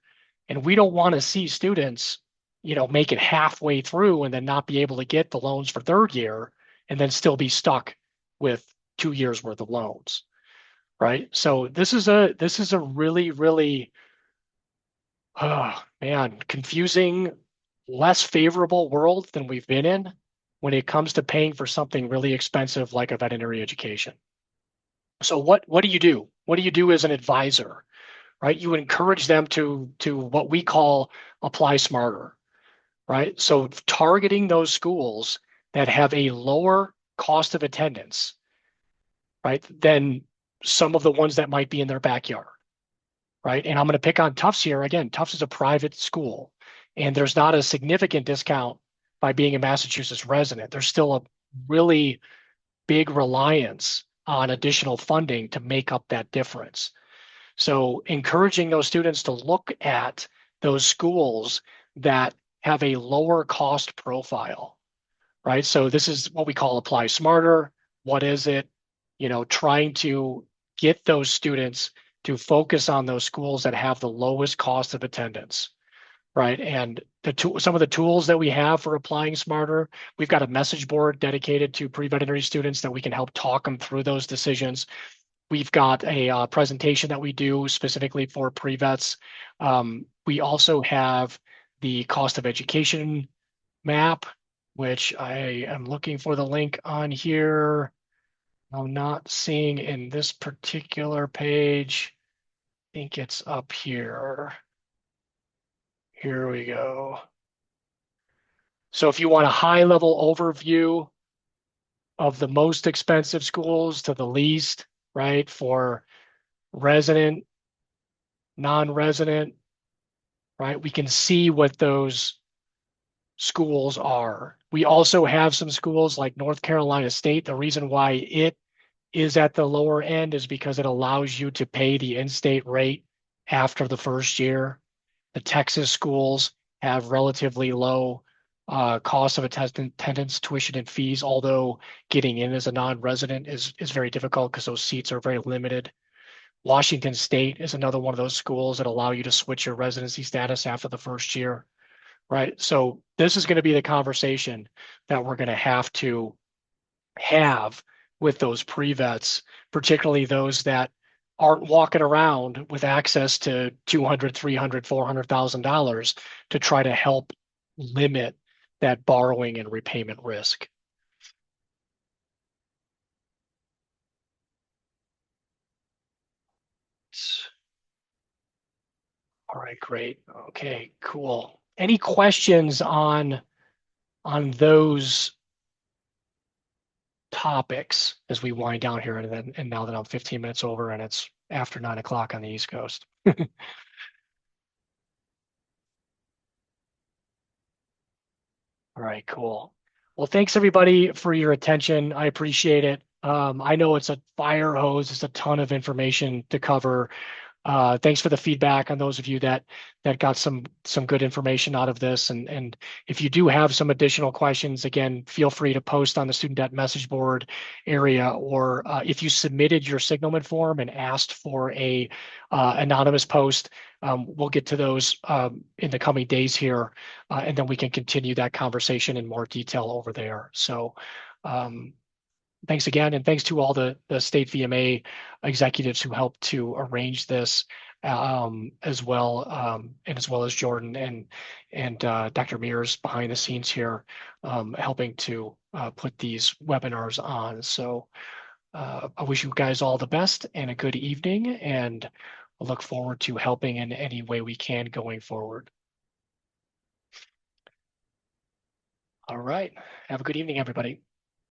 And we don't want to see students, make it halfway through and then not be able to get the loans for third year and then still be stuck with 2 years worth of loans. Right. So this is a really, really, oh man, confusing, less favorable world than we've been in when it comes to paying for something really expensive like a veterinary education. So what do you do? What do you do as an advisor? Right? You encourage them to what we call apply smarter, right? So targeting those schools that have a lower cost of attendance, right, than some of the ones that might be in their backyard, right? And I'm going to pick on Tufts here. Again, Tufts is a private school, and there's not a significant discount by being a Massachusetts resident. There's still a really big reliance on additional funding to make up that difference. So encouraging those students to look at those schools that have a lower cost profile, right? So this is what we call apply smarter. What is it? Trying to get those students to focus on those schools that have the lowest cost of attendance, right? And some of the tools that we have for applying smarter, we've got a message board dedicated to pre-veterinary students that we can help talk them through those decisions. We've got a presentation that we do specifically for pre-vets. We also have the cost of education map, which I am looking for the link on here. I'm not seeing in this particular page. I think it's up here. Here we go. So if you want a high-level overview of the most expensive schools to the least, right, for resident, non-resident, right, we can see what those schools are. We also have some schools like North Carolina State. The reason why it is at the lower end is because it allows you to pay the in-state rate after the first year. The Texas schools have relatively low cost of attendance, tuition, and fees, although getting in as a non-resident is very difficult because those seats are very limited. Washington State is another one of those schools that allow you to switch your residency status after the first year, right? So this is going to be the conversation that we're going to have with those pre-vets, particularly those that aren't walking around with access to $200, $300, $400,000 to try to help limit that borrowing and repayment risk. All right, great. Okay, cool. Any questions on those topics as we wind down here, and now that I'm 15 minutes over and it's after 9 o'clock on the East Coast? All right, cool. Well, thanks everybody for your attention. I appreciate it. I know it's a fire hose. It's a ton of information to cover. Thanks for the feedback on those of you that got some good information out of this. And if you do have some additional questions, again, feel free to post on the student debt message board area, or if you submitted your signalment form and asked for a anonymous post, we'll get to those in the coming days here, and then we can continue that conversation in more detail over there. So. Thanks again, and thanks to all the state VMA executives who helped to arrange this, as well, and as well as Jordan and Dr. Mears behind the scenes here, helping to put these webinars on. So I wish you guys all the best and a good evening, and I look forward to helping in any way we can going forward. All right, have a good evening, everybody.